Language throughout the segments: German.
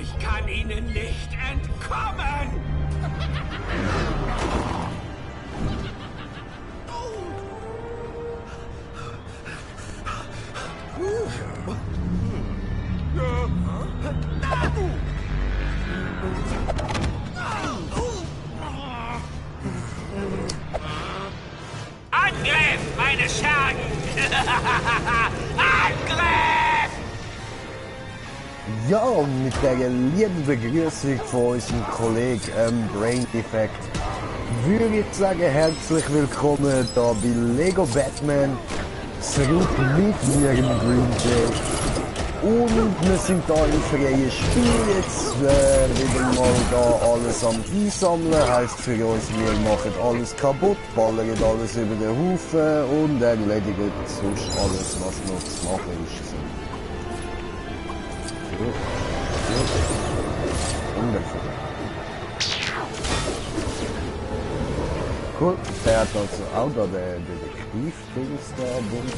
Ich kann ihnen nicht entkommen! Angriff, meine Schergen! Angriff! Ja, und mit der lieben Begrüßung von unserem Kollegen Brain Effect würde ich sagen, herzlich willkommen da bei Lego Batman zurück mit mir im Green Day. Und wir sind da im freien Spiel, jetzt wieder mal da alles am Einsammeln, heisst für uns, wir machen alles kaputt, ballern alles über den Haufen und erledigen sonst alles, was noch zu machen ist. Wundervoll. Cool, der hat also auch da den Detektiv-Dings da bunt.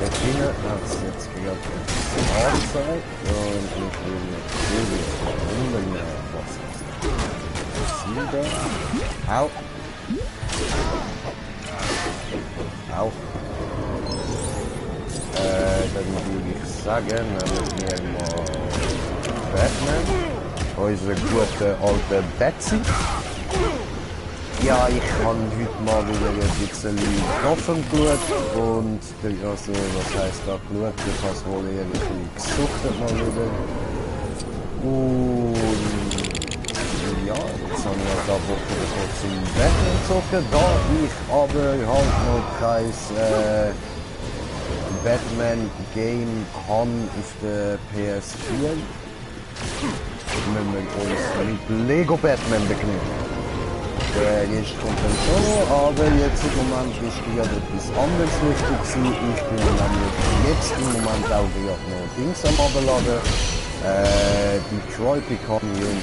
Der Kinder hat es jetzt gerade angezeigt und ich will natürlich wundern, was ist da? Au! Au! Dann würde ich sagen, nehmen wir mal Batman, unsere gute alte Betsy. Ja, ich habe heute mal wieder ein bisschen getroffen Blut und also, was heisst da Blut? Ich habe es wohl eher ein bisschen gesuchtet mal wieder. Und ja, jetzt haben wir da Bock wieder zum Batman zocken, da ich aber halt noch kein Batman Game haben auf der PS4. Müssen wir uns mit Lego Batman begnügen. Der ist kommt dann schon, aber jetzt im Moment ist gerade etwas anderes wichtig gewesen. Ich bin nämlich jetzt im Moment auch gerade noch Dings am Abladen. Detroit Become Human.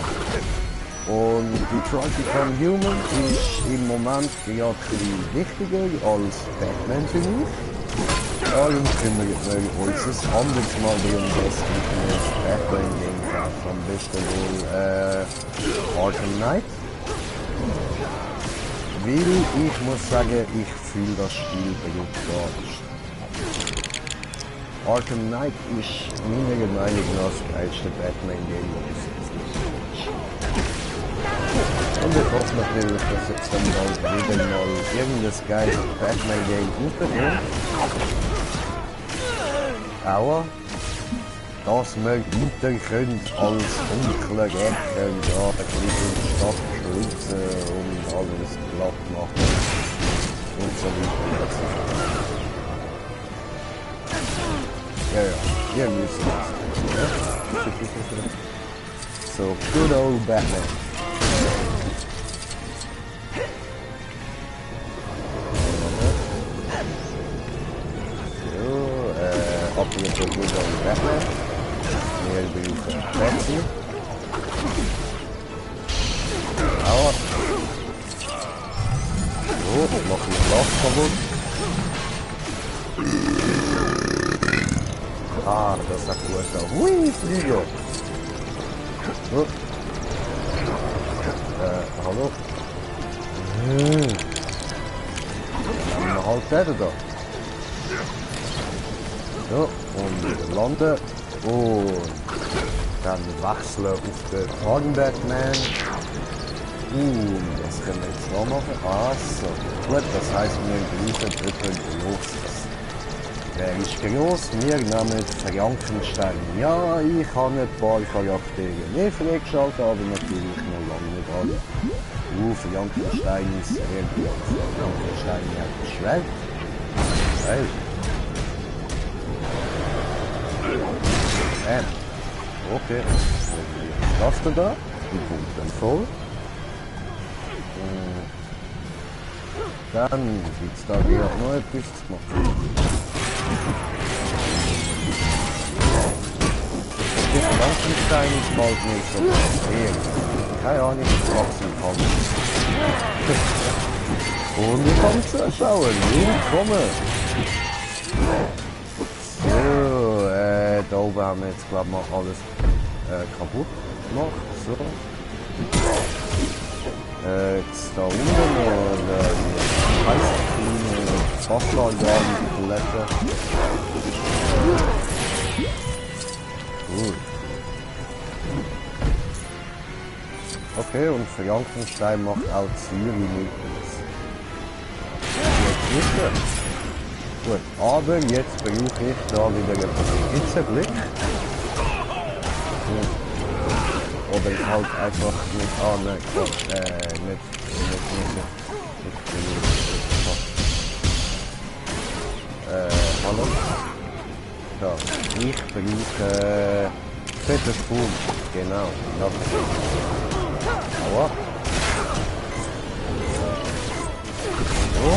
Und Detroit Become Human ist im Moment gerade ein bisschen wichtiger als Batman für mich. Darum kümmern wir uns ein anderes Mal darum, dass ich mir das Batman Game kaufe. Am besten wohl Arkham Knight. Weil ich muss sagen, ich fühle das Spiel brutal. Arkham Knight ist meiner Meinung nach das geilste Batman-Game, das es jetzt gibt. Und ich hoffe natürlich, dass jetzt dann bald wieder mal irgendein geiles Batman-Game rauskommt. Aber dass wir weiter können als dunkle Gegner da ein bisschen in die Stadt schwitzen und alles glatt machen und so weiter. Ja, ihr müsst das. So, good old Batman. So, ab hier so good old Batman. Wir brauchen Betsy. Aua. So, machen wir das kaputt. Ah, das hat gut da. Hui, Flieger. So. Hallo. Dann haben wir halt den da. So, und landen. Und dann wechseln auf den Dragon Batman. Das können wir jetzt noch machen. Also, gut, das heisst, wir brauchen drücken los. Der ist gross, wir nehmen Frankenstein. Ja, ich habe ein paar Charaktere mehr freigeschaltet, aber natürlich noch lange nicht alle. Frankenstein ist sehr gut. Frankenstein hat ein Schwert. Hey. Okay, das da, die kommt dann voll. Dann gibt es da wieder noch etwas zu machen. Der Frankenstein ist bald nicht so extrem. Keine Ahnung, was wachsen kann. Und wir kommen zuschauen. Willkommen. So, da oben haben wir jetzt, glaube ich, mal alles kaputt gemacht. So. Jetzt da unten noch heißt kleine Wasseranlage. Gut. Okay, und Frankenstein macht auch Zürich nichts. Gut, aber jetzt brauche ich da wieder einen Hitzeblick. Oder halt einfach nicht an, nicht. Hallo? Da, ich brauche fettes Boom. Genau, das Aua. So,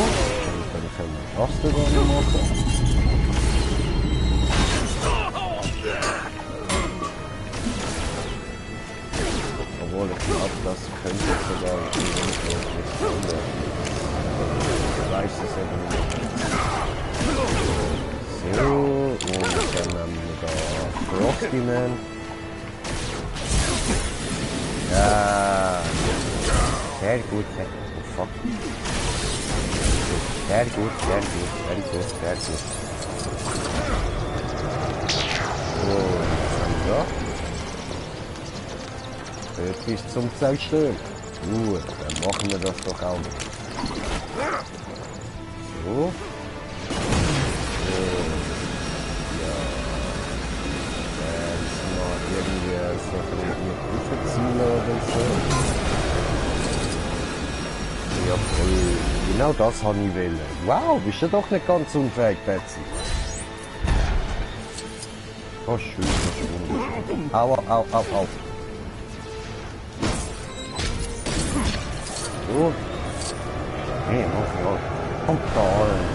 dann können wir das da noch machen. Obwohl ich glaube, das könnte sogar irgendwo nicht sein. Ich weiß es eben nicht. So, und dann haben wir da Frosty Man. Ja, sehr gut, sehr gut. Oh, fuck. Sehr gut, sehr gut, sehr gut, sehr gut. So, was haben wir da? Etwas zum Zerstören. Gut, dann machen wir das doch auch noch. So. Ja. Jetzt noch irgendwie so mit Ufenziele oder so. Ja, voll. Genau das habe ich wollen. Wow, bist du doch nicht ganz unfähig, Betsy. Oh, schön, oh, schön. Au, au, au, au. So. Nee, mach ja. Kommt da rein.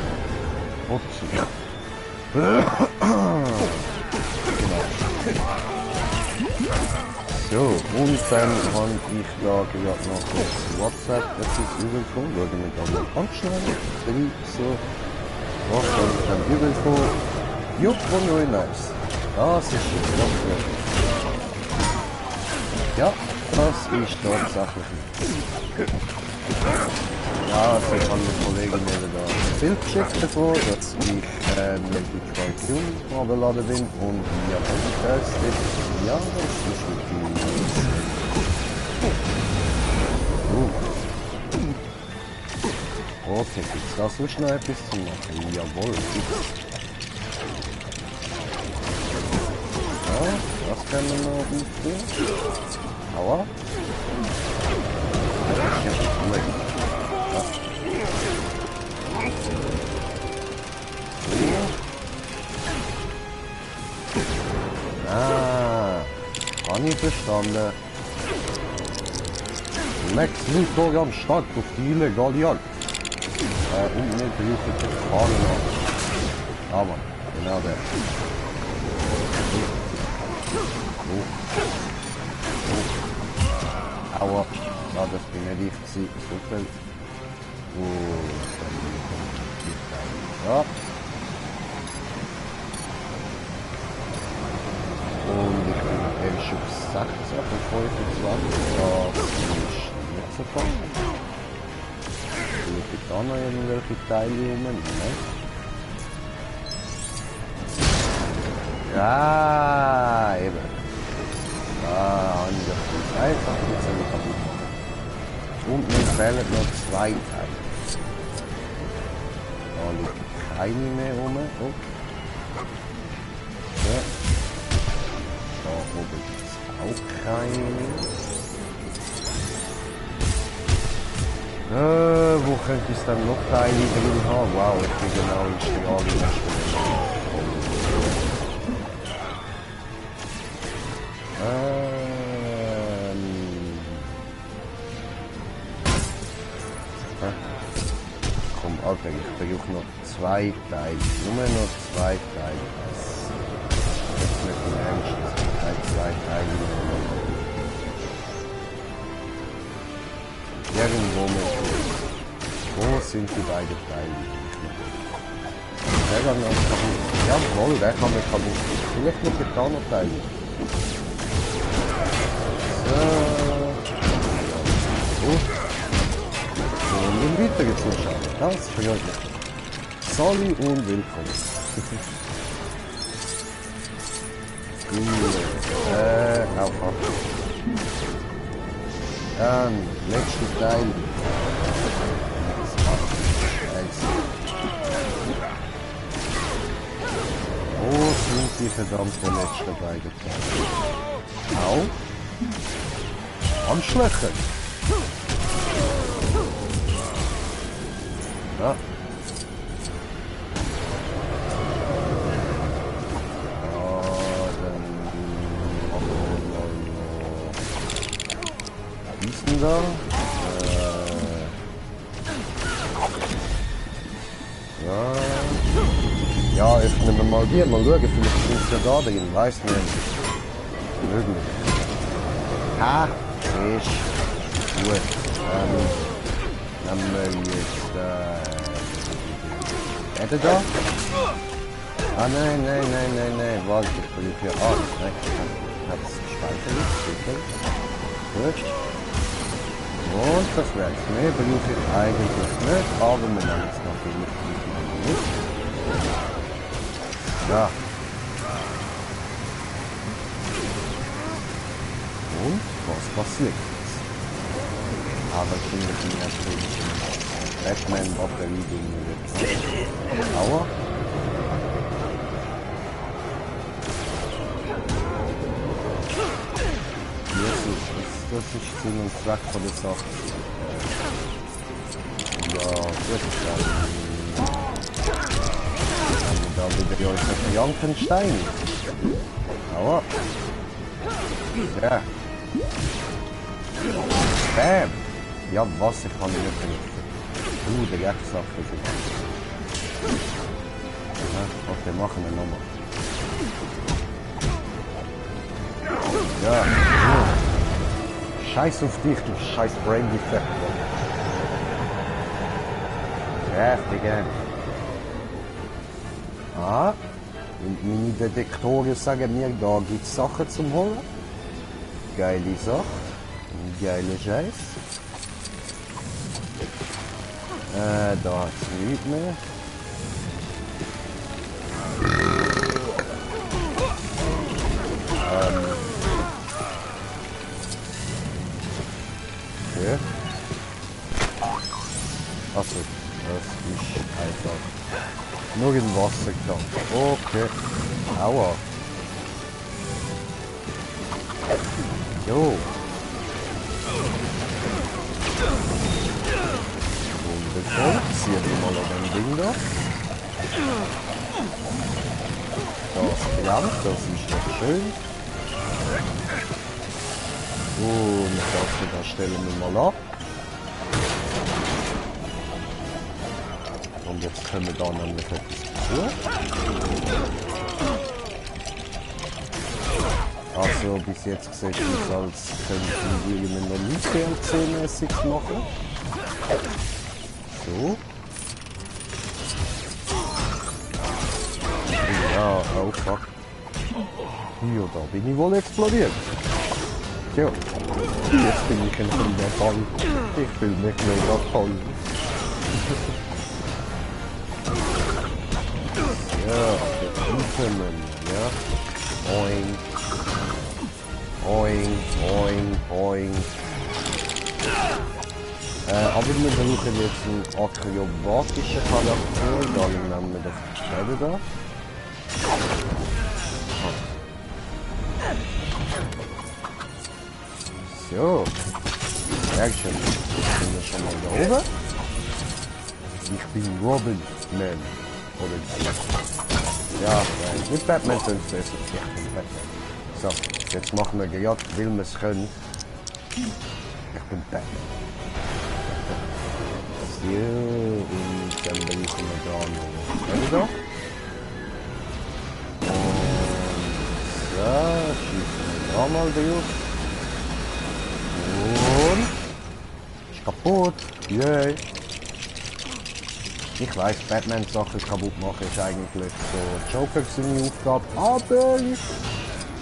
Ups. So, und dann habe ich da gerade noch kurz WhatsApp etwas übergekommen. Schauen wir da mal ganz schnell. 3, so. Was kann ich dann übergekommen? Jupp, und nice. Das ist schön, das ist ja, das ist tatsächlich nicht. Ja, also ich habe eine Kollegin mir da ein Bild geschickt davon, dass ich mit die Qualität runtergeladen bin und ja, das ist, ja, das ist wirklich okay, gibt's da sonst noch etwas zu machen? Jawohl, gibt's. Ja, das können wir noch aufnehmen. Aua. Ja, gut. Ah, habe ich verstanden. Lex Luthor am Start auf die illegale Jagd. Und nicht brauchen die Fahnen an. Aber, genau der. Aua, ja, das bin nicht ich gewesen. Super. Ja. Und ich bin erst auf 16 von 25. Das ist nicht so toll. Ich gibt da noch irgendwelche Teile rum. Ne? Ja, eben. Da habe ich das gesagt, das ist jetzt kaputt machen. Und mir fehlen noch 2 Teile. Da liegt keine mehr rum. Oh. Ja. Da oben gibt es auch keine mehr. Wo könnte es dann noch Teile drin haben? Wow, ich bin genau in Strahlen. Komm, Alter, ich brauche noch 2 Teile. Nur noch 2 Teile. Das ist nicht im Ernst, das sind keine 2 Teile mehr. Irgendwo mit. Wo sind die beiden Teile. Der kann noch kaputt. Jawohl, der kann mir kaputt. Vielleicht noch die Tarnteile. So. Und weitere Zuschauer. Das freut mich. Sali und willkommen. Aufwach. Dann, letzter Teil. Wo sind die verdammten letzten beiden Teile? Au. Anschlägen. Ja. Da. Ja, öffnen wir mal die, mal schauen, vielleicht sind sie ja da drin, weiß nicht. Möglich. Ha, ist gut. Dann wir jetzt, hätte da? Ah, nein, warte, ich will hier, nein, ich hab's gespeichert, super. Gut. Und das wär's. Mehr brauche ich eigentlich nicht, aber wir nehmen es natürlich nicht. Ja. Und was passiert jetzt? Aber ich finde die natürlich Batman-Batterie-Ding jetzt. Aua. Das ist Sinn und Zweck von der Sache. Ja, gut, dann da wieder die äußere Jankenstein. Aua. Ja. Bam. Ja, was, ich kann nicht benutzen. Der Jagdsache sind. Ja, okay, machen wir nochmal. Ja. Scheiß auf dich, du scheiß Brain Defect. Heftig, Ah, und meine Detektoren sagen mir, da gibt es Sachen zum Holen. Geile Sache. Geile Scheiß. Da hat es nichts mehr. Okay. Achso, das ist einfach nur in Wasser gegangen. Okay. Aua. Jo. Wundervoll. Ziehen wir mal an dem Ding da. Das blank, das ist doch schön. Und das stellen wir mal ab. Und jetzt können wir da nämlich etwas tun. Also bis jetzt sieht es aus, als könnten wir noch nicht DLC-mäßig machen. So. Ja, oh fuck. Hier, da bin ich wohl explodiert. Ja, jetzt bin ich ein toll. Ich fühle mich mega toll. Ja, jetzt kommen, ja. Oing. Oing, oing, oing. Aber wir brauchen jetzt einen akrobatischen Charakter, dann nehmen wir das Schwede da. So, sehr schön. Jetzt sind wir schon mal da oben. Ich bin Robin Man. Oder ja, mit Batman sind es besser. Ich bin Batman. So, jetzt machen wir gejagt, weil wir es können. Ich bin Batman. So, und dann bin ich immer da noch. Da. Und so, schießen wir da mal durch. Und ist kaputt. Yay. Ich weiß, Batman Sachen kaputt machen ist eigentlich so Joker seine Aufgabe,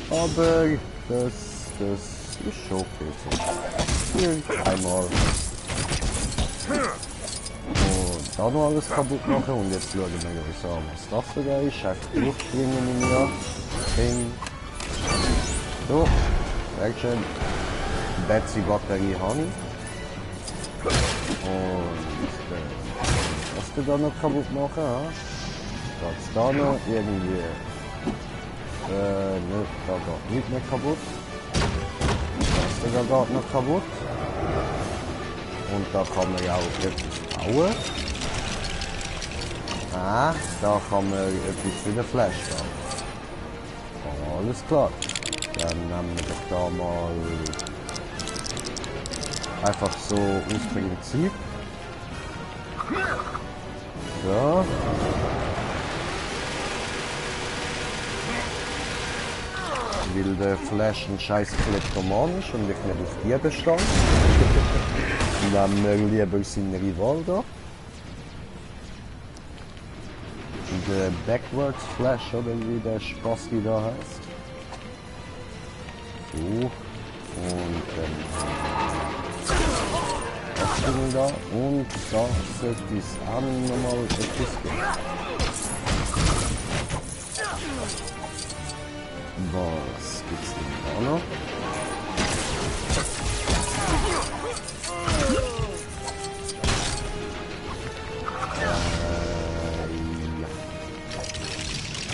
aber das ist schon okay so. Hier, einmal. Und da noch alles kaputt machen und jetzt schauen wir uns an, was das sogar ist. Einfach durchspringen in mir. Ding. So, sehr schön. Betsy Batterie habe ich. Und was du da noch kaputt machen, ha? Geht's da noch irgendwie? Ne, da geht nicht mehr kaputt. Das da geht noch kaputt. Und da kann man ja auch etwas bauen. Ah, da kann man etwas für den Flash bauen. Alles klar. Dann nehmen wir doch da mal einfach so aus Prinzip. So. Weil der Flash ein scheiß Kleptoman ist und ich nicht auf die bestand. Nehmen wir lieber seinen Revolver. Der Backwards Flash oder wie der Spaß da heißt. So. Und das Ding da. Und da sollte es auch nochmal etwas geben. Was gibt's denn da noch? Ja.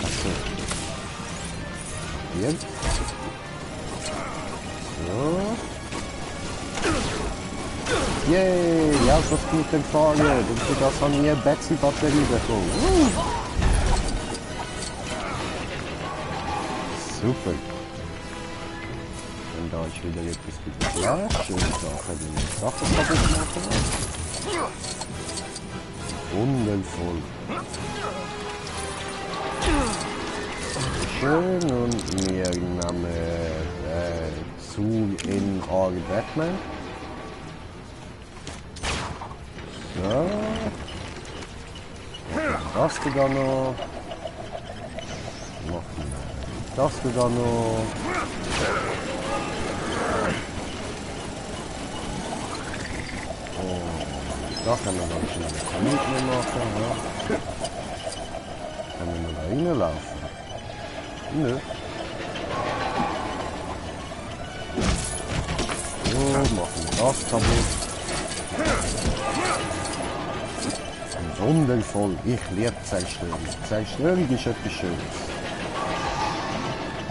Achso. Jetzt. So. Yay, ja, das ist gut empfangen. Und das haben wir Betsy-Batterie bekommen. Super. Und da ist wieder etwas mit dem Flash. Und da können wir die Sachen kaputt machen. Wundervoll. Schön. Und wir nehmen Zug in Org Batman. So. Das da noch. Das da noch. Und da können wir dann schon eine Kanüle machen. Ja. Können wir da reinlaufen? Nö. So, machen wir das kaputt. Wundervoll. Ich liebe Zerstörung. Zerstörung ist etwas Schönes.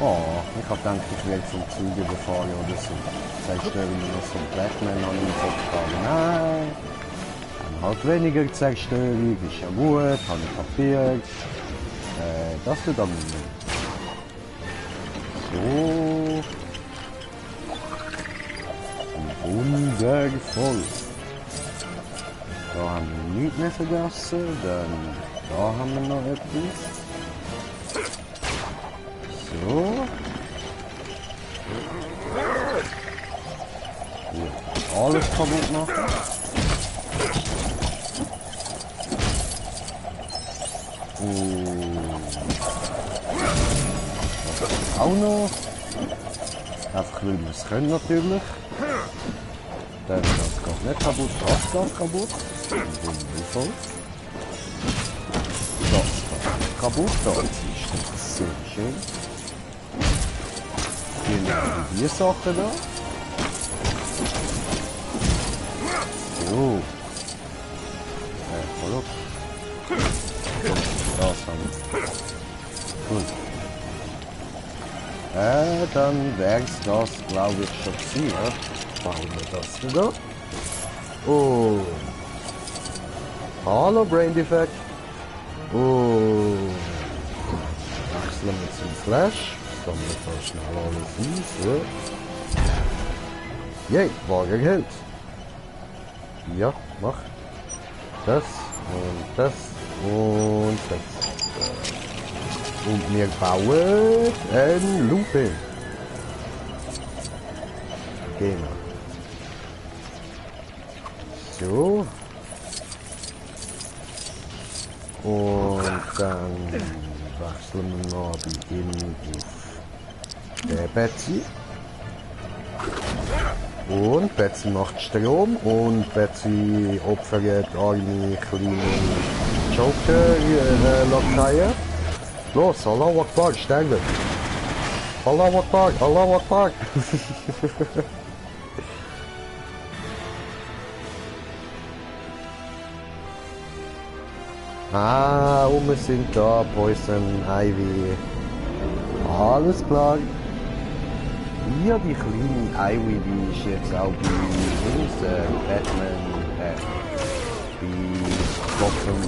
Oh, ich hab gedacht, ich werde vom Zug überfahren oder so. Zerstörung noch so ein Batman an den Kopf haben. Nein. Dann halt weniger Zerstörung. Ist ja gut, habe ich kapiert. Das wird dann nicht. So. Wundervoll. Da haben wir nichts mehr vergessen, dann da haben wir noch etwas. So. Hier alles kaputt machen. Das auch noch. Einfach weil wir es können natürlich. Dann das geht nicht kaputt, das geht kaputt. Wundervoll. Das geht kaputt, das ist sehr schön. Genau die Sache da. So. Voll ab. Das haben wir. Gut. Dann wär's das, glaube ich, schon gewesen, ja? Machen wir das wieder. Oh. Hallo Brain Defect. Oh. Wechseln wir zum Flash. Sammeln wir da schnell alles ein. So. Yay, Wagen hält. Ja, mach. Das und das und das. Und wir bauen ein Lupe. Genau. So. Und dann wechseln wir noch bei ihm auf den Betsy. Und Betsy macht Strom und Betsy opfert eine kleine Joker-Lakaien. Los, Allahu Akbar, sterben! Allahu Akbar, Allahu Akbar! Ah, und wir sind da, Poison Ivy. Alles klar. Ja, die kleine Ivy, die ist jetzt auch bei uns, Batman, bei Gotham,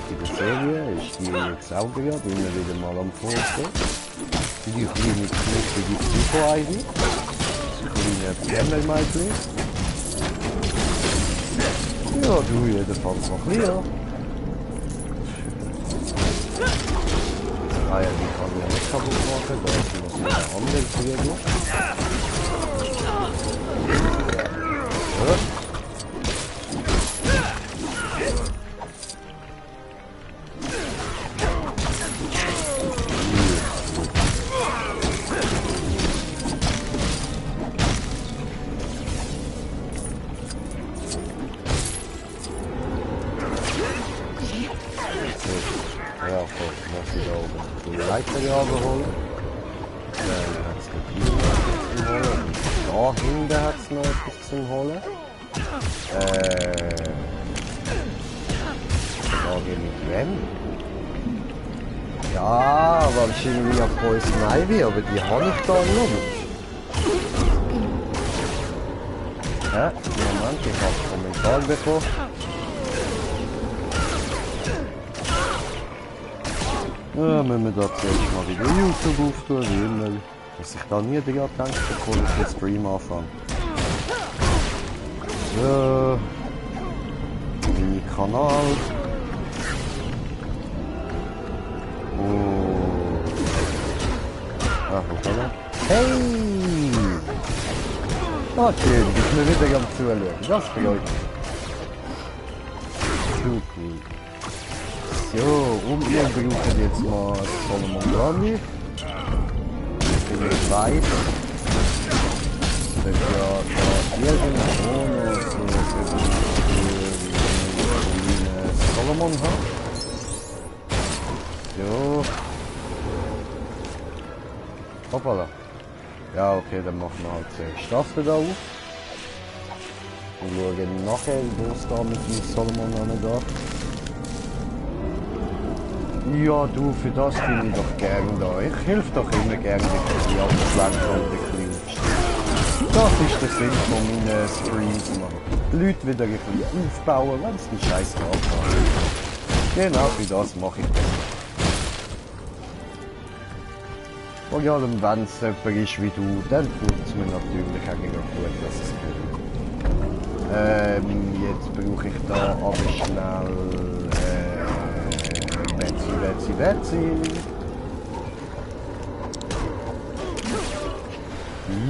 in der Serie ist die jetzt auch gerade immer wieder mal am Vorstehen. Die kleine knuffige Psycho-Ivy, das kleine Bremmelmädchen. Ja, du jedenfalls noch leer. Ah ja, die kann ich ja nicht kaputt machen, da ist noch eine andere Ziege. Ja. Holen. Dann hat es noch etwas zum Holen. Und da hinten hat es noch etwas zum Holen. Frage mit wem? Ja, wahrscheinlich ja Poison Ivy, aber die habe ich da noch nicht. Ja, Moment, ich habe einen Kommentar bekommen. Ja, müssen wir da zuerst mal wieder YouTube auftun, wie immer. Dass ich da nie daran gedacht bevor ich den Stream anfange. So. Mein Kanal. Oh. Ach, was kann er? Hey! Okay, du bist mir wieder am Zuschauen. Das freut mich. Super cool. So, und wir brauchen jetzt mal Solomon Grundy. Bin ich weiß. Das ja da irgendwo noch so Solomon hat. So. Hoppala. Ja, okay, dann machen wir halt zuerst das wieder auf. Und schauen nachher, wo es da mit dem Solomon noch nicht da. Ja, du, für das bin ich doch gern da. Ich helfe doch immer gerne mit der Abschlenkung und der Kleinsten. Das ist der Sinn von meinen Streams, Mann. Die Leute wieder ein bisschen aufbauen, wenn es den Scheiß abmacht. Genau, für das mache ich das. Und ja, wenn es jemand ist wie du, dann tut es mir natürlich auch gut, dass es geht. Jetzt brauche ich da aber schnell... Betsy.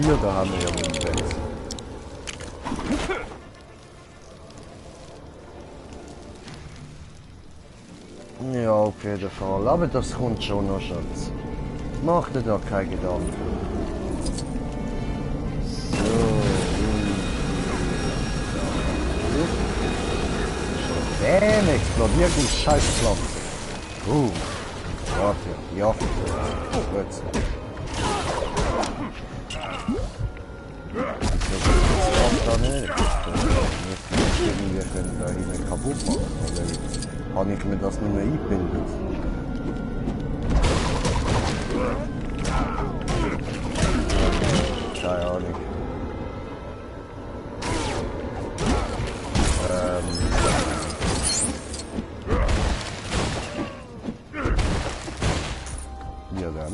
Hier, da haben wir ja den Betsy. Ja, okay, der Fall. Aber das kommt schon noch, Schatz. Mach dir da keine Gedanken. So. Damn, explodiert die Scheißpflanze. Warte, ja. Gut. Das da nicht. Wir können da hinten kaputt machen. Oder kann ich mir das nicht mehr einbilden? Keine Ahnung. Ja dann.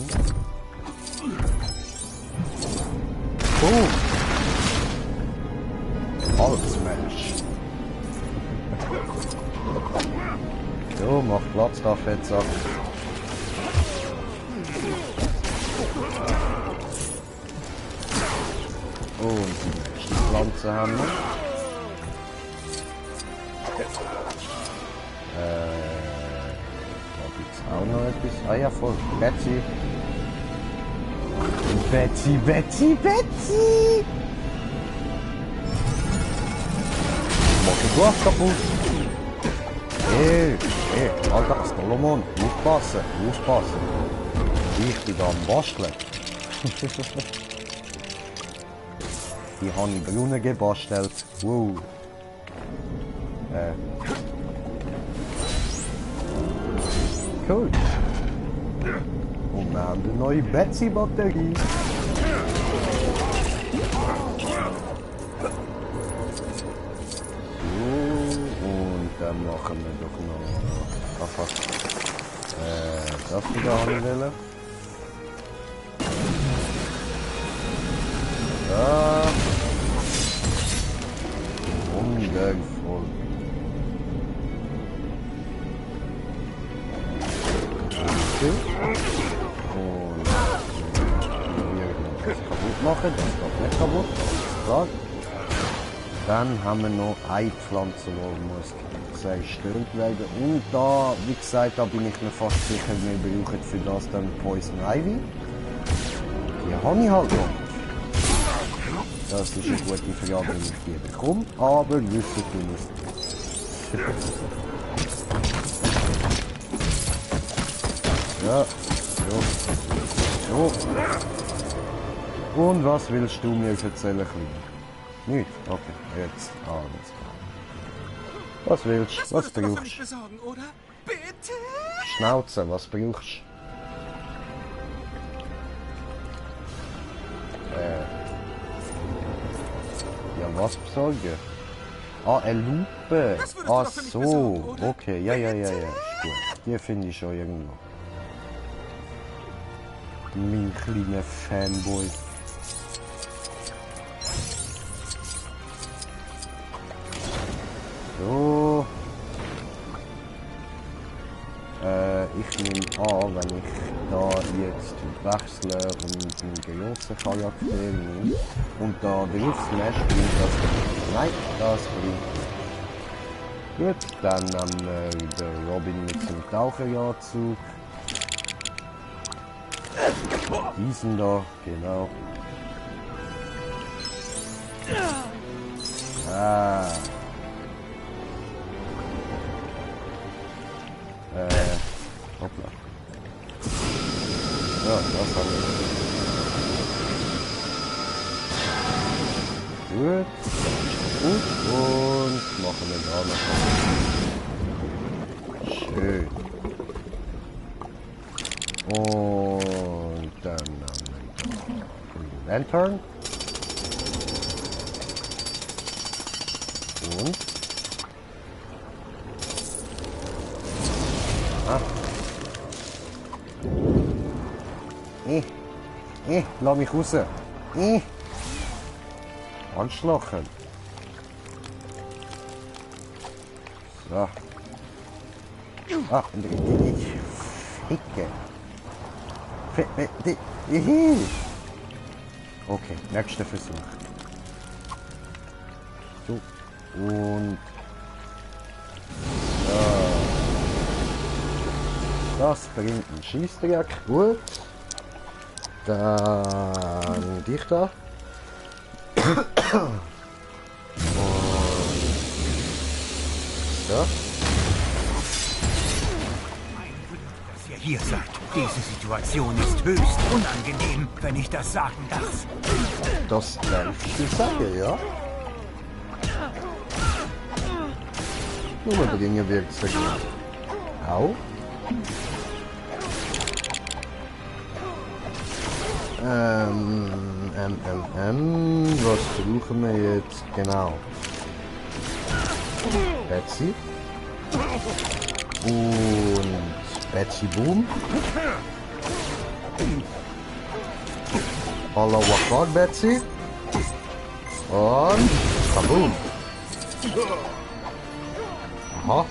Holzmensch. So, mach Platz da, Fettsack. Und die nächste Pflanze haben wir. Da gibt's auch noch etwas. Ah ja, voll. Betsy. Betsy, Betsy, Betsy! Mach ich gut kaputt. Alter, Solomon, aufpassen, aufpassen. Ich bin da am Basteln. Die habe ich Brunnen gebastelt. Wow. Cool. Und wir haben eine neue Betsy-Batterie. Und dann machen wir doch noch einfach das wieder anwählen. Ja. Wundervoll. Okay. Und wir das kaputt machen, das geht nicht kaputt, das ist klar. Dann haben wir noch eine Pflanze, die muss zerstört werden. Und da, wie gesagt, da bin ich mir fast sicher, wir brauchen für das dann Poison Ivy. Die habe ich halt noch. Das ist eine gute Frage, wenn ich die bekomme, aber wissen tun es nicht. Ja, so. Und was willst du mir erzählen, Kleiner? Nicht? Okay, jetzt alles klar. Was willst du? Was brauchst du? Besorgen, oder? Bitte? Schnauze, was brauchst du? Ja, was besorgen? Ah, eine Lupe. Ah, so. Okay, ja, ist gut. Die finde ich schon irgendwo. Mein kleiner Fanboy. So. Ich nehme an, wenn ich da jetzt wechsle und einen grossen Charakter nehme und da drauf slash, bringt das nicht. Nein, das bringt nicht. Gut, dann nehmen wir den Robin mit dem Taucheranzug. Diesen da, genau. Ah. Hoppla. Ja, das haben wir. Gut. Gut. Und machen wir da noch was. Schön. Und dann haben wir den Lantern. Und lass mich raus. Anschlagen. So. Ah, Ficke. Okay, nächster Versuch. So. Und das bringt einen Scheissdreck. Gut. Dann dich da. Und so. Dass ihr hier seid. Diese Situation ist höchst unangenehm, wenn ich das sagen darf. Das darfst du sagen, ja? Nur bringen wir es vergehen. Au. Was brauchen wir jetzt genau? Betsy. Und Betsy Boom. Allah Akbar Betsy. Und Kaboom. Aha.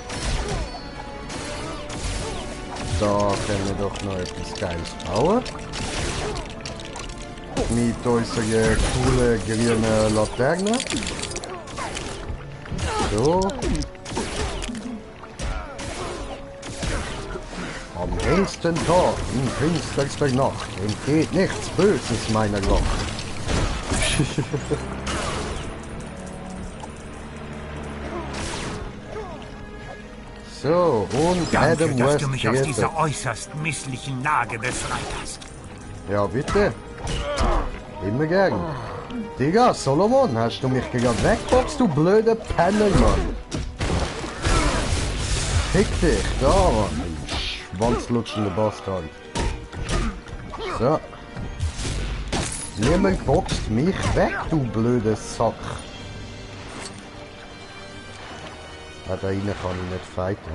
Da können wir doch noch etwas Geiles bauen. Mit unserer coolen grünen Laterne. So. Am hellsten Tag, in finsterster Nacht, entgeht nichts Böses meiner Glock. So, und Danke, Adam dass West du mich aus gerettet. dieser äußerst misslichen Lage befreit hast. Ja, bitte. Immer gern. Digga, Solomon, hast du mich gerade wegboxt, du blöder Penner, Mann. Fick dich, da, Mann. Schwanzlutschende Bastard. So. Niemand boxt mich weg, du blöder Sack. Ah, da rein kann ich nicht fighten,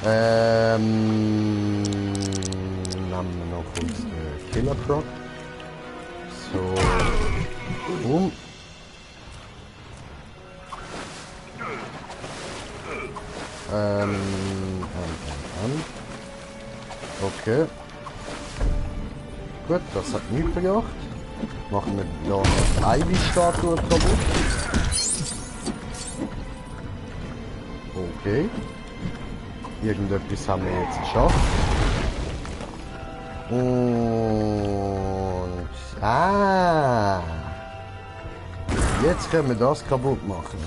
ja. Nehmen wir noch uns den Killer Croc. So. Boom. Okay. Gut, das hat nichts gebracht. Machen wir da eine Ivy-Statue kaputt. Okay. Irgendetwas haben wir jetzt geschafft. Und... Ah! Jetzt können wir das kaputt machen.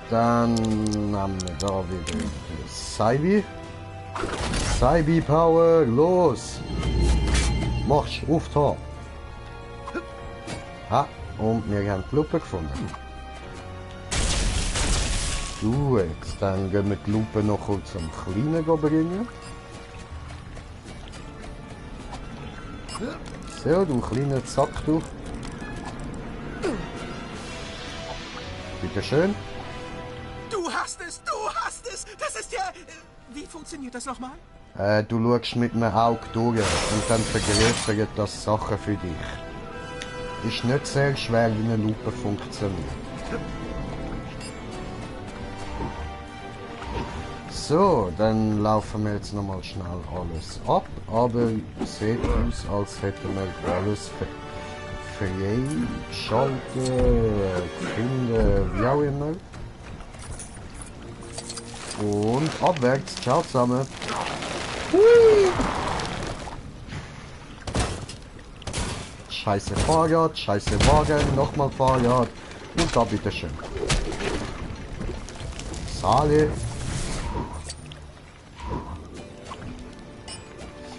Dann haben wir da wieder Saibi. Saibi Power, los! Mach's, auf da! Ah, und wir haben die Lupe gefunden. Gut, dann gehen wir die Lupe noch kurz am Kleinen bringen. So, du kleiner Zack, du. Bitte schön. Du hast es, du hast es! Das ist ja... Wie funktioniert das nochmal? Du schaust mit einem Auge durch und dann vergrößert das Sachen für dich. Ist nicht sehr schwer, wie eine Lupe funktioniert. So, dann laufen wir jetzt nochmal schnell alles ab, aber sieht aus, als hätten wir alles freischalten, finden, wie auch immer. Und abwärts, ciao zusammen. Hui. Scheiße Fahrrad, scheiße Wagen, nochmal Fahrrad und da bitteschön. Sale.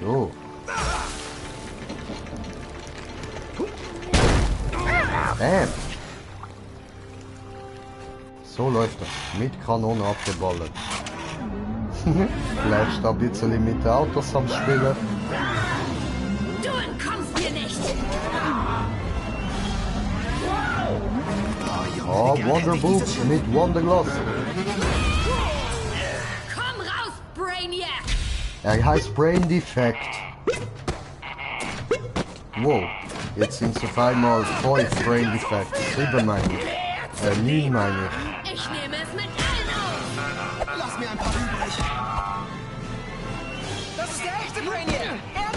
So. Bam. So läuft das. Mit Kanone abgeballert. Vielleicht ein bisschen mit den Autos am Spielen. Du entkommst mir nicht! Ah, Wonderboots mit Wonderglass. Komm raus, Brainiac! Er heißt Brain Defect. Wow, jetzt sind es auf einmal 5 Brain Defects. 7 meine ich. 9 meine ich. Ich nehme es mit allen auf! Lass mir ein paar übrig. Das ist der echte Brainiac! Er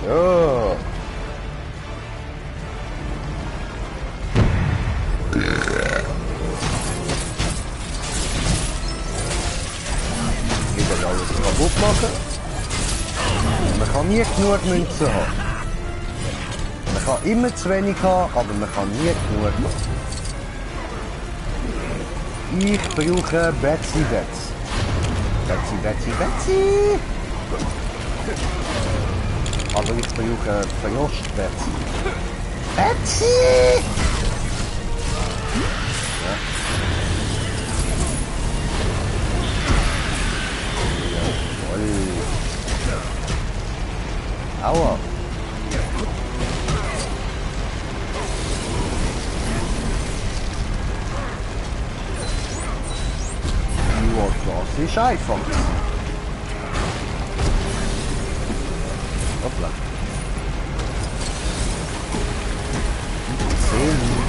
So. Wieder alles kaputt machen. Man kann nie genug Münzen haben. Man kann immer zu wenig haben, aber man kann nie genug haben. Ich brauche Betsy Betz. Betsy, Betsy, Betsy! Aber ich brauche Verlust Betsy. Betsy! Ja. Jawohl. Aua. You are Das ist einfach. Hoppla. 10.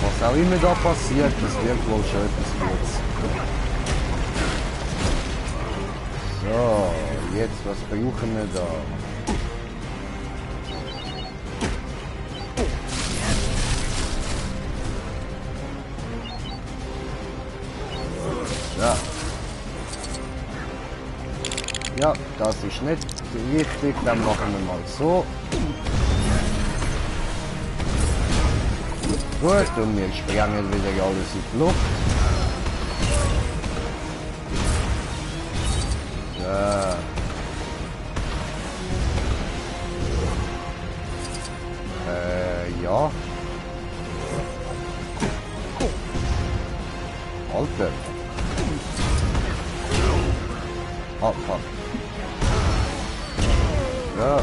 Was auch immer da passiert, das wird wohl schon etwas Gutes. So, jetzt, was brauchen wir da? Ja. Ja, das ist nicht richtig, dann machen wir mal so. Gut, und wir sprengen wieder alles in die Luft. Ja. Ja. Alter. Oh, fuck. Ja. Ja.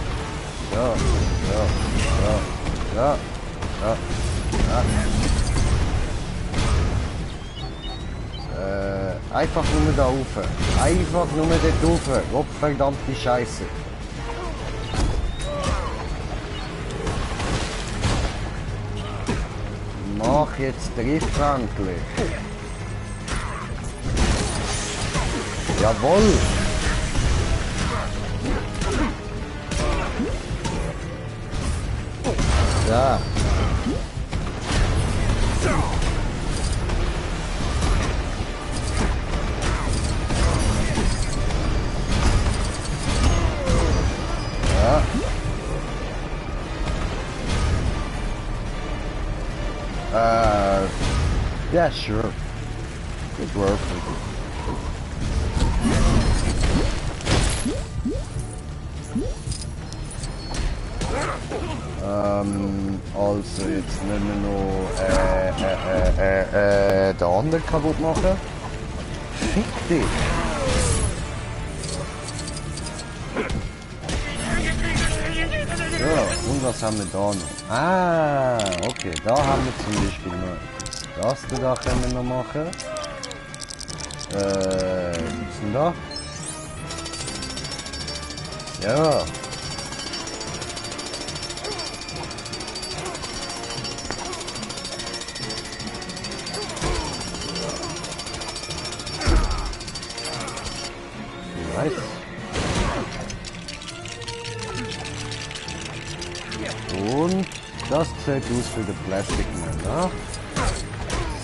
Ja. Ja. Ja. Ja. Ja. Einfach nur da rauf. Einfach nur dort rauf. Gottverdammte Scheiße. Mach jetzt Triff endlich. Jawohl. Ja. Yeah, sure. Good work. Also jetzt müssen wir noch den anderen kaputt machen. Fick dich! So, und was haben wir da noch? Ah, okay, da haben wir zum Beispiel noch das da können wir noch machen. Was ist denn da? Ja. Nice. Und das sieht aus für den Plastic Man, ne?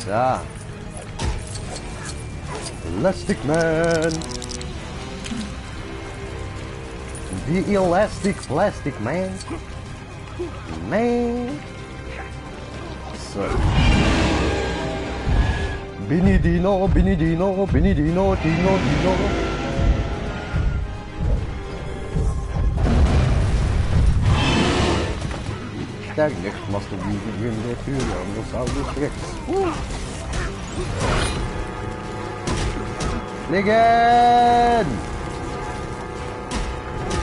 So. Plastic Man. The Elastic Plastic Man. Man. So. Bini Dino, Bini Dino, Bini Dino, Dino, Dino. Der Licht machst du wie in der Tür, muss alles rechts. Fliegen!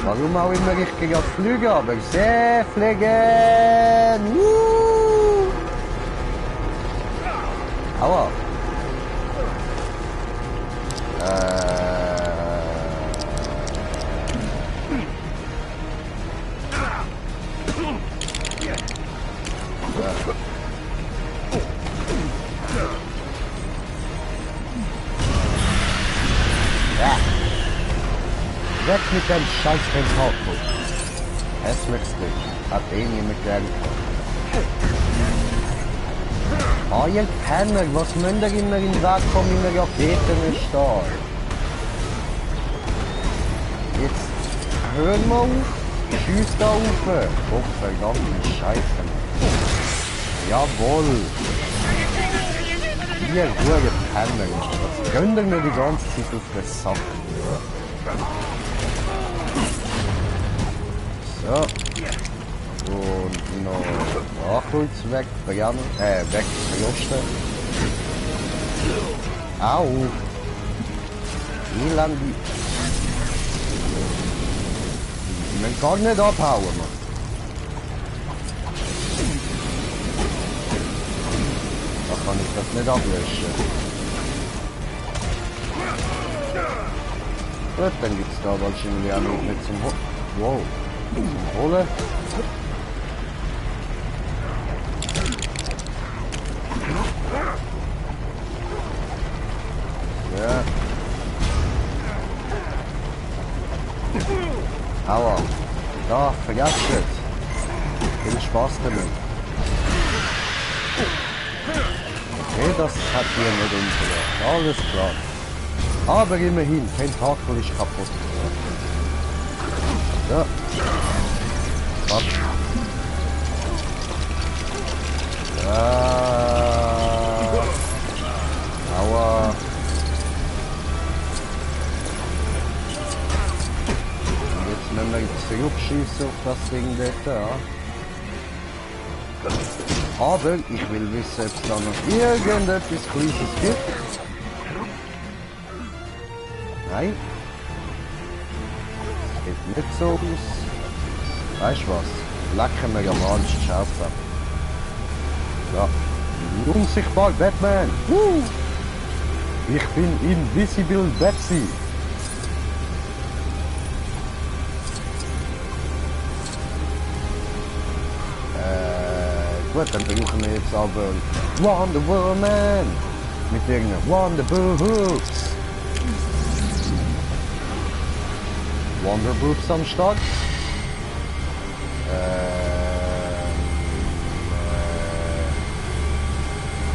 Warum auch immer richtig auf Flüge, aber ich sehe fliegen! Aua! Ja. Weg mit dem scheiß Tentakel. Hässlichst Ding. Hat eh niemand gern gehabt. Ah, ihr Penner, was müsst ihr immer in den Weg kommen, in der Raketen ist da? Jetzt hören wir auf. Schieß da rauf. Gott verdammte Scheiße. Jawohl. Ihr Ruhe Penner. Was könnt ihr mir die ganze Zeit auf den Sack? So. Und noch Nachholz wegbrennen. Wegverjosten. Au. Elend. Die müssen gar nicht abhauen, Mann. Da kann ich das nicht ablöschen. Gut, dann gibt es da wahrscheinlich auch noch nicht zum Wow. Zum Holen. Ja. Aua. Da, vergesst es. Viel Spaß damit. Okay, das hat hier nicht umgehört. Alles klar. Aber immerhin, Tentakel ist kaputt. Ja. Was? Aua. Und jetzt müssen wir zurückschießen auf das Ding dort, ja. Aber ich will wissen, ob es da noch irgendetwas Kleines gibt. Nein. Sieht nicht so aus. Weißt du was? Lecken wir am Arsch, schaut's ab. Ja. Unsichtbar Batman! Ich bin Invisible Betsy! Gut, dann brauchen wir jetzt aber Wonder Woman! Mit irgendeinem Wonder Boobs! Wonder Boobs am Start!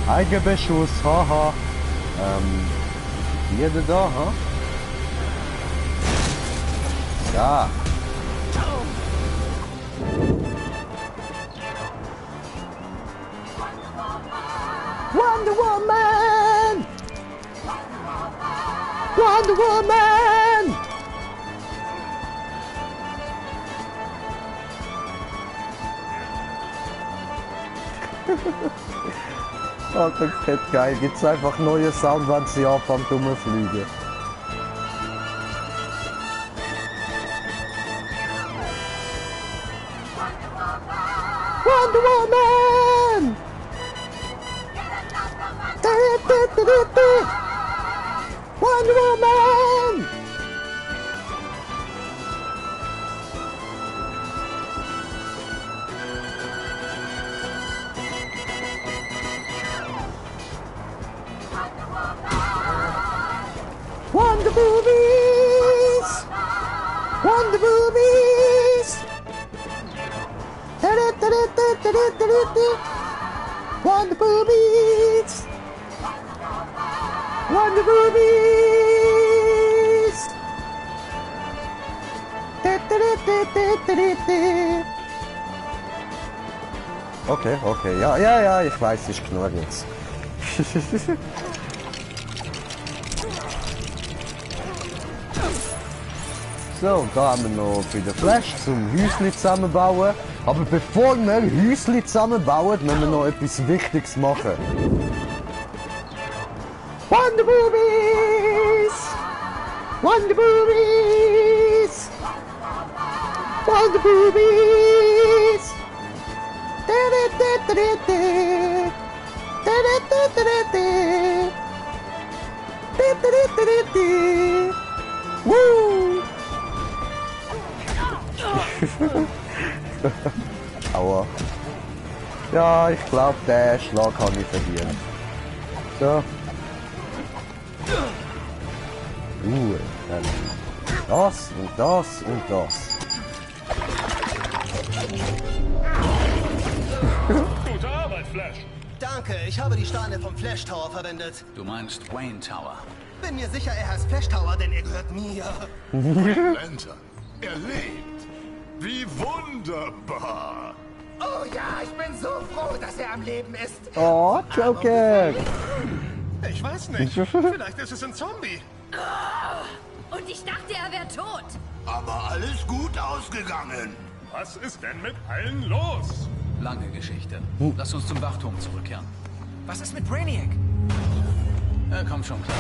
Eigenbeschuss, haha. Jeder da, ha? Ja. Wonder Woman! Wonder Woman! Oh, das ist geil. Gibt's einfach neue Sound, wenn sie anfangen rumfliegen. Wonder Woman! Wonder Woman! Wonder Boobies! Wonder Boobies! Wonder Boobies! Wonder Boobies! Okay, okay, ja, ich weiß, ich knurre jetzt. So, und da haben wir noch für den Flash zum Häusli zusammenbauen. Aber bevor wir Häusli zusammenbauen, müssen wir noch etwas Wichtiges machen. Wonder Boobies! Wonder Boobies! Wonder Boobies! Woo! Aua. Ja, ich glaube, der Schlag habe ich verdient. So. Dann das und das und das. Gute Arbeit, Flash. Danke, ich habe die Steine vom Flash Tower verwendet. Du meinst Wayne Tower. Bin mir sicher, er heißt Flash Tower, denn er gehört mir. Lantern. Er lebt. Wie wunderbar. Oh ja, ich bin so froh, dass er am Leben ist. Oh, Joker! Ich weiß nicht. Vielleicht ist es ein Zombie. Und ich dachte, er wäre tot. Aber alles gut ausgegangen. Was ist denn mit allen los? Lange Geschichte. Lass uns zum Wachturm zurückkehren. Was ist mit Brainiac? Er kommt schon klar.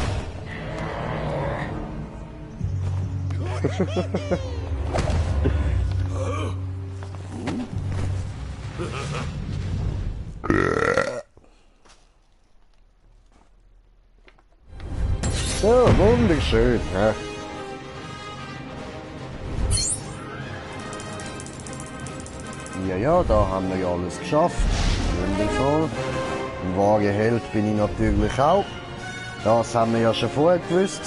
So, wunderschön. Ja. Ja, da haben wir ja alles geschafft. Wundervoll. Ein wahrer Held bin ich natürlich auch. Das haben wir ja schon vorher gewusst.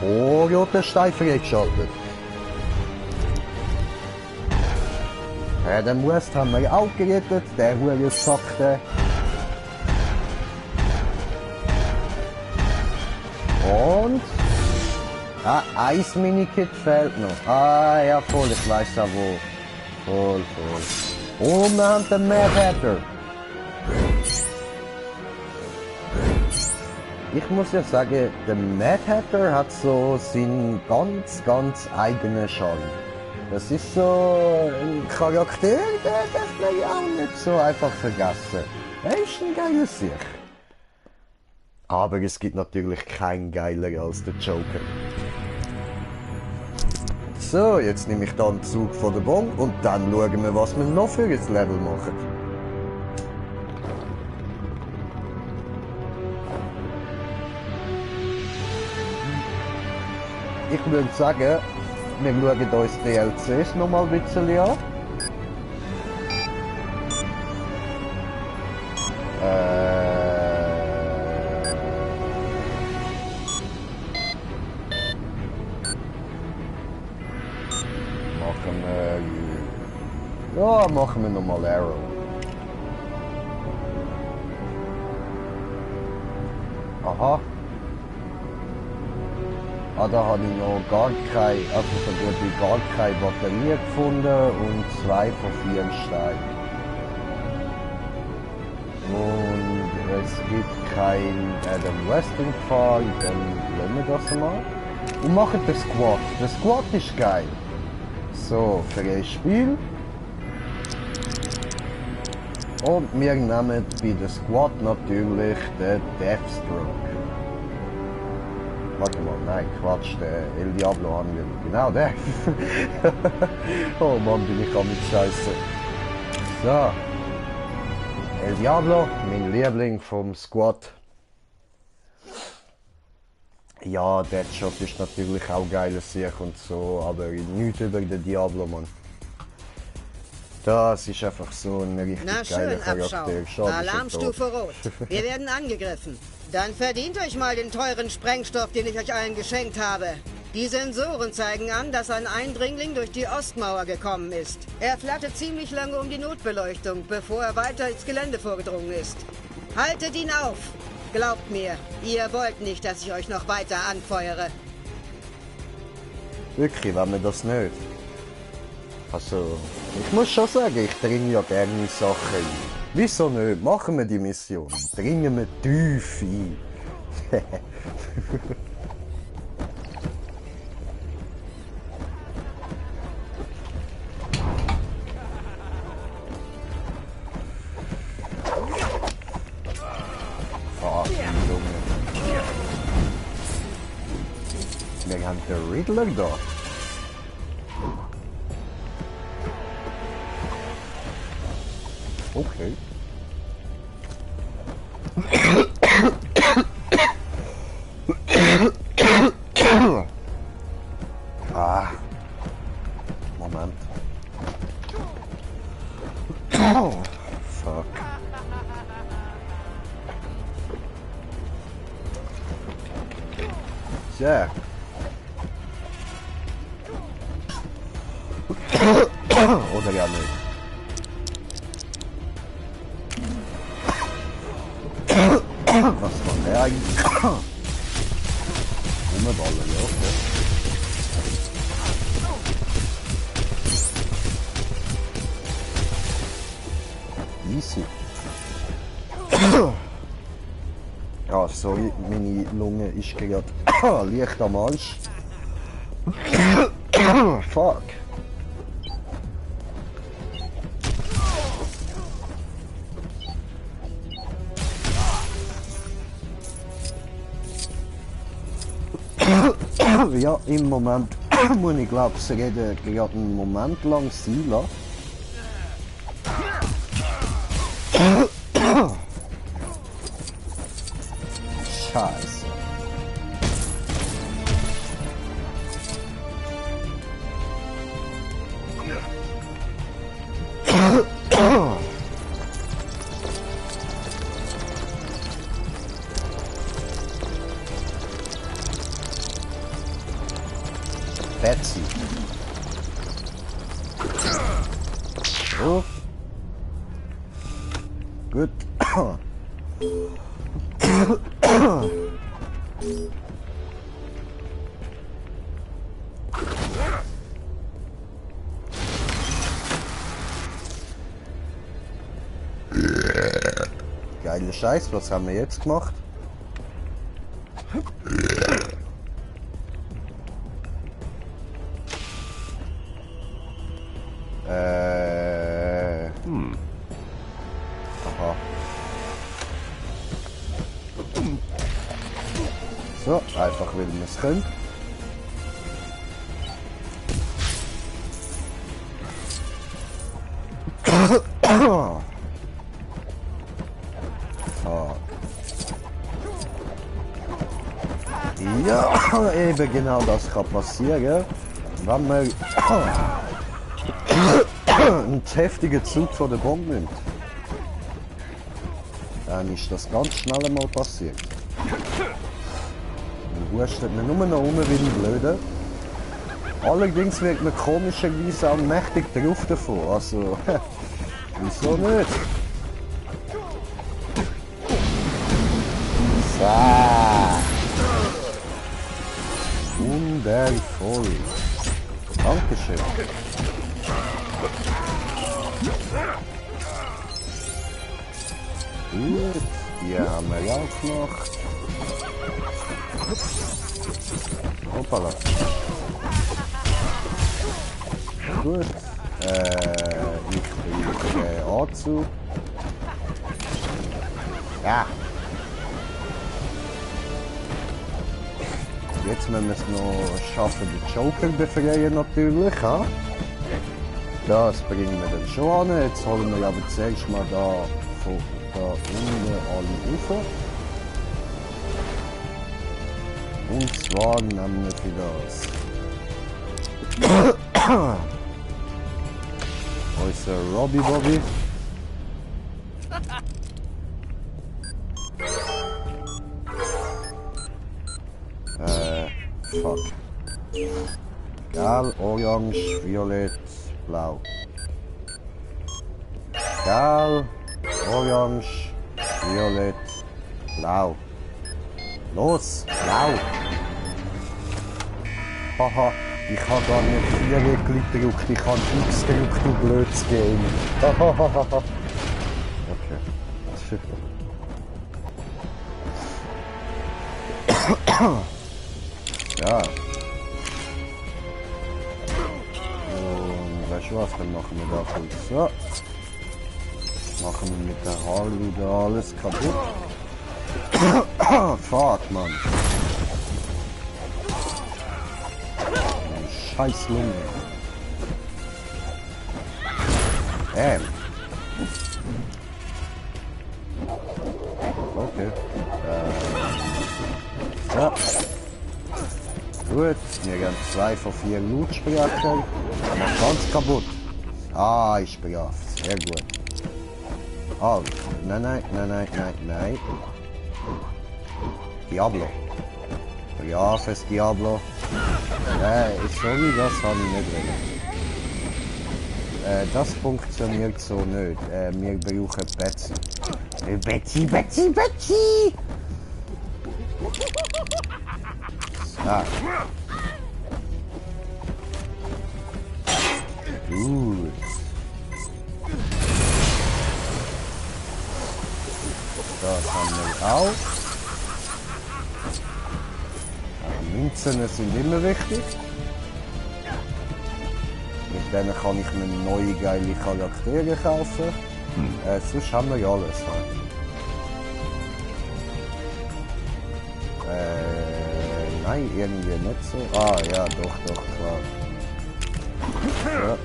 Oh, ja, der Stein freigeschaltet. Den West haben wir auch gerettet. Der Hure Sackte. Und... Ah, Eis-Mini-Kit fehlt noch. Ah, ja voll, ich weiss auch wo. Voll. Oh, wir haben den Mad Hatter. Ich muss ja sagen, der Mad Hatter hat so seinen ganz eigenen Charme. Das ist so ein Charakter, den darf man ja auch nicht so einfach vergessen. Er ist ein geiler Sieg. Aber es gibt natürlich keinen geiler als der Joker. So, jetzt nehme ich dann den Zug von der Bon und dann schauen wir, was wir noch für ein Level machen. Ich würde sagen, wir schauen uns die DLCs noch mal ein bisschen an. Machen wir nochmal Arrow. Aha. Ah, da habe ich noch gar keine, also so gut wie gar keine Batterie gefunden und 2 von 4 Steinen. Und es gibt kein Adam Westing Pfahl, dann lassen wir das mal. Und machen den Squad. Der Squad ist geil. So, für ein Spiel. Und wir nehmen bei der Squad natürlich den Deathstroke. Warte mal, nein, Quatsch, der El Diablo haben wir. Genau der. Oh Mann, bin ich mit Scheiße. So. El Diablo, mein Liebling vom Squad. Ja, Deadshot ist natürlich auch geiler Sieg und so, aber nichts über den Diablo, Mann. Das ist einfach so ein richtig geiler Charakter. Alarmstufe Rot. Wir werden angegriffen. Dann verdient euch mal den teuren Sprengstoff, den ich euch allen geschenkt habe. Die Sensoren zeigen an, dass ein Eindringling durch die Ostmauer gekommen ist. Er flatterte ziemlich lange um die Notbeleuchtung, bevor er weiter ins Gelände vorgedrungen ist. Haltet ihn auf! Glaubt mir, ihr wollt nicht, dass ich euch noch weiter anfeuere. Wirklich, wenn wir das nicht. Also, ich muss schon sagen, ich dringe ja gerne Sachen ein. Wieso nicht? Machen wir die Mission. Dringen wir tief ein. Junge. Wir haben den Riddler da. Okay. Ah. Moment. Oh, fuck. So. Oder ja nicht. Was war der eigentlich? Rumballen, ja, okay. Easy. Ah, sorry, meine Lunge ist gerade leicht am Arsch. Fuck. Ja, im Moment muss ich glaube ich reden, gerade einen Moment lang sein lassen. Scheiße. Betsy. So. Gut. Geile Scheiß, was haben wir jetzt gemacht? Aha. So, einfach weil wir es können. Ja, eben genau das kann passieren, wenn man einen heftigen Zug von der Bombe nimmt. Dann ist das ganz schnell einmal passiert. Dann hustet man nur noch rum wie ein Blöder. Allerdings wird man komischerweise auch mächtig drauf davon. Also, wieso nicht? So. Wundervoll. Dankeschön. Gut, hier haben wir ja auch noch. Hoppala. Gut, ich bringe A zu. Ja. Jetzt müssen wir es noch schaffen, den Joker befreien natürlich. Ha? Das bringen wir dann schon an. Jetzt holen wir aber zuerst mal da von da unten alle rauf. Und zwar nehmen wir für das unser Robbie Bobby. Fuck. Egal, orange, violett, blau. Egal, orange, violett, blau. Los, blau. Haha, ich habe gar nicht 4 gedrückt, ich habe X gedrückt, du blödes Game. Okay. Ja. Und weißt du was, dann machen wir da kurz so. Machen wir mit der Harley wieder alles kaputt. Fuck, Mann. Scheiß Lunge. Okay. So. Gut, wir haben 2 von 4 Lautsprecher. Macht ganz kaputt. Ah, ist brav. Sehr gut. Ah, nein. Diablo. Braves Diablo. Sorry, das habe ich nicht wollen. Das funktioniert so nicht. Wir brauchen Betsy. Betsy! Ah. Gut. Das haben wir auch. Münzen sind immer wichtig. Mit denen kann ich mir neue geile Charaktere kaufen. Sonst haben wir ja alles. Nein, irgendwie nicht so. Ah ja, doch, klar. Ja.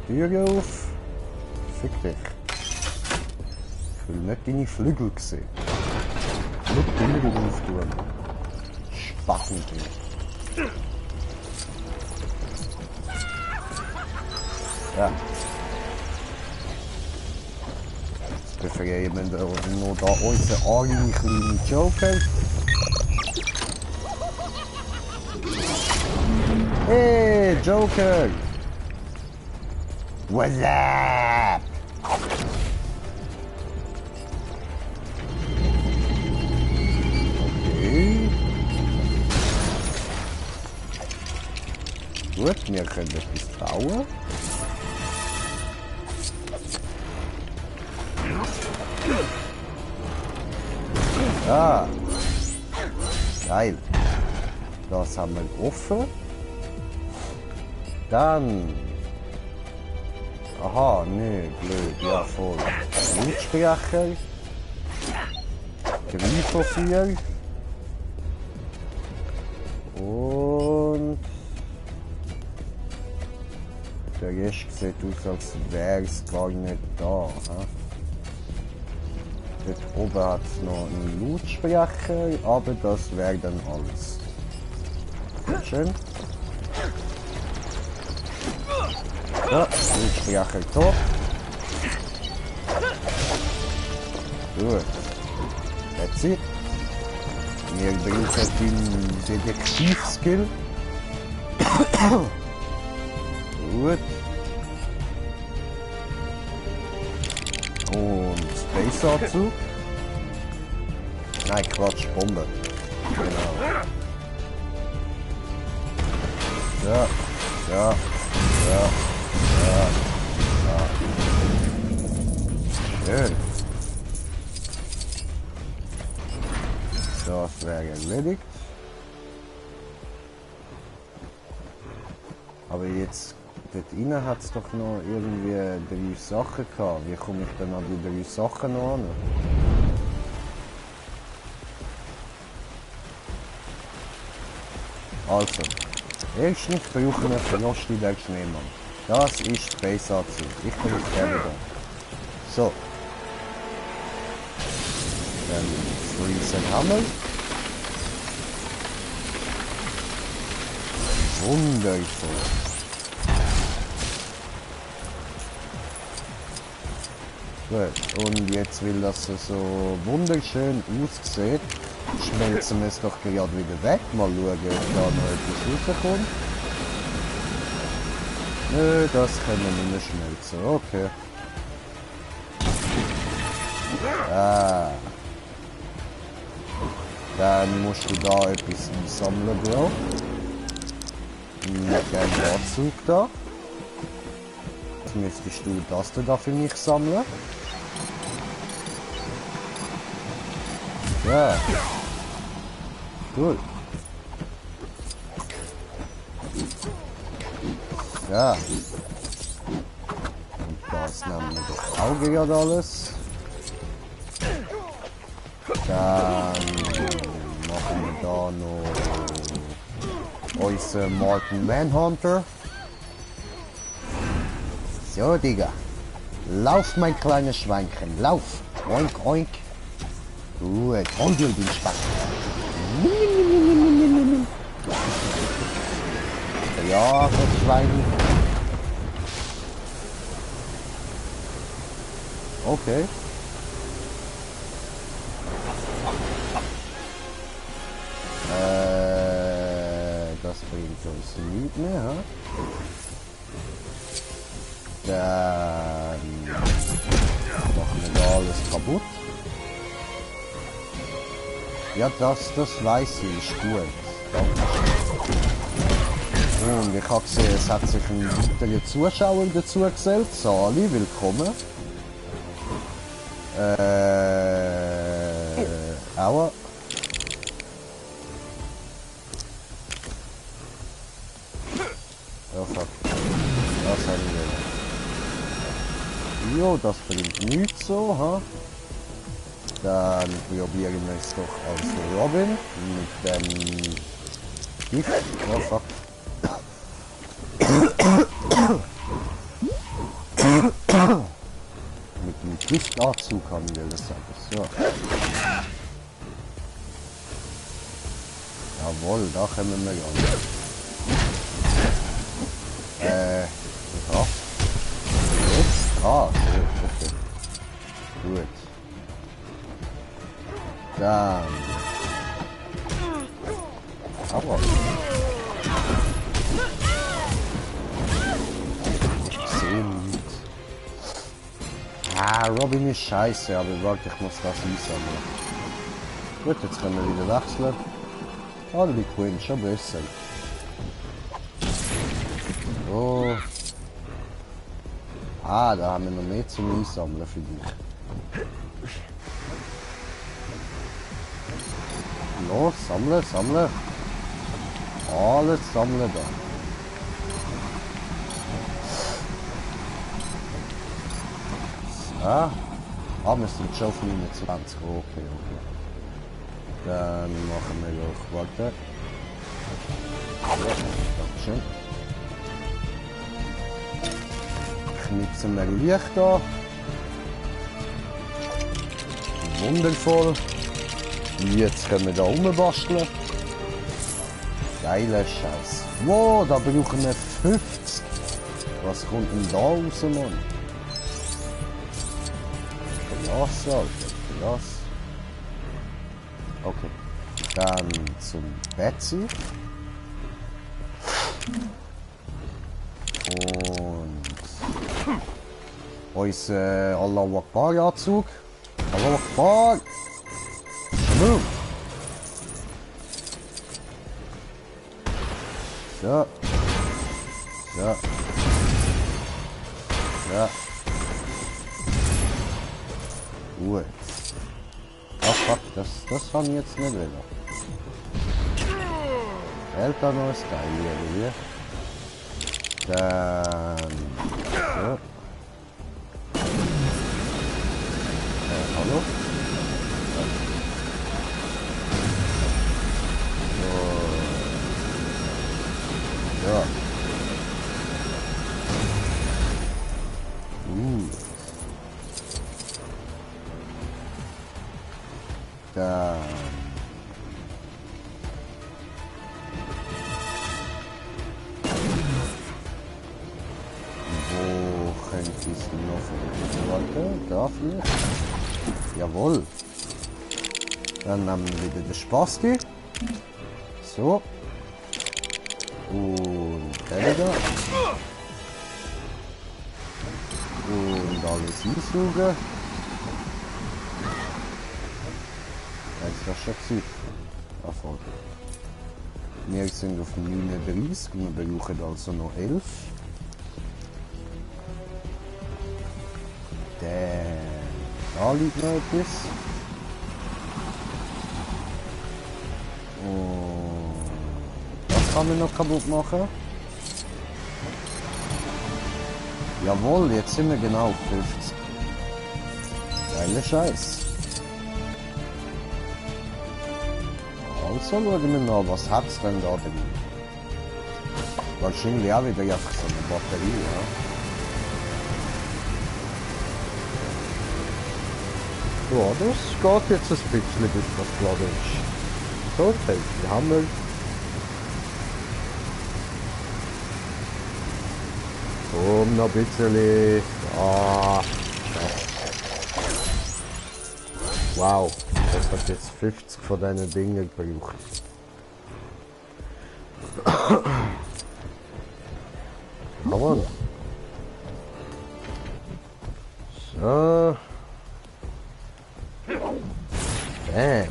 Tür auf. Fick dich. Ich will nicht deine Flügel sehen. Nicht die Flügel auftun. Spackending. Ja. Jetzt befreien wir noch da unseren armen kleinen Joker. Hey, Joker! What's up? Okay. Gut, wir können etwas bauen. Ah. Geil. Das haben wir offen. Dann. Aha, nee, blöd, ja voll. Lautsprecher. 3 von 4. Und der Rest sieht aus, als wäre es gar nicht da. He? Dort oben hat es noch einen Lautsprecher, aber das wäre dann alles. Schön. So, Lautsprecher top. Gut. That's it. Wir brauchen den Detektiv-Skill. Gut. Und Space-Anzug. Nein, Quatsch, Bombe. Genau. Ja, ja, ja, ja, ja. Schön. Das wäre erledigt. Aber jetzt, dort innen hat es doch noch irgendwie 3 Sachen gehabt. Wie komme ich denn an die 3 Sachen noch an? Also, erstens brauchen wir für Losti den Schneemann. Das ist Space-Anzug. Ich bin jetzt gerne da. So. Dann Freeze Hammer. Wundervoll. Gut, und jetzt, weil das so wunderschön aussieht, schmelzen wir es doch gerade wieder weg. Mal schauen, ob da noch etwas rauskommt. Nö, das können wir nicht mehr schmelzen. Okay. Ah. Dann musst du da etwas einsammeln, Bro. Mit dem Anzug da. Jetzt müsstest du das da für mich sammeln. Ja. Cool. Ja. Und das nehmen wir doch auch gerade alles. Dann machen wir da noch unseren Martin Manhunter. So, Digga. Lauf, mein kleines Schweinchen. Lauf. Oink, oink. Gut. Und den Spaß. Ja, das Schwein. Okay. Das bringt uns nicht mehr. Ha? Dann machen wir da alles kaputt. Ja, das weiß ich, ist gut. Und ich habe gesehen, es hat sich ein weiterer Zuschauer dazu gesellt. Sali, willkommen. Aua. Ja, fuck. Das haben wir. Jo, das bringt nichts so, ha? Dann probieren wir es doch als Robin mit dem Gift. Ja, fuck. Mit dem Giftanzug haben wir das alles. So. Jawohl, da kommen wir an. Ja. Jetzt? Ah, okay. Gut. Dann. Aua. Robin ist scheiße, aber warte, ich muss das einsammeln. Gut, jetzt können wir wieder wechseln. Harley Quinn, schon besser. So. Ah, da haben wir noch mehr zum Einsammeln für dich. Los, sammeln, sammeln. Alles sammeln da. Ah, wir sind schon auf 29. Okay. Dann machen wir doch, warte. Ja, Dankeschön. Knipsen wir Licht an. Wundervoll. Jetzt können wir da rumbasteln. Geiler Scheiß. Wow, da brauchen wir 50. Was kommt denn da raus, Mann? Glas, Alter, Glas. Okay. Dann zum Betsy. Und unser Allahu Akbar Anzug. Allahu Akbar! Move! So. So. Ja. Gut. Ach fuck, das haben wir jetzt nicht wieder. Fällt da noch ein Teil hier. Dann. So. Hallo? So. Ja. Dann. Wo könnte ich es noch verwalten? Dafür? Jawohl. Dann nehmen wir wieder den Spasti. So. Und der da. Und alles einsaugen. Ist das schon gewesen? Erfolg. Wir sind auf 39, wir brauchen also noch 11. Da liegt noch etwas. Und das kann man noch kaputt machen. Jawohl, jetzt sind wir genau auf 50. Geiler Scheiß. Also schauen wir mal, was hat es denn da drin? Wahrscheinlich auch wieder einfach so eine Batterie, ja. Ja, das geht jetzt ein bisschen, bis das geladen ist. So, okay, wir haben wir. Komm, noch ein bisschen. Ah, wow. Das hat jetzt 50 von diesen Dingen gebraucht. Aber so. Bam.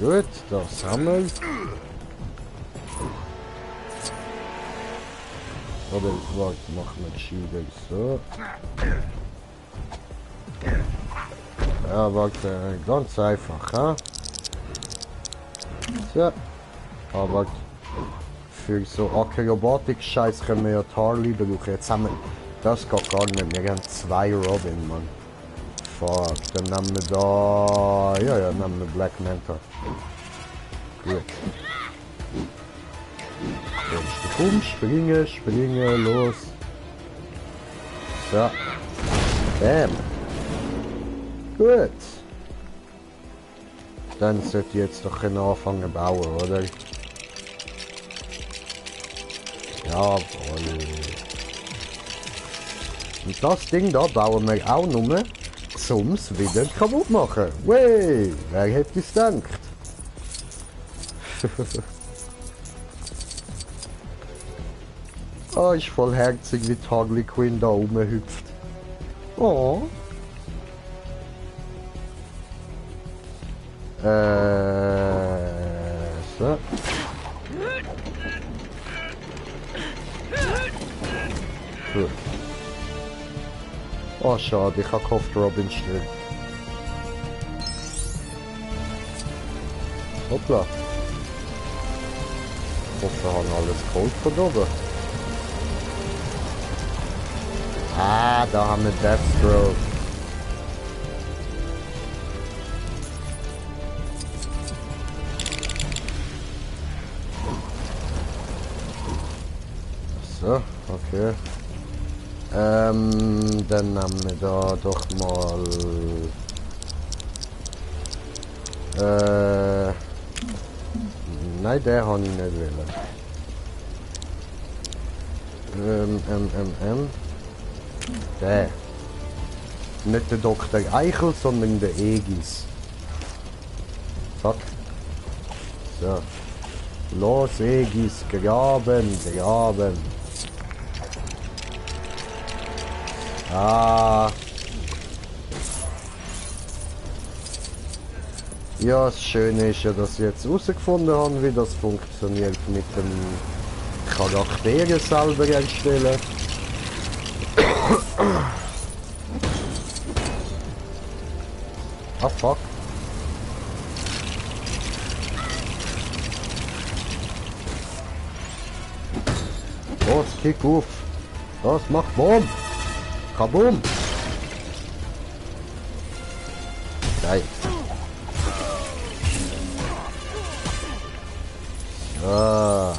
Gut, das sammeln. Oder warte, machen wir die Schiebe so. Ja, warte, ganz einfach, ha? So. Aber für so Akrobatik-Scheiß können wir ja die Harley brauchen. Jetzt haben wir... Das geht gar nicht, wir haben 2 Robin, Mann. Fuck, dann nehmen wir da... Ja, nehmen wir Black Manta. Gut. Komm, springe, los. So. Bam. Gut. Dann sollte ich jetzt doch anfangen zu bauen, oder? Jawohl. Und das Ding da bauen wir auch nur, um es wieder kaputt machen. Wey, wer hätte es gedacht? Ah, ist voll herzig, wie Harley Quinn da rumhüpft. Oh. So. Gut. Oh, schade, ich habe gehofft, Robin stirbt. Hoppla. Ich hoffe, wir haben alles geholt von oben. Ah, da haben wir Deathstroke. So, okay. Dann nehmen wir da doch mal... Nein, der habe ich nicht wollen. Der. Nicht der Dr. Eichel, sondern der Egis. Zack. So. Los, Egis, graben. Ah. Ja, das Schöne ist ja, dass ich jetzt herausgefunden habe, wie das funktioniert mit dem Charaktere selber erstellen. Ah, fuck. Los, kick auf. Los, mach Boom. Kaboom. Geil. Ah.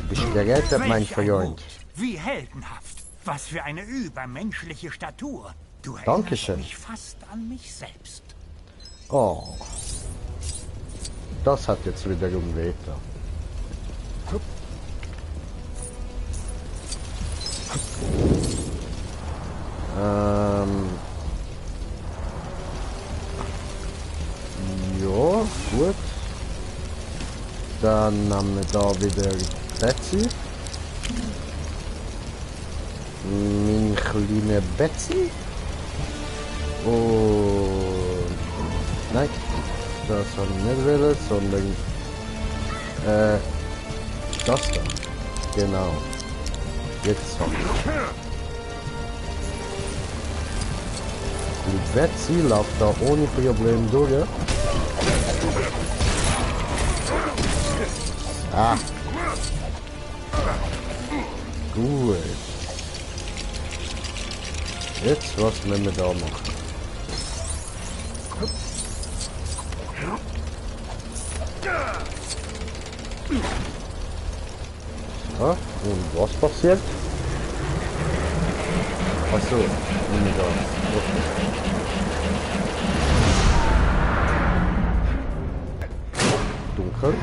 Bist du gerettet, mein Freund? Wie heldenhaft. Was für eine übermenschliche Statur. Du Dankeschön. erinnerst mich fast an mich selbst. Oh. Das hat jetzt wiederum wehgetan. Ja, gut. Dann nehmen wir da wieder Betsy. Meine kleine Betsy. Und... Nein, das habe ich nicht wollen, sondern... das da. Genau. Jetzt habe ich. Die Betsy läuft da ohne Problem durch. Ah. Gut. Jetzt, was müssen wir da machen? So, und was passiert? Achso, nehmen wir da. Dunkel.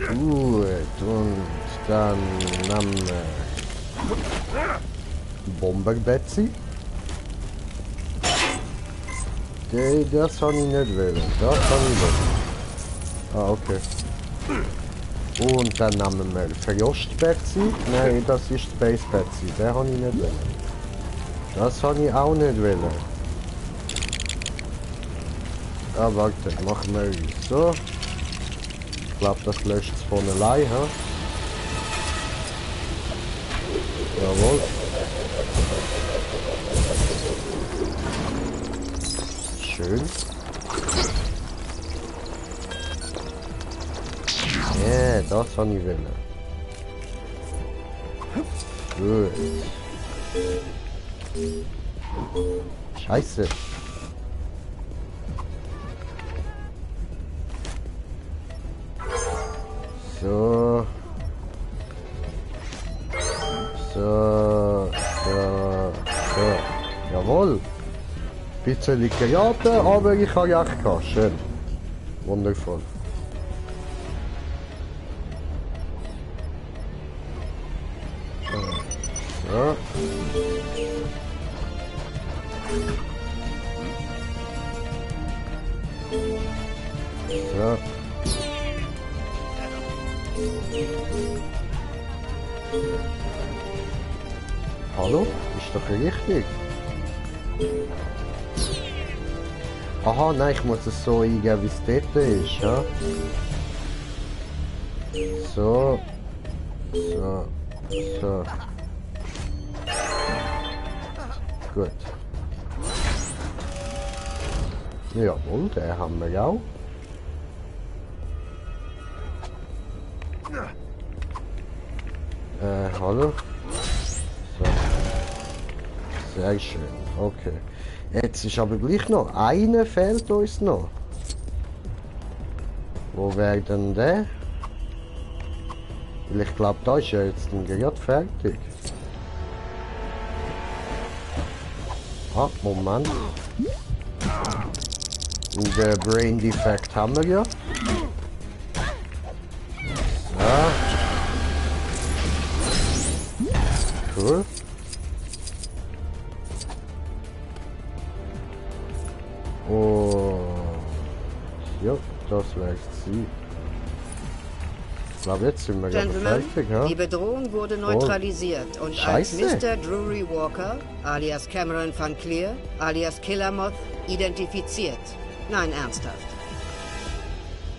Gut, und dann nehmen wir Bomber Betsy. Das kann ich nicht wählen. Das kann ich nicht. Ah, okay. Und dann nehmen wir Verjost Betsy. Nein, das ist Space Betsy. Der kann ich nicht wählen. Das kann ich auch nicht wählen. Ah, warte, machen wir so. Ich glaube, das löscht es von allein. He? Jawohl. Schön. Ja, das kann ich wählen. Gut. Scheiße. So. Jawohl. Bisschen geraten, aber ich habe recht gehabt. Schön. Wundervoll. So. So. Hallo? Ist doch richtig. Aha, nein, ich muss es so eingeben, wie es dort ist, ja? So. So. So. Gut. Jawohl, den haben wir auch. Hallo? So. Sehr schön, okay. Jetzt ist aber gleich noch, einer fehlt uns noch. Wo wäre denn der? Weil ich glaube, da ist ja jetzt gerade fertig. Ah, Moment. Und den Brain Defect haben wir ja. So. Cool. Und ja, das wäre sie. Ich glaube, jetzt sind wir gerade fertig, ja? Die Bedrohung wurde neutralisiert und als Mr. Drury Walker, alias Cameron Van Clear, alias Killer Moth, identifiziert. Nein, ernsthaft.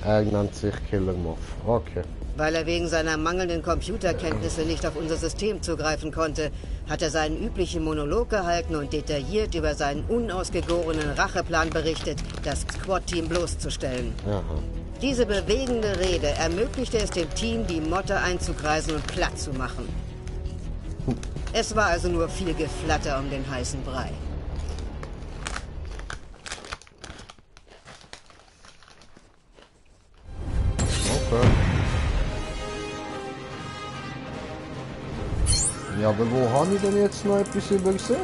Er nennt sich Killer Moth. Okay. Weil er wegen seiner mangelnden Computerkenntnisse nicht auf unser System zugreifen konnte, hat er seinen üblichen Monolog gehalten und detailliert über seinen unausgegorenen Racheplan berichtet, das Squad-Team bloßzustellen. Aha. Diese bewegende Rede ermöglichte es dem Team, die Motte einzukreisen und platt zu machen. Es war also nur viel Geflatter um den heißen Brei. Okay. Ja, aber wo habe ich denn jetzt noch etwas übersehen?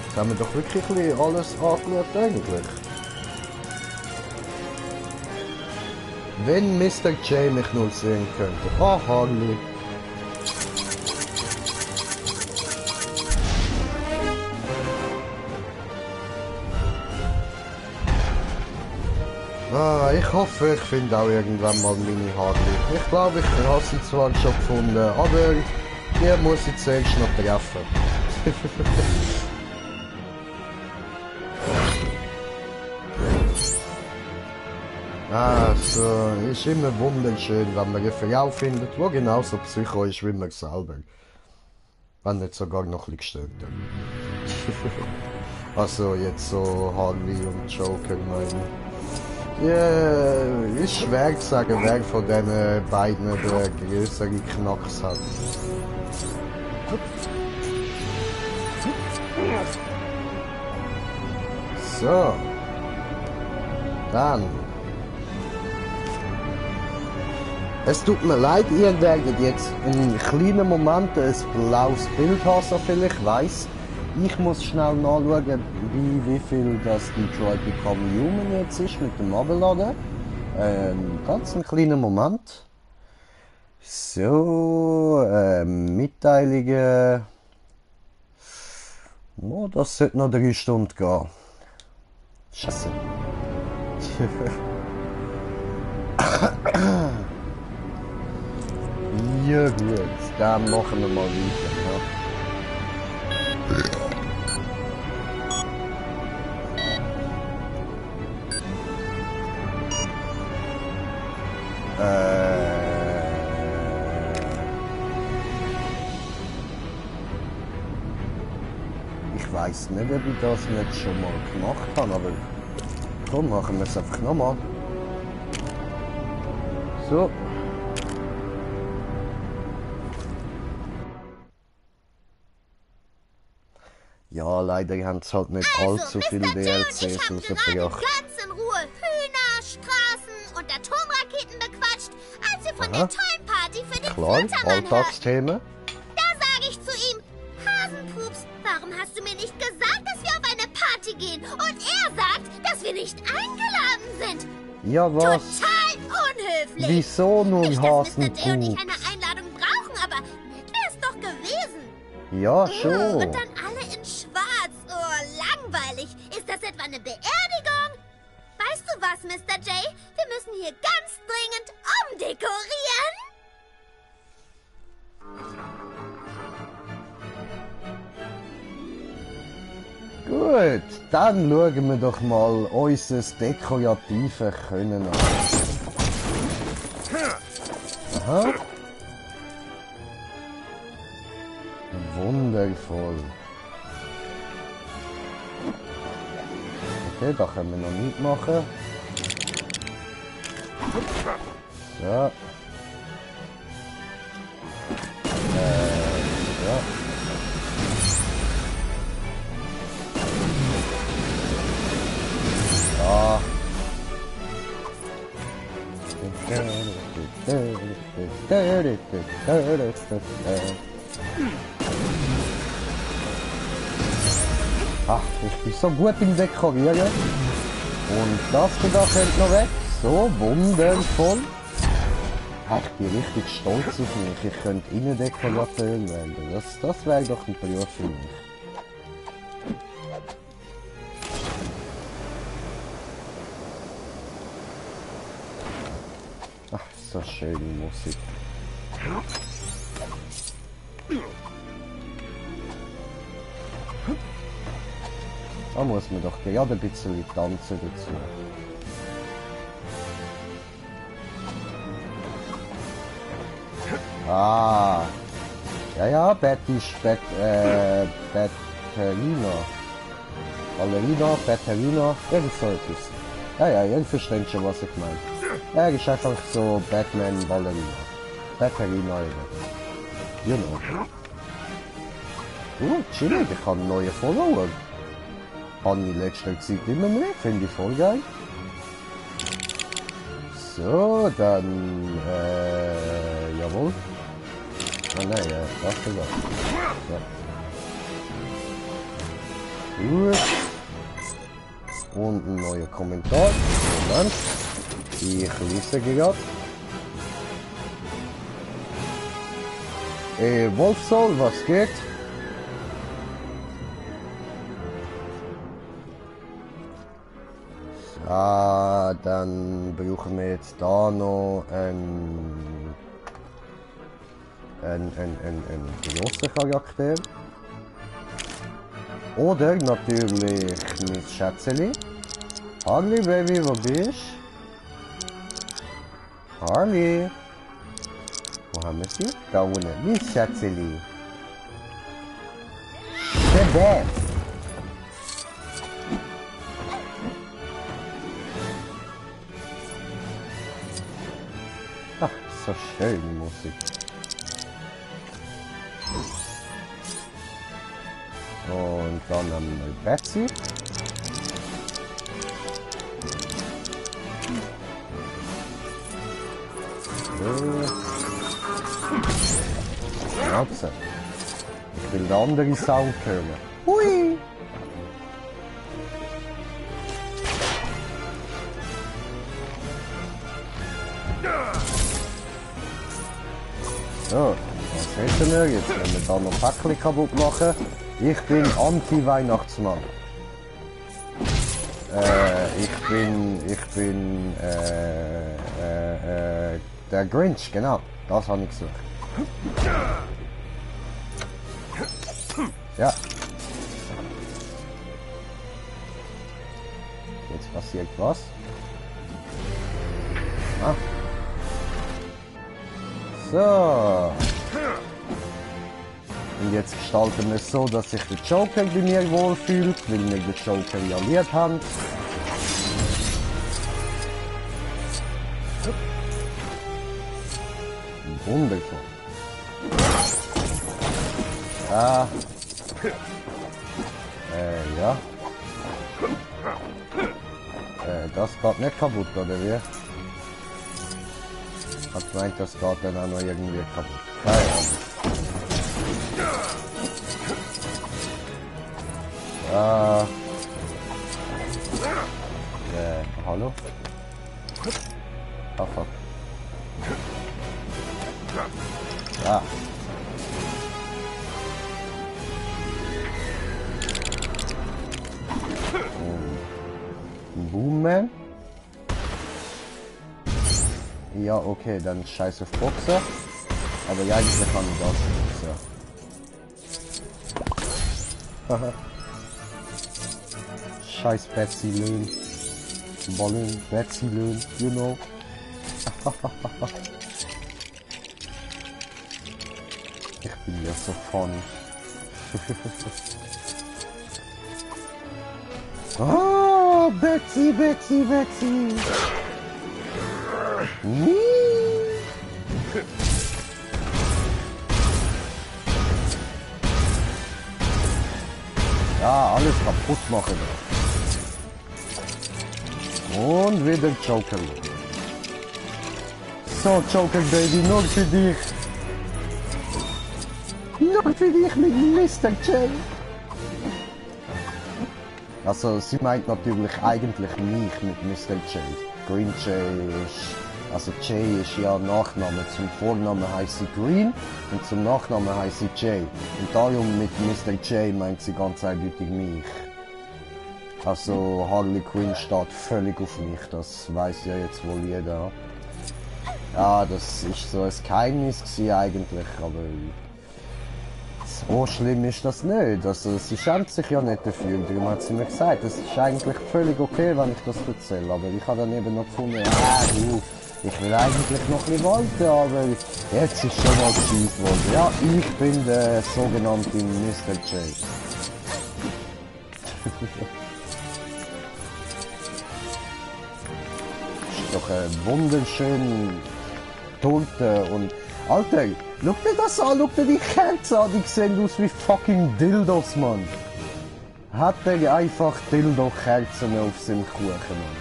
Jetzt haben wir doch wirklich alles angeschaut eigentlich. Wenn Mr. J mich nur sehen könnte. Ah, Harley. Ah, ich hoffe, ich finde auch irgendwann mal meine Harley. Ich glaube, ich habe sie zwar schon gefunden, aber die muss ich zuerst noch treffen. Also, ist immer wunderschön, wenn man eine Frau findet, die genauso psycho ist wie man selber. Wenn nicht sogar noch ein bisschen gestört. Also, jetzt so Harley und Joker, meine. Ja, ist schwer zu sagen, wer von diesen beiden der größere Knacks hat. So. Dann. Es tut mir leid, ihr werdet jetzt in kleinen Momenten ein blaues Bild haben, soviel ich weiss. Ich muss schnell nachschauen, wie viel das Detroit Become Human jetzt ist mit dem Abladen. Ganz einen kleinen Moment. So, Mitteilungen. Oh, das sollte noch 3 Stunden gehen. Scheiße. Ja gut, dann machen wir mal weiter. Ja. Ich weiß nicht, ob ich das nicht schon mal gemacht habe, aber komm, machen wir es einfach nochmal. So. Ja, leider haben sie halt nicht allzu viele DLCs rausgebracht. Ganz in Ruhe Hühner, Straßen und Atomraketen bequatscht, als wir von der tollen Party für die klar. Alltagsthemen. Da sage ich zu ihm, Hasenpups, warum hast du mir nicht gesagt, dass wir auf eine Party gehen? Und er sagt, dass wir nicht eingeladen sind. Ja, was? Total unhöflich. Wieso nun nicht, dass Mr. J und ich Hasenpups? eine Einladung brauchen, aber nett wär's doch gewesen. Ja, Und schon. dann alle in schwarz. Oh, langweilig. Ist das etwa eine Beerdigung? Weißt du was, Mr. J? Wir müssen hier ganz dringend umdekorieren. Gut, dann schauen wir doch mal unser dekoratives Können an. Aha. Wundervoll. Okay, da können wir noch mitmachen. So. Ja. Ja. Ach, ich bin so gut im Dekorieren. Und das da kommt noch weg. So wundervoll. Ach, ich bin richtig stolz auf mich. Ich könnte Innendekorateur werden. Das wäre doch ein Beruf für mich. Ach, so schöne Musik. Da muss man doch gerade ein bisschen tanzen dazu. Ah. Ja, Betterina. Ballerina, Betterina, irgend so etwas. Ja, ihr versteht schon, was ich meine. Er ist einfach so Batman Ballerina. Betterina eben. You know. Chillig, ich habe neue Follower. Habe ich in letzter Zeit immer mehr, finde ich voll geil. So, dann, jawohl. Ah nein, das sogar. So. Gut. Und ein neuer Kommentar. Moment. Ich lese gerade. Wolfsoul, was geht? Ah, dann brauchen wir jetzt da noch einen grossen Charakter. Oder natürlich mein Schätzeli. Harley, Baby, wo bist du? Harley. Wo haben wir sie? Da unten. Mein Schätzeli. Der. Ach, so schön die Musik. Und dann haben wir Betsy. Schnauze. Ich will den anderen Sound hören. Hui! So, was hätten wir jetzt, wenn wir da noch Päckchen kaputt machen? Ich bin Anti-Weihnachtsmann. Ich bin der Grinch, genau. Das habe ich gesucht. Ja. Jetzt passiert was. Ah. So. Und jetzt gestalten wir es so, dass sich der Joker bei mir wohlfühlt, weil wir den Joker ja lieb haben. Wundervoll. Ah. Ja. Das geht nicht kaputt, oder wie? Hat gemeint, das geht dann auch noch irgendwie kaputt. Keine Ahnung. Hallo? Ah, fuck. Ja. Boomman. Ja, okay, dann scheiß auf Boxer. Aber ja, eigentlich kann ich das. Haha. Scheiß Betsy Löhn. Balloon, Betsy Löhn, you know. Ich bin ja so funny. Oh, Betsy, Betsy, Betsy. Ja, alles kaputt machen. Und wieder Joker. So, Joker Baby, nur für dich. Nur für dich mit Mr. J. Also, sie meint natürlich eigentlich mich mit Mr. J. Green J ist... Also J ist ja Nachname. Zum Vornamen heißt sie Green und zum Nachnamen heißt sie J. Und darum mit Mr. J meint sie ganz eindeutig mich. Also Harley Quinn steht völlig auf mich, das weiß ja jetzt wohl jeder. Ja, das ist so ein Geheimnis gewesen eigentlich, aber so schlimm ist das nicht. Also sie schämt sich ja nicht dafür, darum hat sie mir gesagt, das ist eigentlich völlig okay, wenn ich das erzähle. Aber ich habe dann eben noch gefunden, du, ich will eigentlich noch nicht walten, aber jetzt ist schon mal gescheit worden. Ja, ich bin der sogenannte Mr. J. Doch wunderschön Torte und... Alter, schau dir das an, schau dir die Kerzen an, die sehen aus wie fucking Dildos, Mann. Hat er einfach Dildo-Kerzen auf seinem Kuchen, Mann.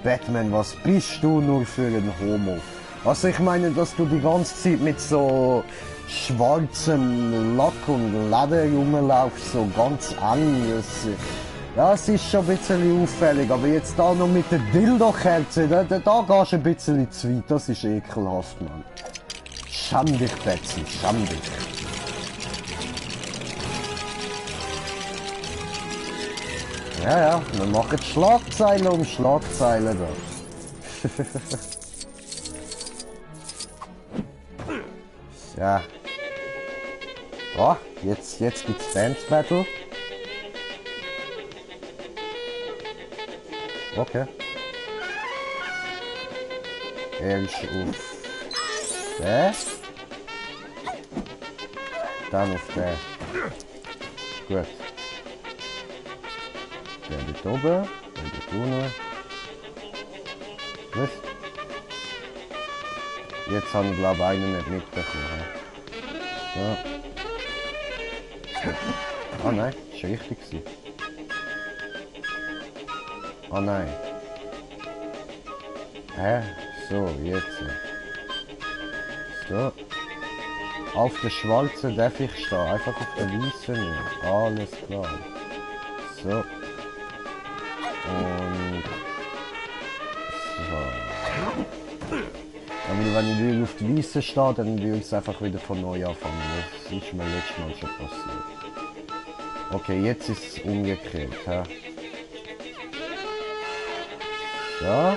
Batman, was bist du nur für ein Homo? Also ich meine, dass du die ganze Zeit mit so schwarzem Lack und Leder rumlaufst, so ganz eng. Ja, es ist schon ein bisschen auffällig, aber jetzt da noch mit der Dildo-Kerze, da gehst du ein bisschen zu weit, das ist ekelhaft, Mann. Schäm dich, Betsy, schäm dich. Ja, ja, wir machen Schlagzeilen um Schlagzeilen da. Ja. Oh, jetzt gibt's Dance Battle. Okay. Er ist auf der. Dann auf der. Gut. Der dort oben. Der dort unten. Was? Jetzt habe ich glaube einen nicht mitbekommen. So. Ah nein, das war richtig. Oh nein. Hä? So, jetzt. So. Auf der schwarzen darf ich stehen, einfach auf der weißen nicht. Alles klar. So. Und... So. Aber wenn ich will auf der weißen stehe, dann will ich es einfach wieder von neu anfangen. Das ist mir letztes Mal schon passiert. Okay, jetzt ist es umgekehrt. Hä? So.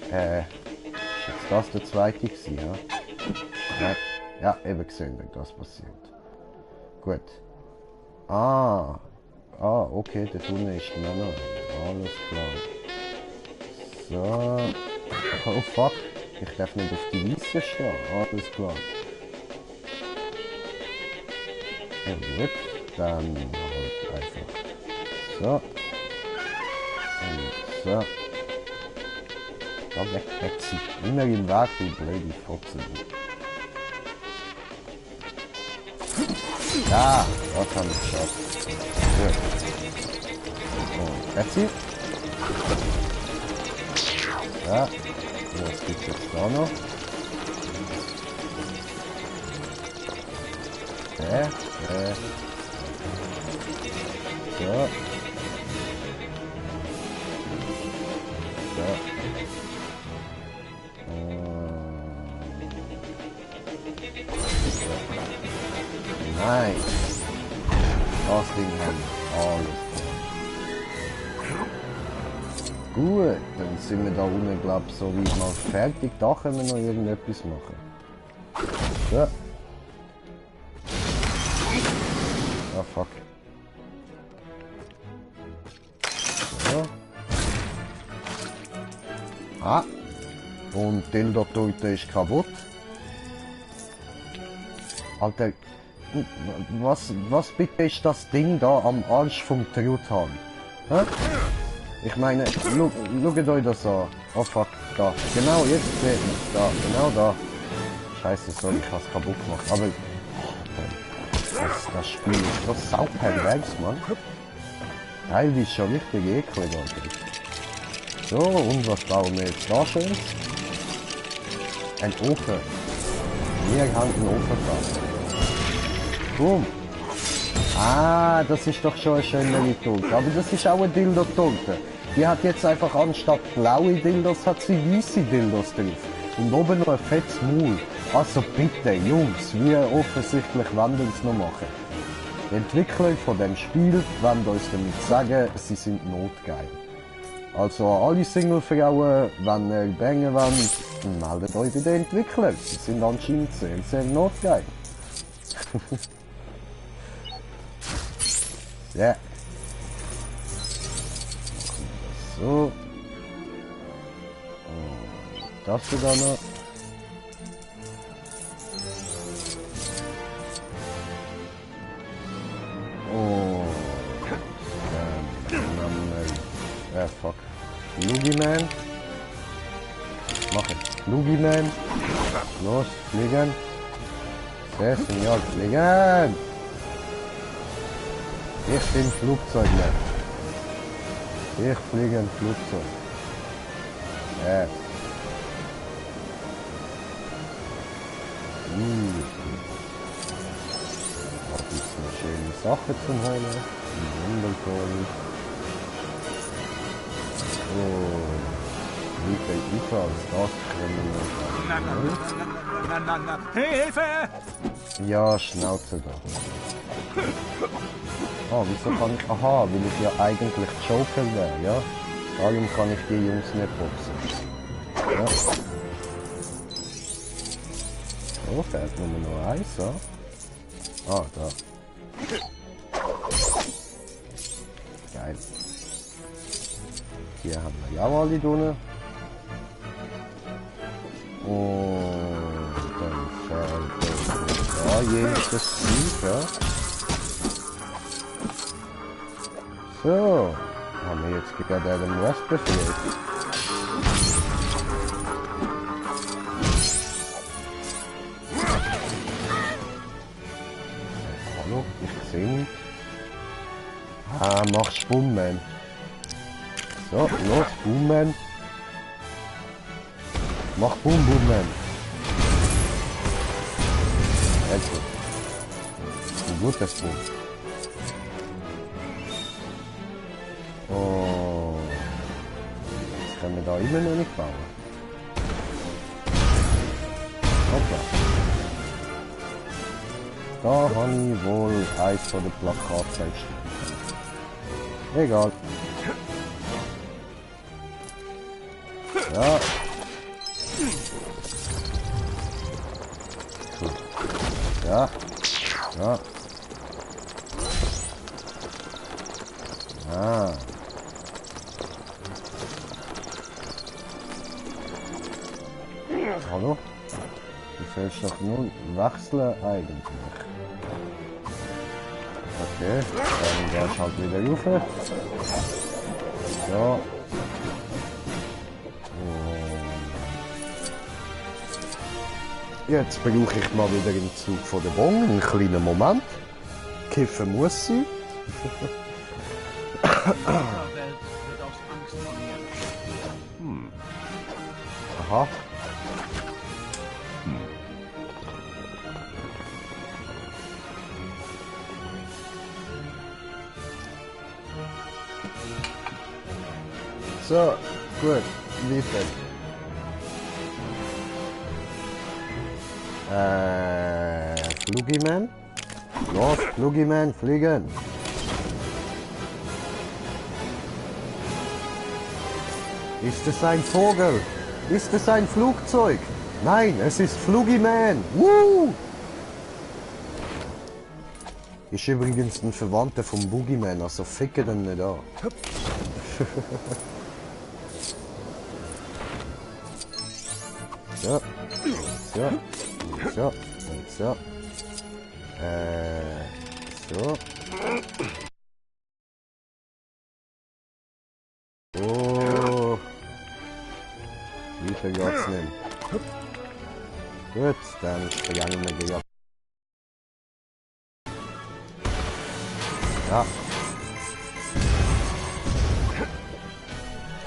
Ist jetzt das der zweite gewesen, ja? Nein. Ja, eben gesehen, wenn das passiert. Gut. Ah, okay, der Tunnel ist noch noch. Alles klar. So. Oh fuck, ich darf nicht auf die Wiese stehen. Alles klar. Ja gut, dann halt einfach. So. Und so. Da weg, Betsy. Immer im Weg, du blöde Fotze. Ja, das haben wir geschafft. Gut. Und Betsy. Ja. Was gibt's jetzt da noch? Ja. Nein. Das Ding haben alles. Gut, dann sind wir da unten, glaube ich, so weit mal fertig. Da können wir noch irgendetwas machen. So. Ah, fuck. So. Ah. Und die Dildo-Torte ist kaputt. Alter, was bitte ist das Ding da am Arsch vom Truthahn? Hä? Ich meine, schaut euch das an. Oh fuck, da. Genau, jetzt seht ihr. Da, genau da. Scheiße, sorry, ich hab's kaputt gemacht. Aber, das Spiel ist so saupervers, Mann. Teilweise schon richtig eklig, Alter. So, und was bauen wir jetzt da schön? Ein Ofen. Wir haben einen Ofen da. Boom. Ah, das ist doch schon eine schöne Torte. Aber das ist auch eine Dildo-Torte. Die hat jetzt einfach anstatt blaue Dildos, hat sie weiße Dildos drauf. Und oben noch ein fettes Maul. Also bitte, Jungs, wie offensichtlich wollen wir es noch machen. Die Entwickler von dem Spiel wollen uns damit sagen, sie sind notgeil. Also an alle Singlefrauen, wenn ihr bangen wollt, meldet euch bei den Entwicklern. Sie sind anscheinend sehr, sehr notgeil. Ja. So. Und das hier dann noch. Oh. Fuck. Lugiman. Mach es. Lugiman. Los, fliegen. Sehr senior, fliegen. Ich bin Flugzeugmann. Ich fliege ein Flugzeug. Ja. Hat jetzt eine schöne Sache zum Holen. Wundervoll. Oh. Wie viel tiefer als das können wir noch. Hilfe! Ja, Schnauze da. Ah, wieso kann ich... Aha, weil ich ja eigentlich Joker wäre, ja? Darum kann ich die Jungs nicht boxen. Ja. So, fährt nur noch eins, ja? Ah, da. Geil. Hier haben wir ja alle drinnen. Und dann fährt da jenes das Ziel, ja? So, haben wir jetzt gerade den Rest befehlt. Hallo, ich sehe nicht. Ah, mach Spummen. So, los, Bummen. Mach Bummen. Also, ein gutes Boom. Oh, jetzt können wir da immer noch nicht bauen. Hoppla. Da habe ich wohl eins von der Plakatzeit stehen. Egal. Ja. Gut. Ja. Ja. Ah. Hallo? Du sollst doch nur wechseln eigentlich. Okay, dann gehst du halt wieder rauf. So. Jetzt brauche ich mal wieder den Zug von der Bon, einen kleinen Moment. Kiffen muss sein. Aha. So, gut, weiter. Flugiman? Los, Flugiman, fliegen! Ist es ein Vogel? Ist es ein Flugzeug? Nein, es ist Flugiman! Woo! Ist übrigens ein Verwandter vom Boogeyman, also ficke den nicht an. So. So. So. Und so. So. Oh. Weiter geht's nicht. Gut, dann springen wir gleich. Ja.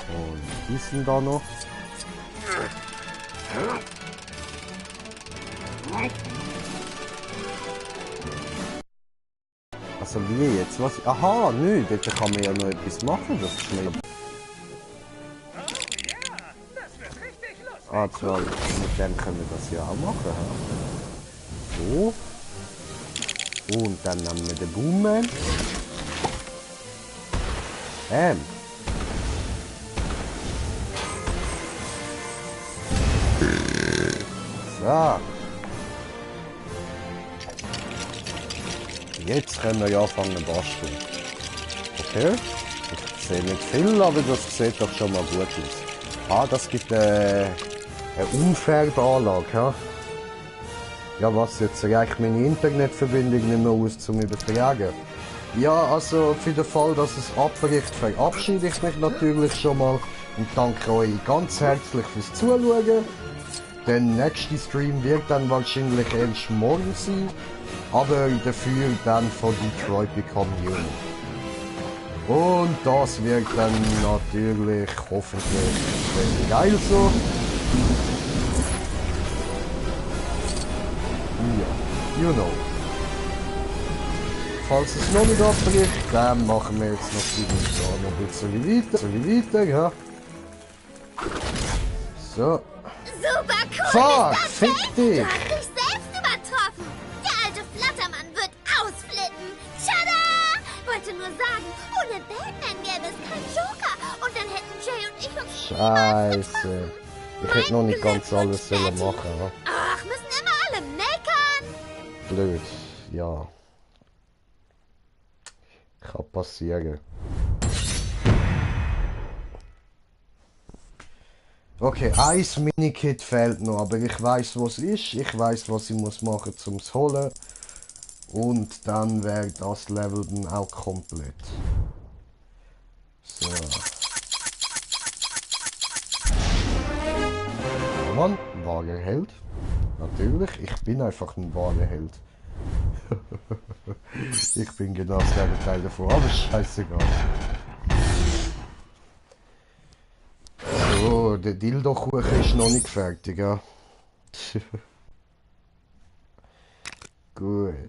Und die sind da noch. Also wie jetzt? Was? Aha, nö, dort kann man ja noch etwas machen, das ist schnell. Ah, zwar, mit dem können wir das ja auch machen. So. Und dann nehmen wir den Boomman. So. Jetzt können wir ja anfangen zu basteln. Okay. Ich sehe nicht viel, aber das sieht doch schon mal gut aus. Ah, das gibt eine Umfärbanlage, ja? Ja, was jetzt? Reicht meine Internetverbindung nicht mehr aus zum Übertragen? Ja, also für den Fall, dass es abbricht, verabschiede ich mich natürlich schon mal und danke euch ganz herzlich fürs Zuschauen. Der nächste Stream wird dann wahrscheinlich erst morgen sein, aber dafür dann von Detroit Become Human. Und das wird dann natürlich hoffentlich sehr geil so. Ja, you know. Falls es noch nicht abbricht, dann machen wir jetzt natürlich da noch ein bisschen weiter, ja. So. Super cool! Fuck, ist das fick denn? dich! Du hast dich selbst übertroffen! Der alte Flattermann wird ausflippen! Tada! Wollte nur sagen, ohne Batman gäbe es keinen Joker und dann hätten Jay und ich uns Scheiße. Ich hätte noch nicht ganz alles sollen machen, ja. Ach, müssen immer alle meckern! Blöd, ja. Kann passieren. Okay, ein Minikit fehlt noch, aber ich weiß, was es ist. Ich weiß, was ich muss machen, um es zu holen. Und dann wäre das Level dann auch komplett. So. Oh Mann, wahrer Held. Natürlich, ich bin einfach ein wahrer Held. Ich bin genau das Gegenteil davon, aber scheißegal. So, der Dildo-Kuchen ist noch nicht fertig, ja. Gut.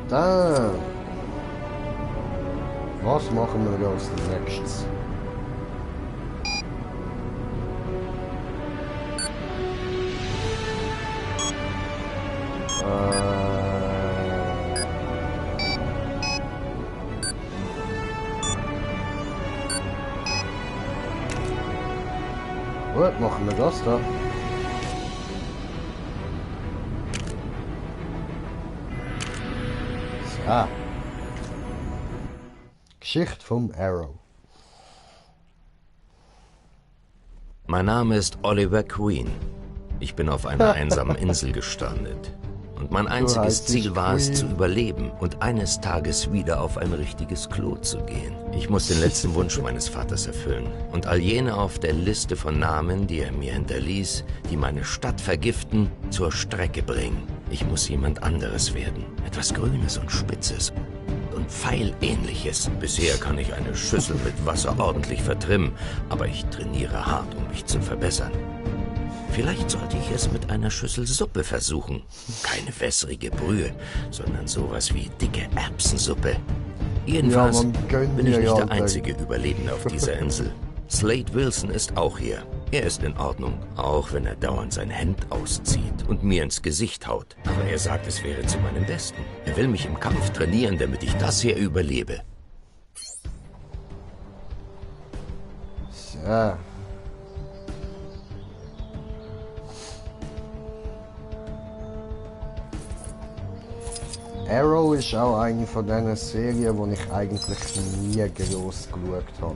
Dann. Was machen wir als nächstes? Gut, machen wir das da. So. Geschichte vom Arrow. Mein Name ist Oliver Queen. Ich bin auf einer einsamen Insel gestrandet. Und mein einziges Ziel war es, zu überleben und eines Tages wieder auf ein richtiges Klo zu gehen. Ich muss den letzten Wunsch meines Vaters erfüllen und all jene auf der Liste von Namen, die er mir hinterließ, die meine Stadt vergiften, zur Strecke bringen. Ich muss jemand anderes werden. Etwas Grünes und Spitzes und Pfeilähnliches. Bisher kann ich eine Schüssel mit Wasser ordentlich vertrimmen, aber ich trainiere hart, um mich zu verbessern. Vielleicht sollte ich es mit einer Schüssel Suppe versuchen. Keine wässrige Brühe, sondern sowas wie dicke Erbsensuppe. Jedenfalls bin ich nicht der einzige Überlebende auf dieser Insel. Slade Wilson ist auch hier. Er ist in Ordnung, auch wenn er dauernd sein Hemd auszieht und mir ins Gesicht haut. Aber er sagt, es wäre zu meinem Besten. Er will mich im Kampf trainieren, damit ich das hier überlebe. So. Arrow ist auch eine von diesen Serien, die ich eigentlich nie groß geschaut habe.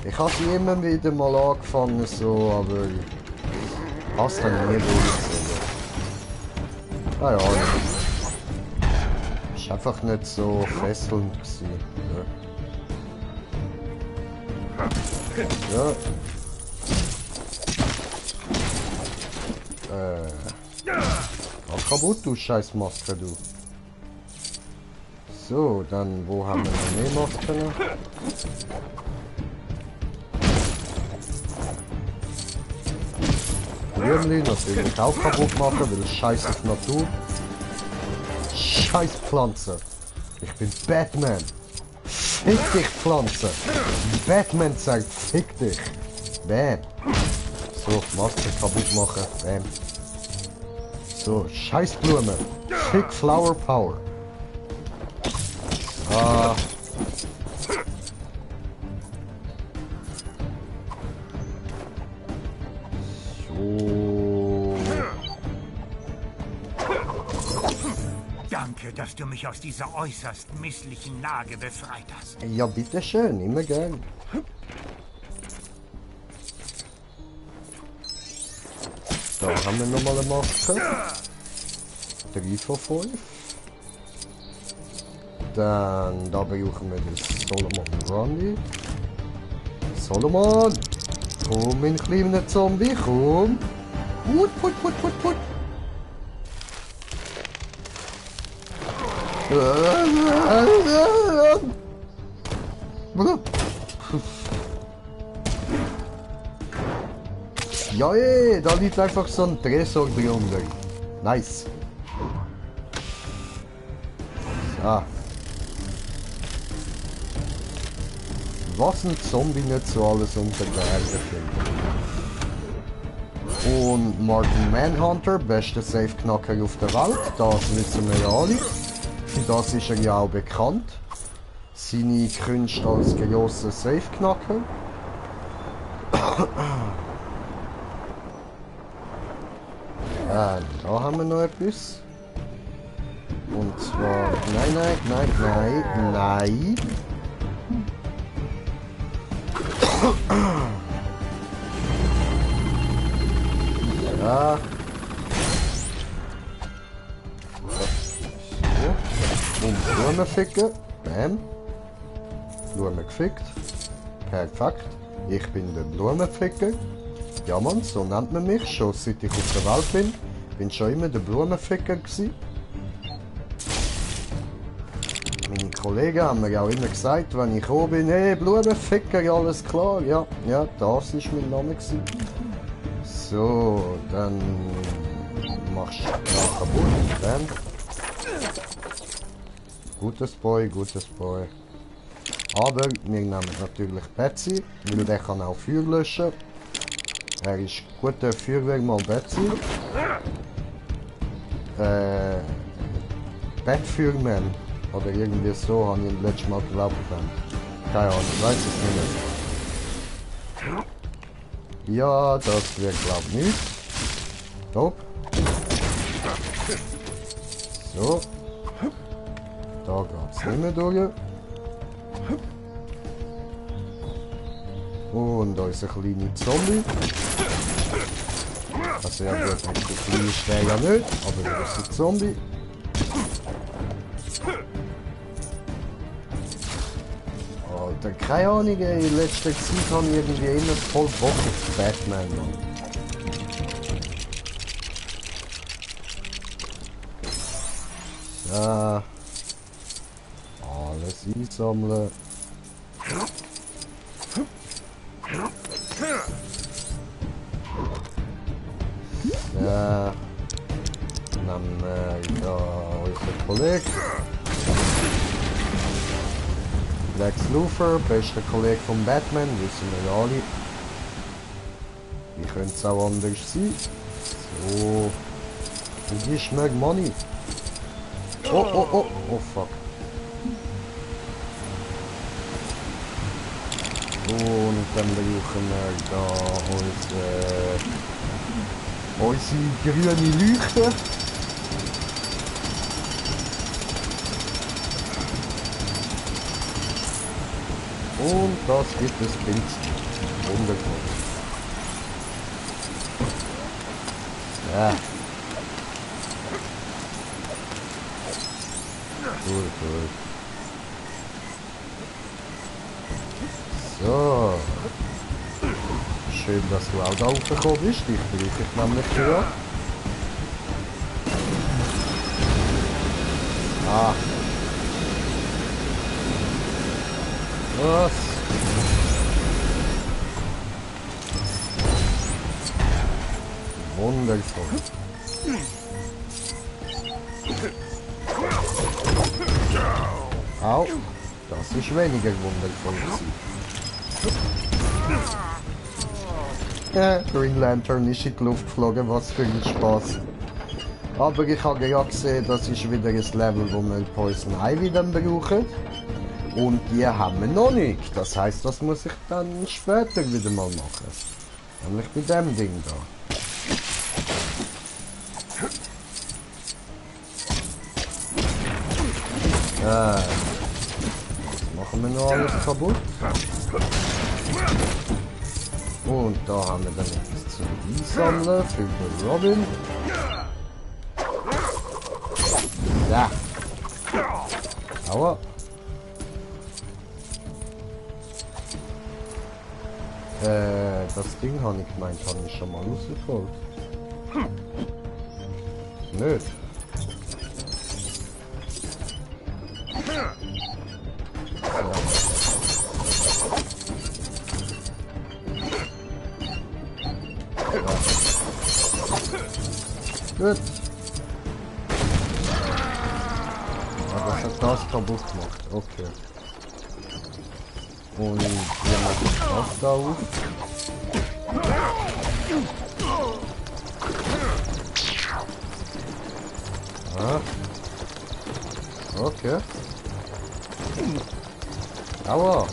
Ich habe sie immer wieder mal angefangen, so, aber ich habe es dann nie durchgezogen. Keine Ahnung. Es war einfach nicht so fesselnd gewesen. Ja. Mach kaputt, du scheiß Maske, du. So, dann, wo haben wir noch mehr Masken? Blümchen natürlich auch kaputt machen, weil es scheiß auf Natur. Scheiß Pflanze. Ich bin Batman. Fick dich, Pflanze. Batman sagt, fick dich. Bam. So, Maske kaputt machen. Bam. So, scheiß Blume. Fick Flower Power. Ah. So. Danke, dass du mich aus dieser äußerst misslichen Lage befreit hast. Ja, bitteschön, immer gern. Da haben wir nochmal eine Maske. 3 von 5. Dann, da brauchen wir den Solomon Grundy. Solomon! Komm, mein kleiner Zombie, komm! Put. Ja, ey, da liegt einfach so ein Tresor drunter. Nice. So. Was ein Zombie nicht so alles unter der Erde findet. Und Martin Manhunter, bester Safe-Knacker auf der Welt, das wissen wir ja alle. Für das ist er ja auch bekannt. Seine Künste als grosser Safe-Knacker. Da haben wir noch etwas. Und zwar... Nein. Ja. So. Und Blumen ficken. Bam. Blumen gefickt. Perfekt. Ich bin der Blumenficker. Ja Mann, so nennt man mich, schon seit ich auf der Welt bin. Bin schon immer der Blumenficker gewesen. Meine Kollegen haben mir auch immer gesagt, wenn ich gekommen bin, hey, Blumenficker, alles klar. Ja, das ist mein Name gewesen. So, dann machst du das kaputt. Dann. Gutes Boy. Aber wir nehmen natürlich Betsy, weil der kann auch Feuer löschen. Er ist guter Feuerwehrmann Betsy. Bettfeuermann. Oder irgendwie so, habe ich letztes Mal geglaubt. Keine Ahnung, ich weiß es nicht mehr. Ja, das wird glaube ich nicht. Top. So. Da geht es nicht mehr durch. Und unser kleiner Zombie. Also ja gut, der kleine ist der ja nicht, aber er ist ein Zombie. Alter, keine Ahnung, in letzter Zeit habe ich irgendwie immer voll Bock auf Batman, Mann. So. Alles das einsammeln. Nehmen wir da unseren Kollegen. Lex Luthor, bester Kollege von Batman, wissen wir ja alle. Wie könnte es auch anders sein? So. Und ich mag Money. Oh fuck. Und dann brauchen wir da unsere grüne Leuchte. Und das gibt es Bild. Wundervoll. Ja. Gut. So. Schön, dass du auch da raufgekommen bist. Ich brauche dich nämlich gerade. Ah. Was? Wundervoll. Au, das ist weniger wundervoll gewesen. Green Lantern ist in die Luft geflogen, was für ein Spaß. Aber ich habe ja gesehen, das ist wieder ein Level, wo wir Poison Ivy dann brauchen. Und die haben wir noch nicht. Das heisst, das muss ich dann später wieder mal machen. Nämlich mit dem Ding da. Jetzt machen wir noch alles kaputt. Und da haben wir dann etwas zum Einsammeln für den Robin. Ja. Aua. Das Ding habe ich gemeint, habe ich schon mal rausgeholt. Nicht. Gut. Ja, das hat das kaputt gemacht. Okay. Und wir machen das da auf. Ah. Okay. Aua.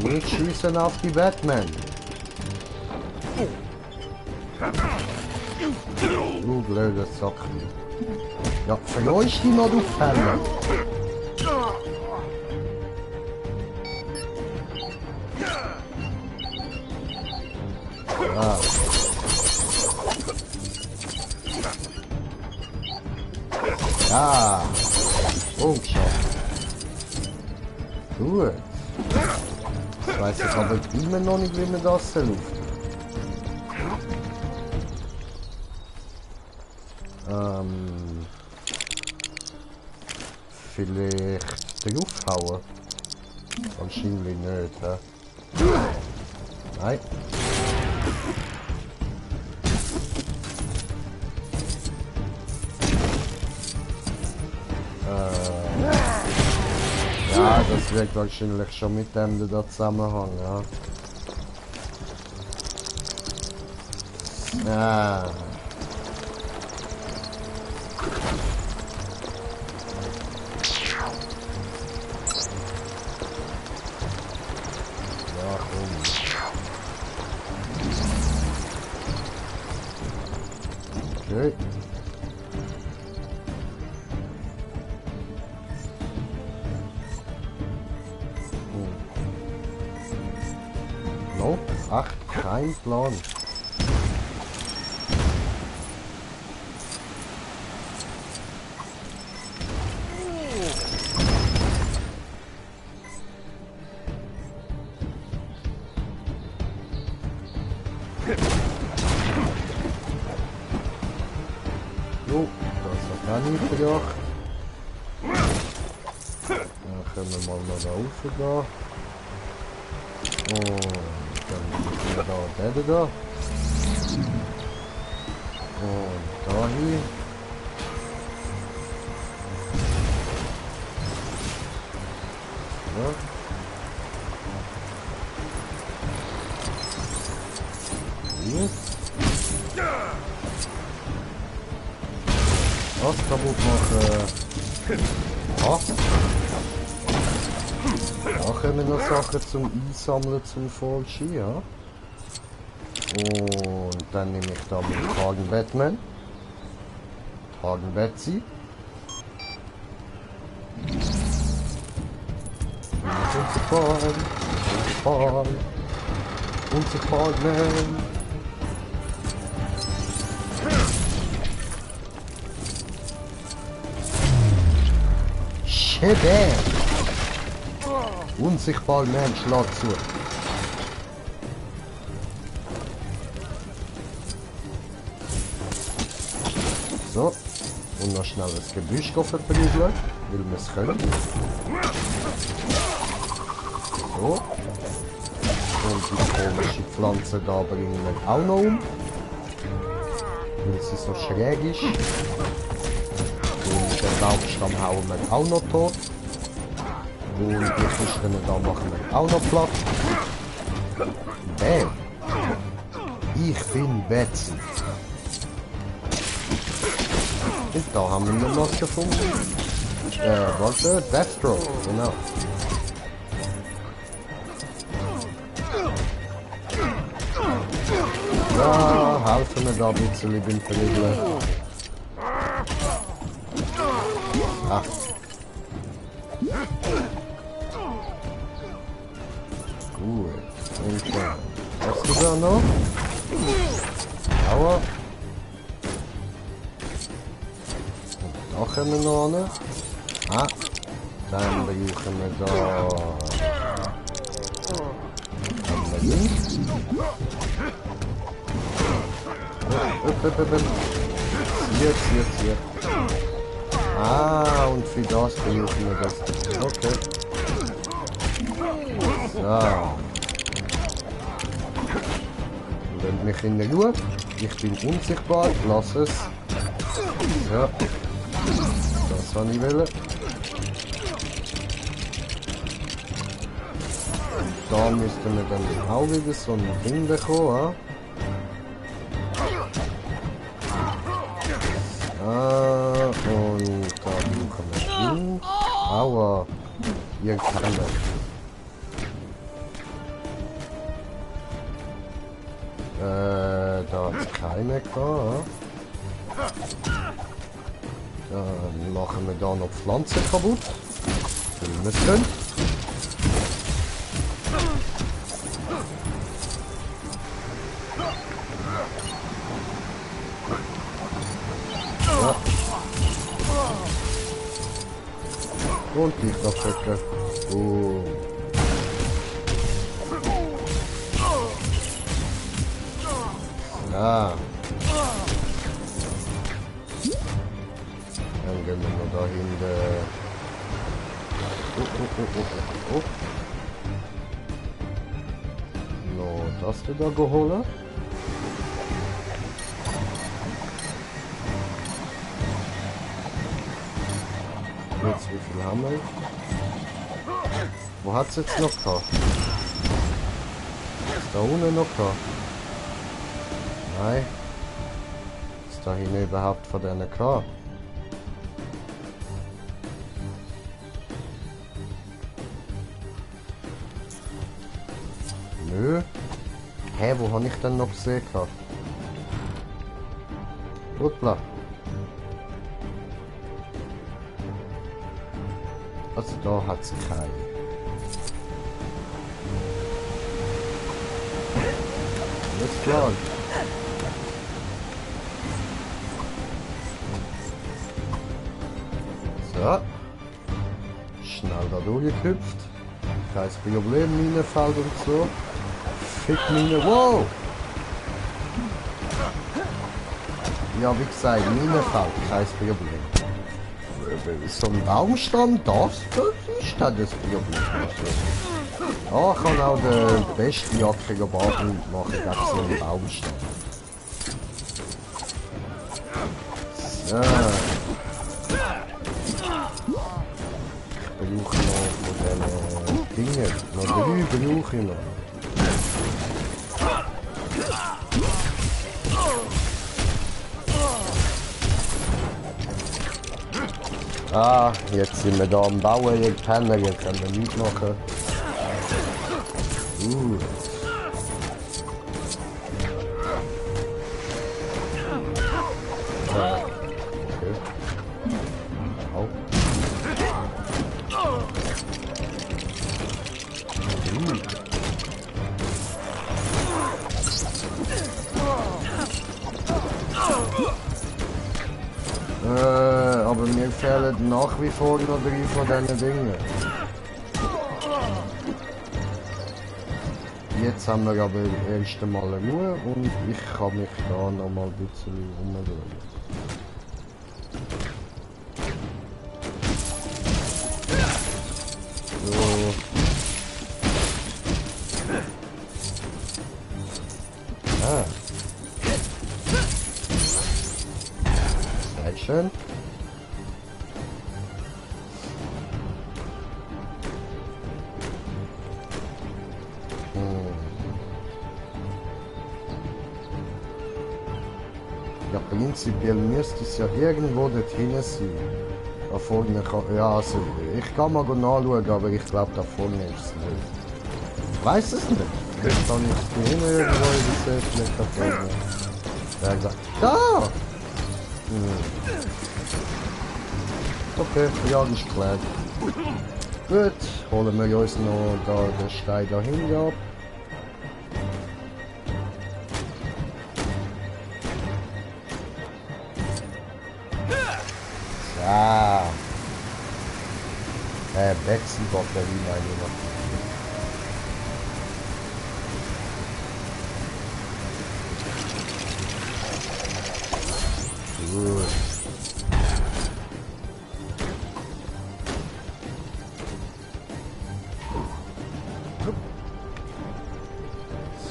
Nicht schießen auf die Batman. Du blöder Sack. Ja, verleucht die noch, du Fälle. Ja. Ja. Umgeschafft. Gut. Ich weiß jetzt aber immer noch nicht, wie man das luft. Vielleicht draufhauen? Wahrscheinlich nicht, hä? Nein. Ja, das wird wahrscheinlich schon mit dem da zusammenhängen, ja. Ja. Okay. Nope, ach, kein Plan. Jo, das hat gar nicht gedacht. können wir mal noch da rauf gehen. Und dann müssen wir da den da. Und da hin. Ja. Hier. Das kaputt machen. Ah. Da kommen noch Sachen zum Einsammeln zum Falschen, ja. Und dann nehme ich da mit Hagen Batman. Hagen Betsy. Unsichtbar, man. Shebam! Unsichtbar, man, schlag zu. So, und noch schnell das Gebüsch verprügeln, weil wir es können. So. Und die komische Pflanze da bringen wir auch noch um. Weil sie so schräg ist. Und den Baumstamm hauen wir auch noch tot. Und die Kisten da machen wir auch noch platt. Bam! Ich bin Betsy. Und da haben wir noch was gefunden. Warte, Deathstroke, genau. Ja, helfen wir da ein bisschen beim Verriegeln. Ach. Gut. Und dann. Hast du da noch? Aua. Da können wir noch hin. Ah, dann brauchen wir da. Haben wir links. Hier. Ah, und für das brauchen wir das. Okay. So. Lasst mich in Ruhe. Ich bin unsichtbar. Lass es. Ja. Das habe ich wollen. Da müssten wir dann auch wieder so ein Ding bekommen. Und da brauchen wir hin. Aua. Ihr kann das. Da hat es keine gehabt. Dann machen wir da noch Pflanzen kaputt. Wenn wir es können. Ja. Und die Kraftstücke. Ja. Dann gehen wir noch dahin. No, das du da geholt? Jetzt, wie viel haben wir? Wo hat es jetzt noch gehabt? Ist da unten noch gehabt? Nein. Ist da hinten überhaupt von denen gehabt? Nö. Hä, wo habe ich denn noch gesehen gehabt? Hoppla. Also da hat es keine. Alles klar. So. Schnell da durchgehüpft. Kein Problem, Minenfeld und so. Fick Mine. Wow! Ja, wie gesagt, Minenfeld, kein Problem. so ein Baumstamm, das ist das Bier nicht. Ja, ich kann auch den besten jackigen Baden machen gegen so einen Baumstamm. So. Ich brauche noch von diesen Dingen. Noch 3 brauche ich noch. Ah, jetzt sind wir da am Bauen, ihr Penner, jetzt können wir nichts machen. Okay. Au. Aber mir fehlen nach wie vor noch 3 von diesen Dingen. Jetzt haben wir aber das erste Mal Ruhe und ich kann mich da noch mal ein bisschen umdrehen. So. Ah. Sehr schön. Ja, prinzipiell müsste es ja irgendwo dorthin sein. Da vorne kann... Ja, also, ich kann mal nachschauen, aber ich glaube, da vorne ist es nicht. Ich weiß es nicht. Vielleicht kann ich es hier irgendwo übersehen, vielleicht da vorne. Ja, gesagt. Da! Okay, ja, das ist klar. Gut, holen wir uns noch da den Stein da hinten ab. Ah. Wechselbatterie meine ich noch. Gut.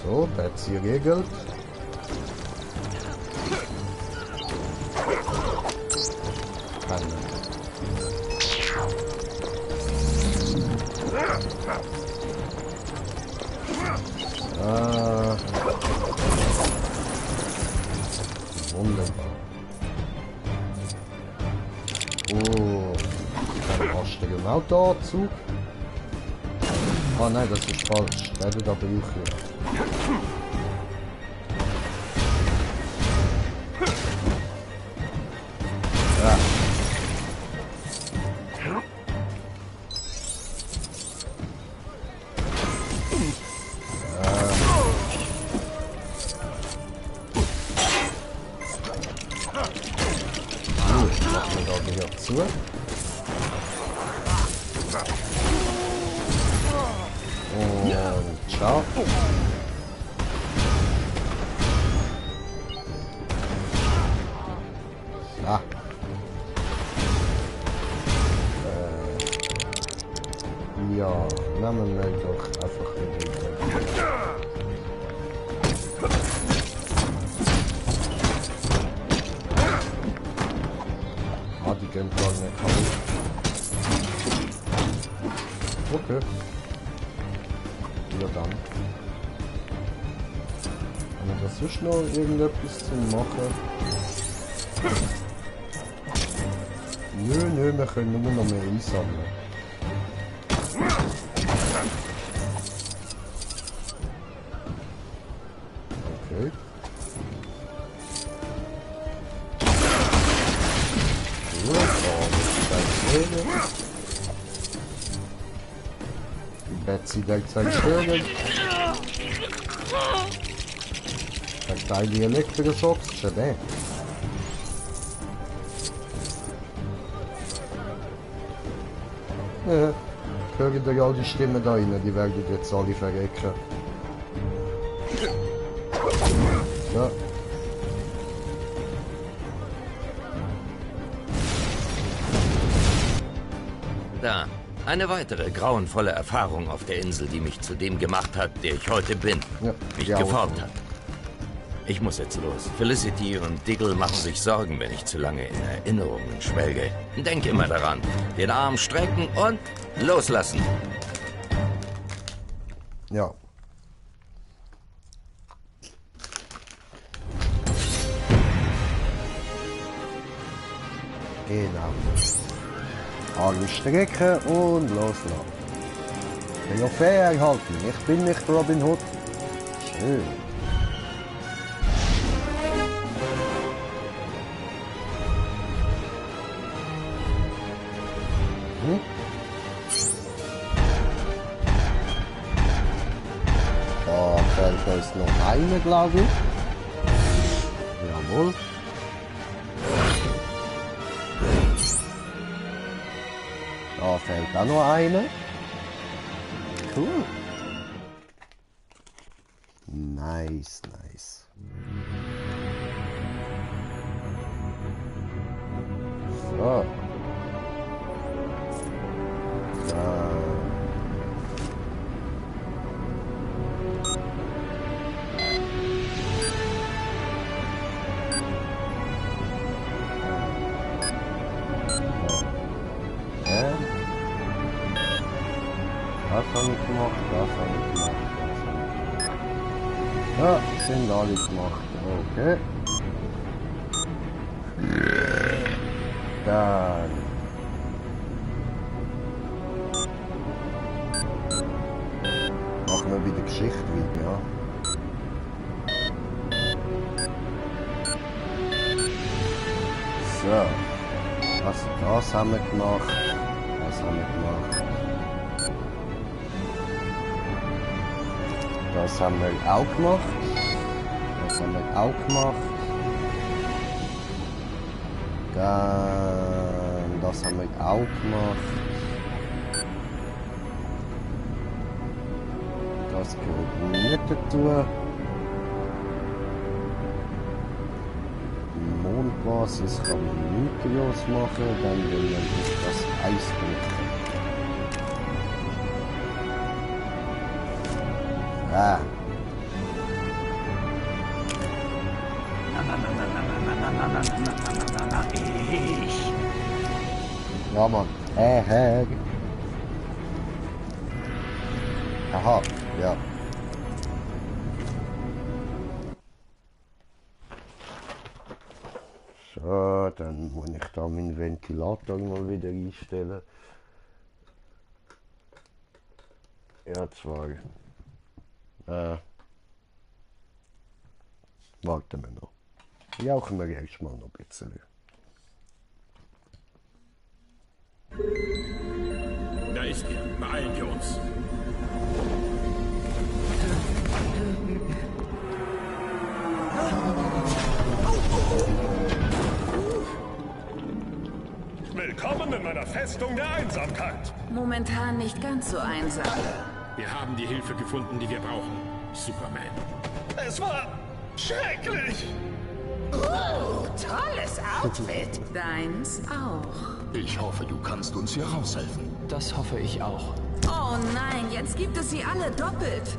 So, Betsy regelt. Wunderbar. Oh, dann hast du genau dazu. Ah nein, das ist falsch. Den da brauche ich. Ja. Zu. Und ciao. Ah. Ja, nehmen wir doch einfach den. Die gehen gar nicht kaputt. Okay. Ja dann. Haben wir das sonst noch irgendetwas zu machen? Nö, wir können nur noch mehr einsammeln. Okay. Betsy denkt sein Stören. Verteil die Elektroschocks, schon der. Ja, hören da ja die Stimmen da rein, die werden jetzt alle verrecken. So. Da. Eine weitere grauenvolle Erfahrung auf der Insel, die mich zu dem gemacht hat, der ich heute bin. Ja, mich ja, geformt hat. Ich muss jetzt los. Felicity und Diggle machen sich Sorgen, wenn ich zu lange in Erinnerungen schwelge. Denk immer daran. Den Arm strecken und loslassen. Ja. Genau. Arme strecken und loslassen. Trophäe erhalten. Ich bin nicht Robin Hood. Schön. Da fällt uns noch eine, glaube ich. Jawohl. Da fällt auch noch eine. Cool. Nice, nice. So. Das habe ich gemacht, das habe ich gemacht, das habe ich gemacht. Ja, sind alle gemacht. Okay. Dann. Machen wir wieder Geschichte weiter, ja. So. Also das haben wir gemacht. Das haben wir gemacht. Das haben wir auch gemacht. Das haben wir auch gemacht. Dann das haben wir auch gemacht. Das gehört nicht dazu. Mondbasis kann man nicht losmachen, dann will man das Eis drücken. Ah. Ich. Ja, Mann. Aha, ja. So, dann muss ich da meinen Ventilator mal wieder einstellen. Ja, zwar. Warten wir noch. Jauchen wir erstmal noch ein bisschen. Da ist er. Beeilen wir uns. Willkommen in meiner Festung der Einsamkeit. Momentan nicht ganz so einsam. Wir haben die Hilfe gefunden, die wir brauchen. Superman. Es war schrecklich. Tolles Outfit. Deins auch. Ich hoffe, du kannst uns hier raushelfen. Das hoffe ich auch. Oh nein, jetzt gibt es sie alle doppelt.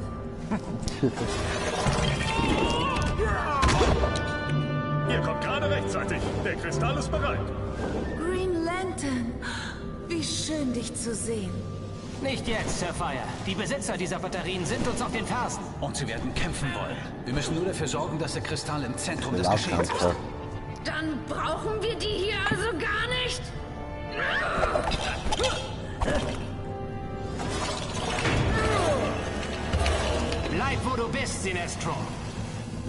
Ihr kommt gerade rechtzeitig. Der Kristall ist bereit. Green Lantern. Wie schön, dich zu sehen. Nicht jetzt, Sapphire. Die Besitzer dieser Batterien sind uns auf den Fersen. Und sie werden kämpfen wollen. Wir müssen nur dafür sorgen, dass der Kristall im Zentrum des Geschehens ist. Dann brauchen wir die hier also gar nicht? Bleib, wo du bist, Sinestro.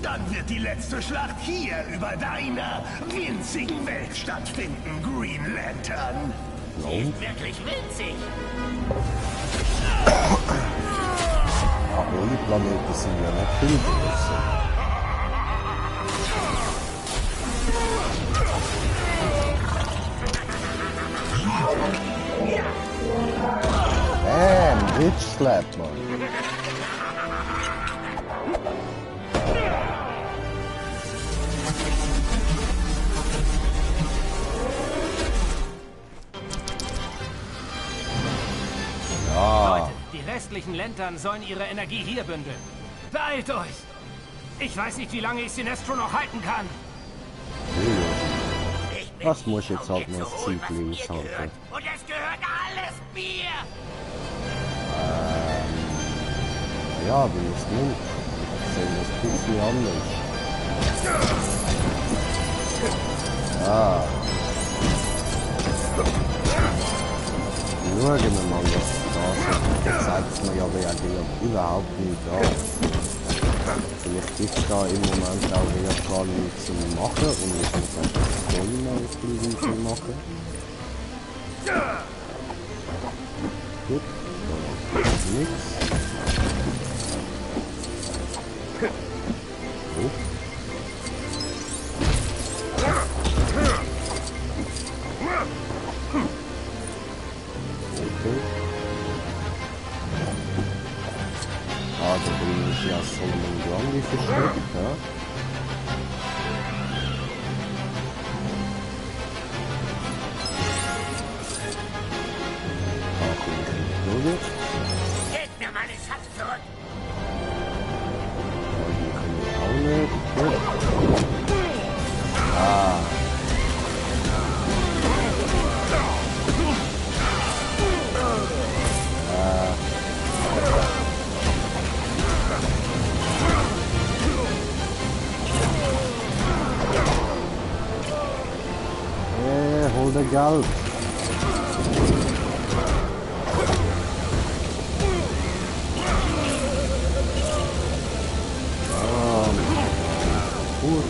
Dann wird die letzte Schlacht hier über deiner winzigen Welt stattfinden, Green Lantern. Sie ist wirklich winzig. Aber die Planeten sind ja nicht viel größer. Bitch Slap, Mann. Ja. Leute, die restlichen Lantern sollen ihre Energie hier bündeln. Beeilt euch! Ich weiß nicht, wie lange ich Sinestro noch halten kann. Das muss jetzt halt noch das Zeitchen aushalten. Und es gehört alles mir! Ja, wie es nimmt. Ich sehe das ein bisschen anders. Ja. Schauen wir mal, was da ist. Das zeigt mir aber ja überhaupt nicht an. Vielleicht gibt es da im Moment auch wieder gar nichts zu machen und ich muss einfach das Story mal auf die Weise machen. Gut, da ist nichts. So. Okay. Ah, da drin ist ja Solomon Grundy versteckt, ja. Da komme ich nicht durch. Gebt mir meine Schatz zurück! Da hier komme ich auch nicht. Gut. Ah. Hol der Geld. Gut.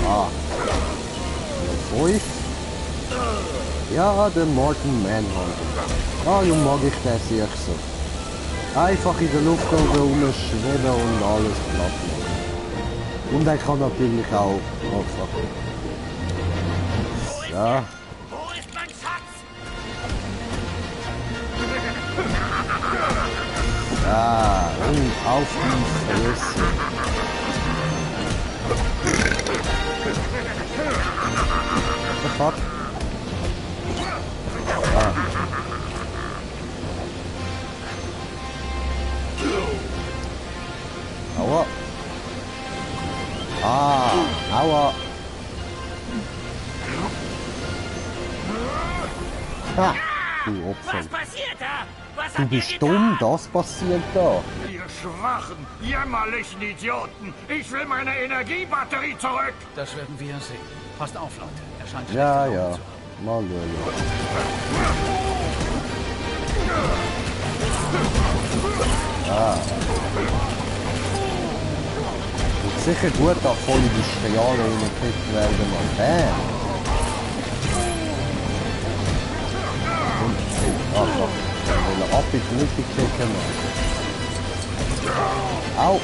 Ah. Noch 5. Ja, der Morton Manhunter. Ah, ja, mag ich den sehr so. Einfach in der Luft rumschweben und alles platt machen. Und er kann natürlich auch... Oh, fuck. Ja. Wo ist mein Schatz? Ja, und auf die Fresse. What the fuck? Ah. Aua. Ah, aua. Ha, du Opfer. Was passiert da? Was Du habt ihr bist getan? dumm, das passiert da. Ihr schwachen, jämmerlichen Idioten! Ich will meine Energiebatterie zurück! Das werden wir sehen. Passt auf, Leute. Er scheint Ja, schlechte ja. Laune zu haben. Mal schauen. Ah. Und sicher gut, dass voll in die Steale reingekriegt werden, Mann. Bam! Und, oh fuck. Ich will ab in die Mitte kicken, Mann. Au!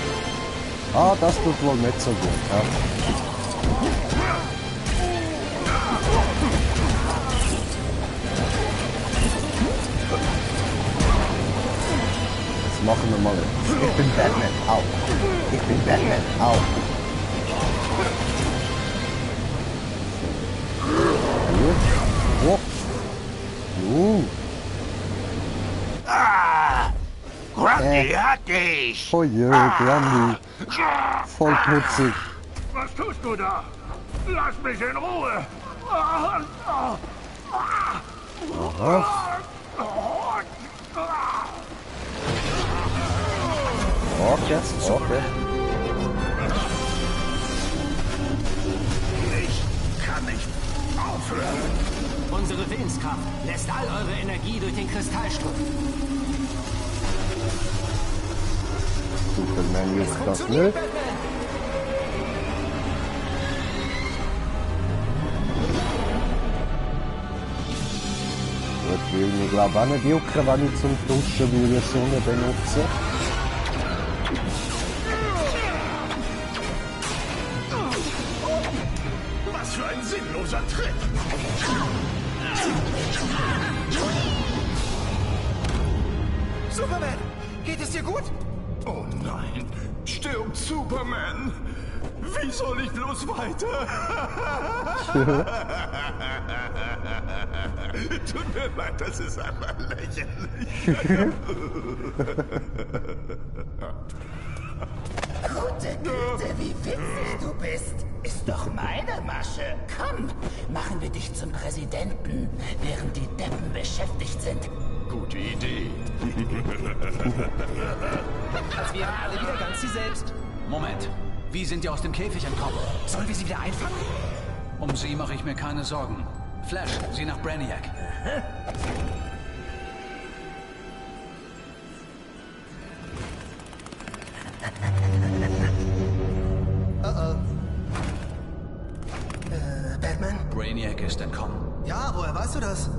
Ah, das tut wohl nicht so gut, ja. Jetzt machen wir mal etwas. Ich bin Batman, au! Ich bin Batman, au! Hier. Oh. Grundy hat dich! Oh je, Grundy. Voll putzig. Was tust du da? Lass mich in Ruhe! Aha. Okay, okay. Ich kann nicht aufhören! Unsere Willenskraft lässt all eure Energie durch den Kristall strömen. Superman juckt das nicht. Das will mich glaube auch nicht jucken, wenn ich zum Duschen will Sonne benutze. Was für ein sinnloser Tritt! Superman, geht es dir gut? Oh nein, Stirbt Superman! Wie soll ich bloß weiter? Tut mir leid, das ist einfach lächerlich. Gute Güte, wie witzig du bist. Ist doch meine Masche. Komm, machen wir dich zum Präsidenten, während die Deppen beschäftigt sind. Gute Idee. Als wären alle wieder ganz sie selbst. Moment. Wie sind die aus dem Käfig entkommen? Sollen wir sie wieder einfangen? Um sie mache ich mir keine Sorgen. Flash, sieh nach Brainiac. Batman? Brainiac ist entkommen. Ja, woher weißt du das?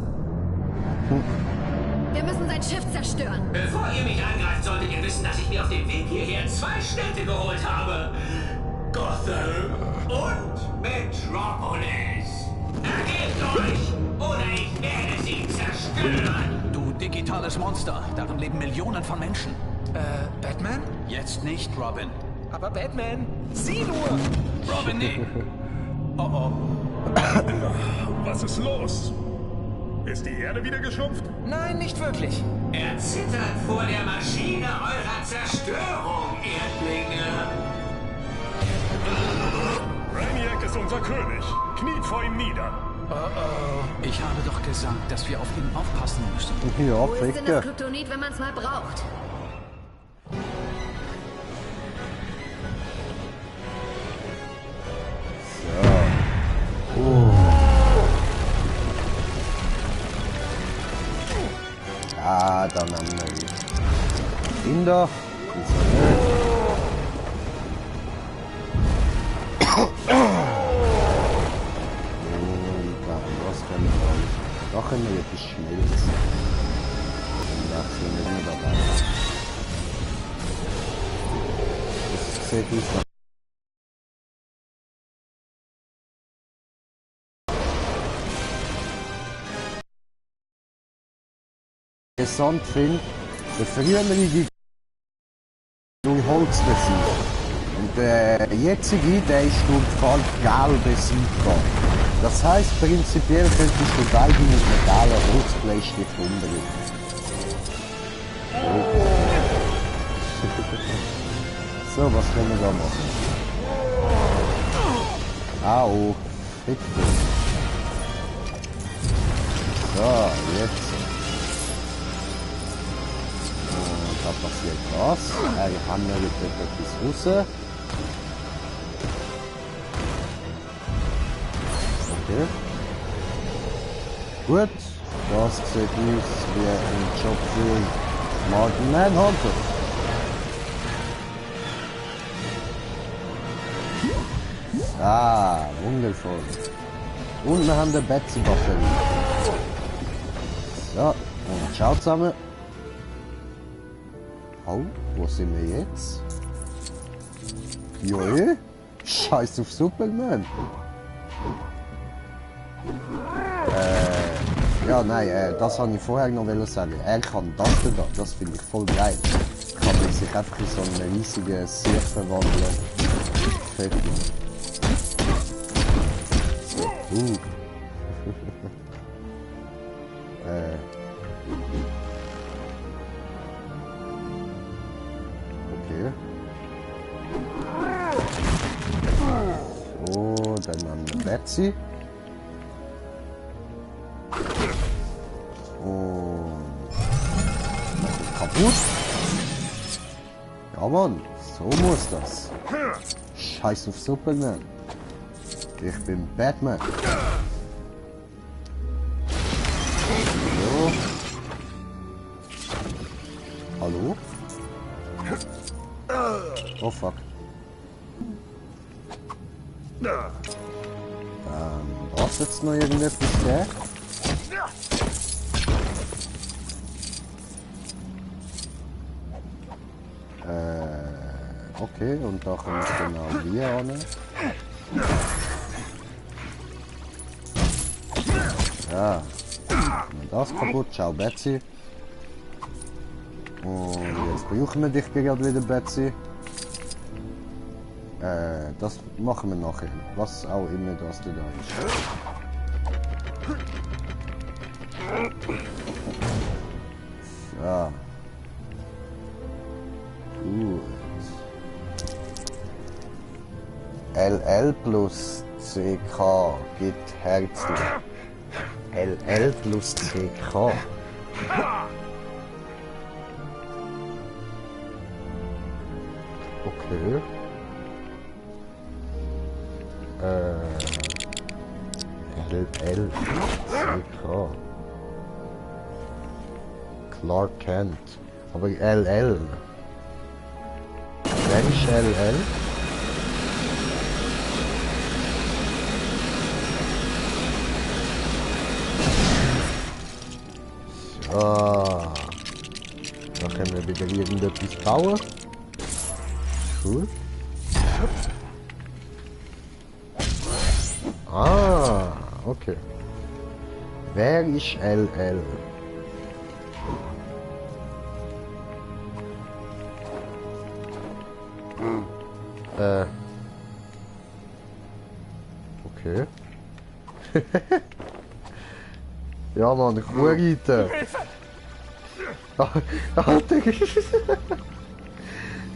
Wir müssen sein Schiff zerstören. Bevor ihr mich angreift, solltet ihr wissen, dass ich mir auf dem Weg hierher 2 Städte geholt habe. Gotham und Metropolis. Ergebt euch, oder ich werde sie zerstören. Du digitales Monster. Darin leben Millionen von Menschen. Batman? Jetzt nicht, Robin. Aber Batman, sieh nur! Robin, nee. Oh oh. Was ist los? Ist die Erde wieder geschrumpft? Nein, nicht wirklich. Er zittert vor der Maschine eurer Zerstörung, Erdlinge. Brainiac ist unser König. Kniet vor ihm nieder. Ich habe doch gesagt, dass wir auf ihn aufpassen müssen. Ja, Wo ist denn das Kryptonit, wenn man es mal braucht? Ah, dann haben wir ihn da. Was können wir da? Da können wir etwas Schnelles. Dann wechseln wir immer dabei. Das sieht aus nach interessant finde, der frühere durch Holz besiegt. Und der jetzige, der ist durch Farbgelb besiegt worden. Das heisst, prinzipiell könntest du beide mit Metall und Holzbleistift umbringen. So, was können wir da machen? Au, bitte. So, jetzt. Da passiert was. Wir haben etwas raus. Okay. Gut. Das sieht aus wie ein Job für Martin Manhunter. Ah, wundervoll. Und wir haben eine Betsy-Batterie. So, und schaut zusammen. Oh, wo sind wir jetzt? Joe? Scheiß auf Superman. Ja, nein, das wollte ich vorher noch sagen. Er kann das da, das finde ich voll geil. Kann man sich einfach in so einen riesigen Sieg verwandeln. Fertig. So, Okay. So, dann haben wir Betsy. Und kaputt. Ja Mann, so muss das. Scheiß auf Superman. Ich bin Batman. So. Hallo? Oh fuck. Was jetzt noch irgendetwas der? Okay, und da kommt genau wie an. Ja. Das kaputt, ciao Betsy. Und jetzt brauchen wir dich gerade wieder, Betsy. Das machen wir nachher. Was auch immer das da ist. So. Gut. LL plus CK gibt Herzli. LL plus CK. Okay. LL CK. Clark Kent. Aber LL. Wer ist LL? Ah, da können wir wieder irgendetwas bauen. Cool. Ah, okay. Wer ist LL? Okay. Ja, Mann, Kuh reiten.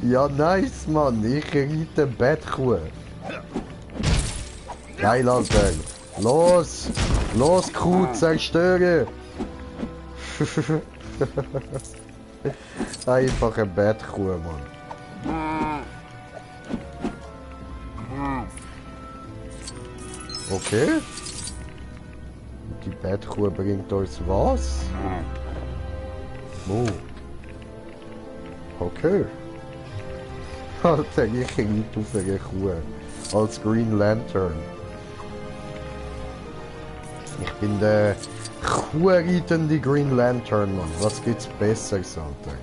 Ja, nice, Mann. Ich reite Bettkuh. Geil, Alter. Los! Los, Kuh, zerstöre! Einfach ein Bettkuh, Mann. Okay. Die Bettkuh bringt uns was? Oh. Okay. Alter, ich reite auf eine Kuh. Als Green Lantern. Ich bin der kuhreitende Green Lantern, Mann. Was gibt's Besseres, Alter?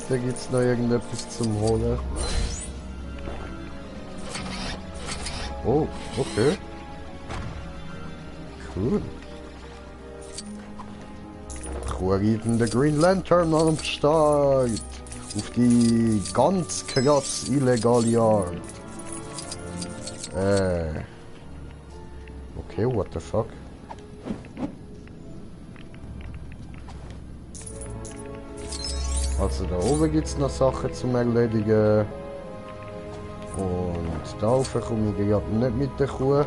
Da gibt's noch irgendetwas zum Holen. Oh, okay. Cool. Kuhreitende Green Lantern am Start. Auf die ganz krass illegale Art. Okay, what the fuck? Also da oben gibt es noch Sachen zum Erledigen. Und da rauf komme ich gerade nicht mit der Kuh.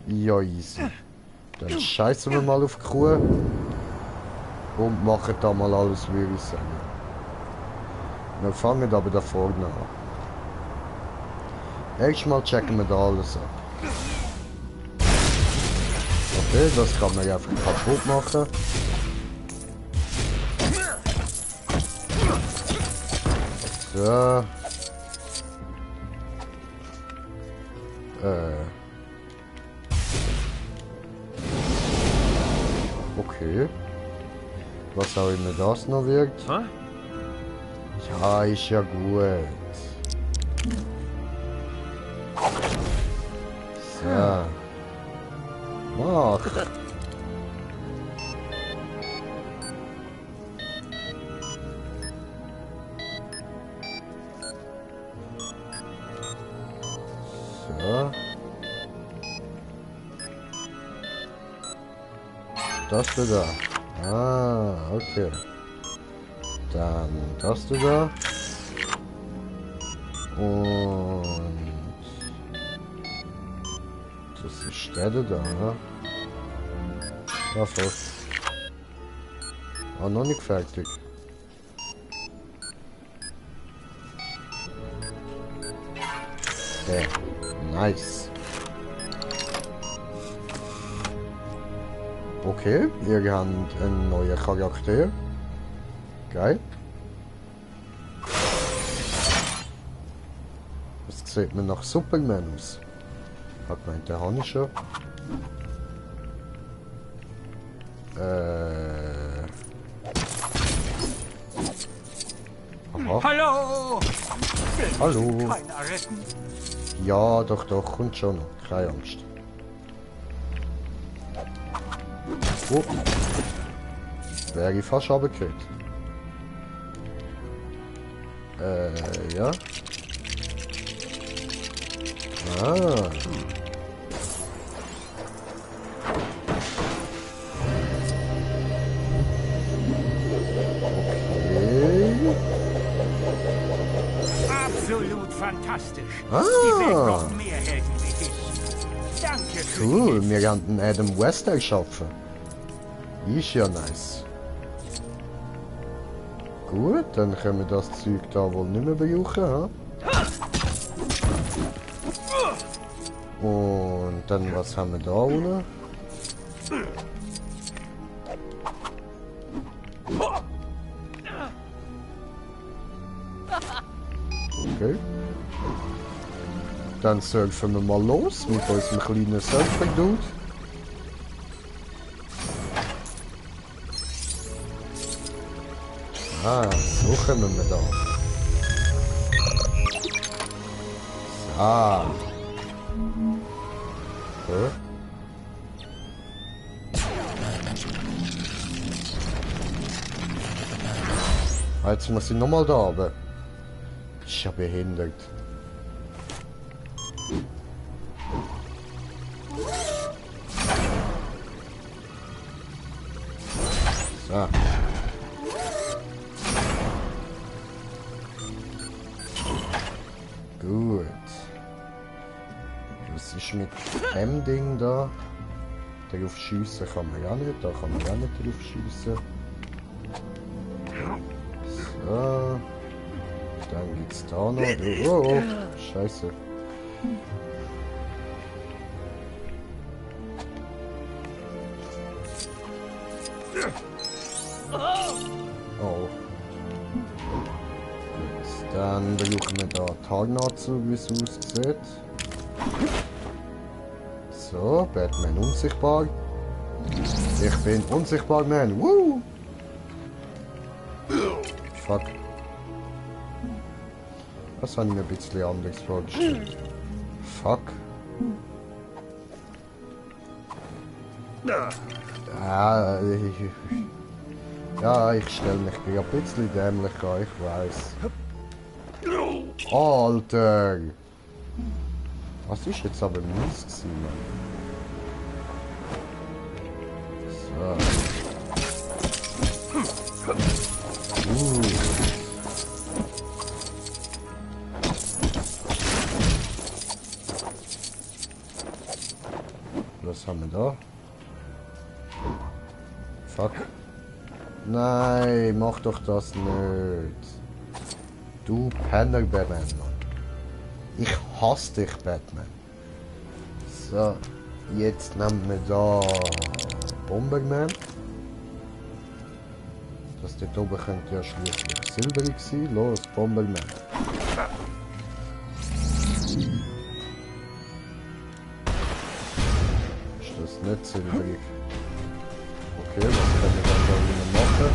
Ja, easy. Dann scheißen wir mal auf die Kuh. Und machen da mal alles, wie ich sagen. Wir fangen aber da vorne an. Erstmal checken wir da alles ab. Okay, das kann man einfach kaputt machen. So. Okay. Was auch immer das noch wirkt. Ja, ist ja gut. So. Mach. So. Das da. Ah, okay. Dann das da. Und das ist der da, ne? Ja, voll. Ah, noch nicht fertig. Okay, nice. Okay, wir haben einen neuen Charakter. Geil. Das sieht mir nach Superman aus. Hat gemeint, der habe ich schon. Aha. Hallo! Hallo. Keiner retten? Ja, doch, kommt schon noch. Keine Angst. Oh. Wäre ich fast runtergekriegt. Ja. Ah. Absolut fantastisch. Ah. Die Welt braucht mehr Helden wie dich. Danke für Cool, wir haben den Adam West geschaffen. Ist ja nice. Gut, dann können wir das Zeug da wohl nicht mehr brauchen. Ha? Und dann, was haben wir da unten? Okay. Dann surfen wir mal los mit unserem kleinen Surfer-Dude. Ah, so kommen wir da. So. Okay. Jetzt muss ich nochmal da oben. Ist ja behindert. So. Gut. Was ist mit dem Ding da? Darauf schiessen kann man ja nicht, da kann man ja nicht drauf schiessen. So. Dann gibt's da noch. Oh, oh. Scheiße. Oh. Gut, dann brauchen wir da Tarnnazel, wie es aussieht. So, Batman unsichtbar. Ich bin unsichtbar, man. Woo! Fuck. Das habe ich mir ein bisschen anders vorgestellt. Fuck. Ja, ich stelle mich ein bisschen dämlich an, ich weiß. Alter! Was ist jetzt aber mies gewesen, Mann? So. Was haben wir da? Fuck. Nein, mach doch das nicht. Du Penner, Batman, Mann. Ich hasse dich, Batman. So, jetzt nehmen wir da Bomberman. Das dort oben könnte ja schließlich silberig sein. Los, Bomberman. Ist das nicht silberig? Okay, was können wir dann da wieder machen?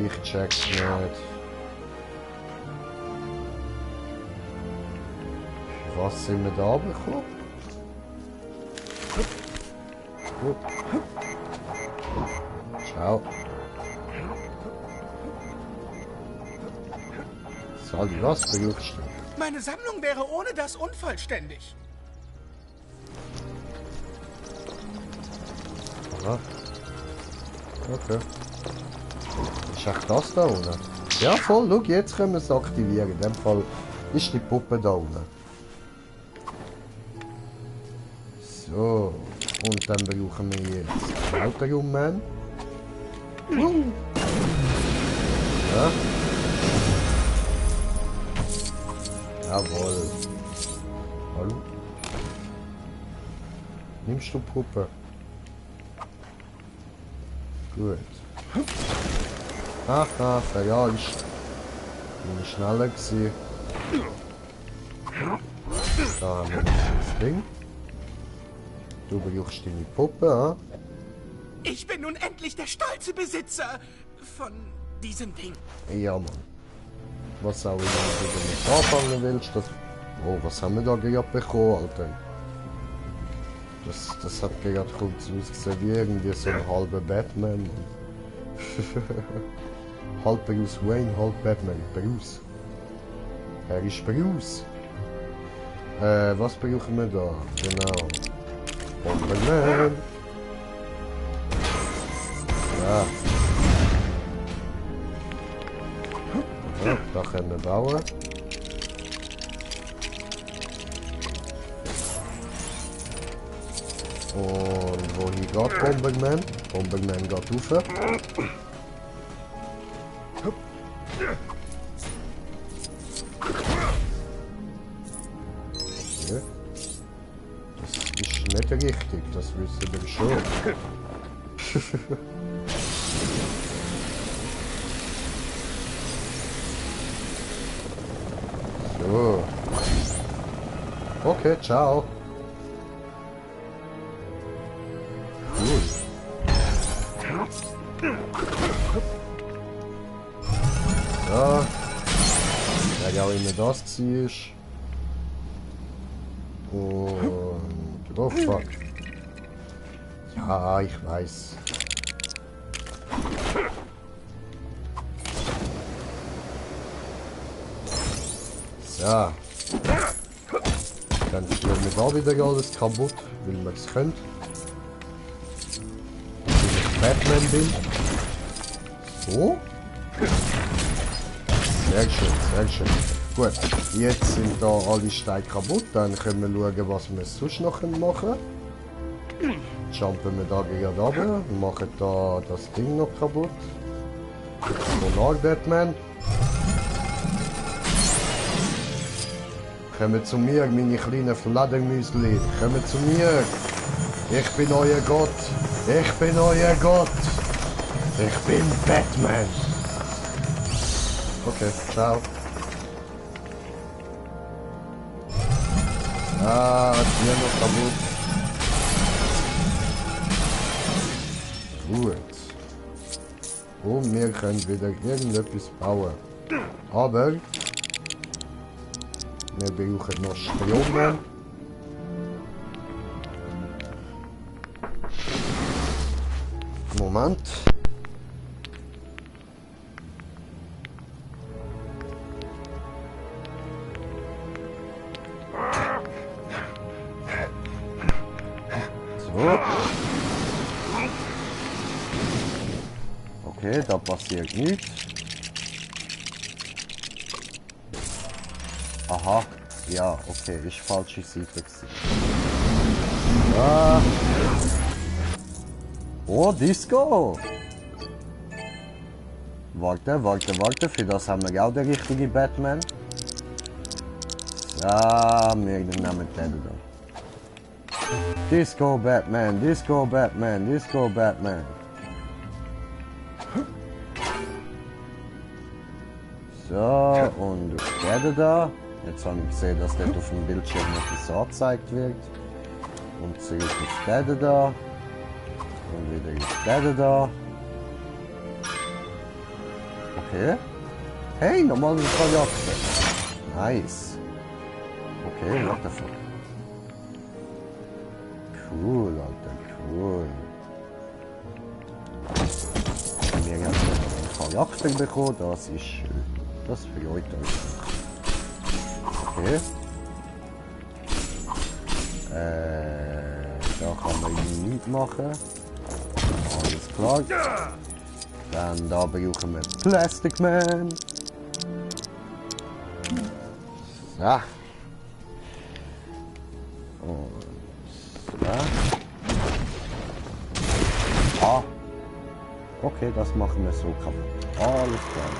Ich check's nicht. Was sind wir da bekommen? Ciao. Sali, was brauchst du? Meine Sammlung wäre ohne das unvollständig. Aha. Okay. Ist echt das da unten? Ja voll, schau, jetzt können wir es aktivieren. In dem Fall ist die Puppe da unten. So. Und dann brauchen wir jetzt Autoraumman. Ja. Jawohl. Hallo? Nimmst du Puppe? Gut. Haha, verarscht. Bin ich schneller gewesen. Da haben wir das Ding. Du brauchst deine Puppe, ha? Ich bin nun endlich der stolze Besitzer von diesem Ding. Ja, Mann. Was auch immer du damit anfangen willst, das Oh, was haben wir da gerade bekommen, Alter? Das hat gerade kurz ausgesehen wie irgendwie so ein halber Batman. Halb Bruce Wayne, halb Batman. Bruce. Er ist Bruce. Was brauchen wir da? Genau. Bomberman. Ja. Ja, da können wir bauen. Und wohin geht Bomberman? Bomberman geht rauf. Okay. Das ist nicht richtig, das wissen wir schon. So. Okay, ciao. Ja. Wer auch immer das war. Und... Oh fuck. Ja, ich weiß. So. Dann spielen wir da wieder alles kaputt, weil man es könnte. Weil ich Batman bin. So. Sehr schön, sehr schön. Gut, jetzt sind da alle Steine kaputt. Dann können wir schauen, was wir sonst noch machen. Jumpen wir da gegen runter und machen da das Ding noch kaputt. Solar Batman. Kommt zu mir, meine kleinen Fledermäusli. Kommt zu mir. Ich bin euer Gott. Ich bin euer Gott. Ich bin Batman. Okay, ciao. Ah, hier noch kaputt. Gut. Und wir können wieder irgendetwas bauen. Aber wir brauchen noch Strom. Moment. So. Okay, da passiert nichts. Aha, ja, okay, ich falsche Seite gewesen. Ah. Oh, Disco! Warte, für das haben wir auch den richtigen Batman. Ja, wir nehmen den da. Disco Batman, Disco Batman, Disco Batman. So, und der da. Jetzt habe ich gesehen, dass der auf dem Bildschirm etwas angezeigt wird. Und zurück ist der da. Und wieder ist der da. Okay. Hey, nochmal ein paar Jagden. Nice. Okay, what the fuck. Cool, Alter, cool. Wir haben ein paar Jagden bekommen, das ist schön. Das freut euch. Okay. Da kann man nichts machen. Alles klar. Dann da brauchen wir Plastic Man. So. Und so. Ah. Okay, das machen wir so kaputt. Alles klar.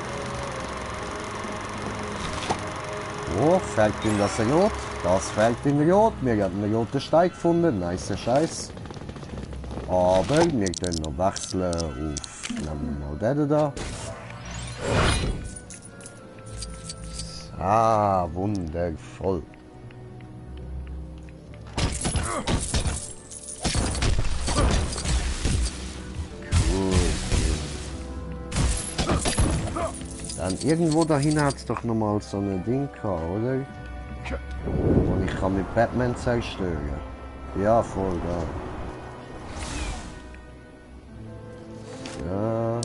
Oh, fällt in das Rot. Das fällt in Rot. Wir haben einen roten Stein gefunden. Nice Scheiß. Aber wir können noch wechseln auf, nehmen wir mal den da. Ah, wundervoll. Cool. Dann irgendwo dahin hat es doch noch mal so ein Ding gehabt, oder? Und ich kann mit Batman zerstören. Ja, voll geil. Ja.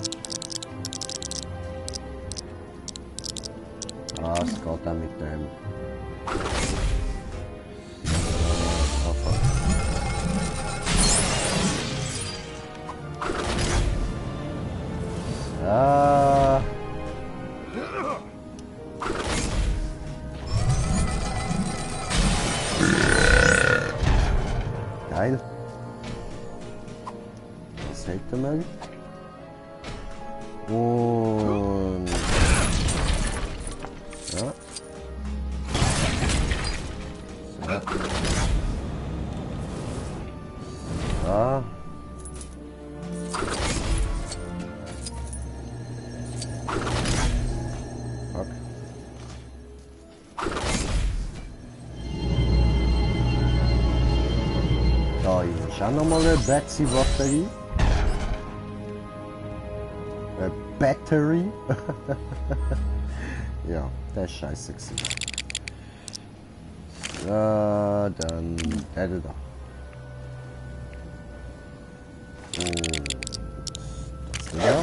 Ah, es geht auch mit dem. Ja. Geil. Das hält er mal. Und ja. So. Ja. Fuck. Da ist auch nochmal eine Betsy-Batterie. Battery. Ja, der ist scheiße gewesen. Dann der da. Und das da.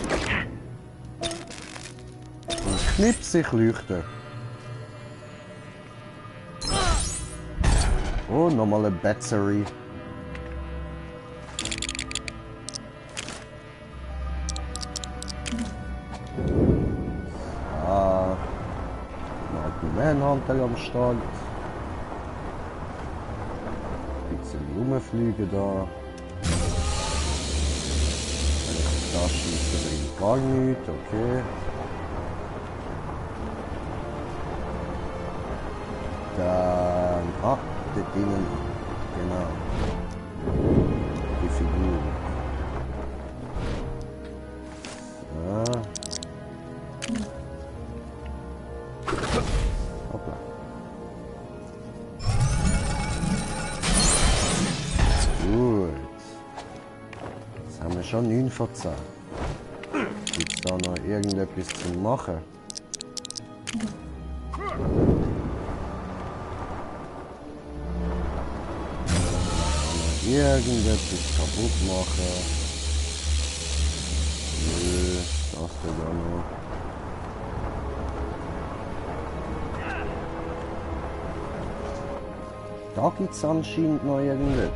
Und knipsig leuchten. Oh, nochmal eine Battery. Manhunter am Start. Ein bisschen rumfliegen da. Da schießt er gar nichts, okay. Dann. Ah, dort innen. Genau. Die Figur. Ja. Gut. Jetzt haben wir schon 9 von 10. Gibt es da noch irgendetwas zu machen? Irgendetwas kaputt machen? Nö, das da noch. Da gibt es anscheinend noch irgendetwas.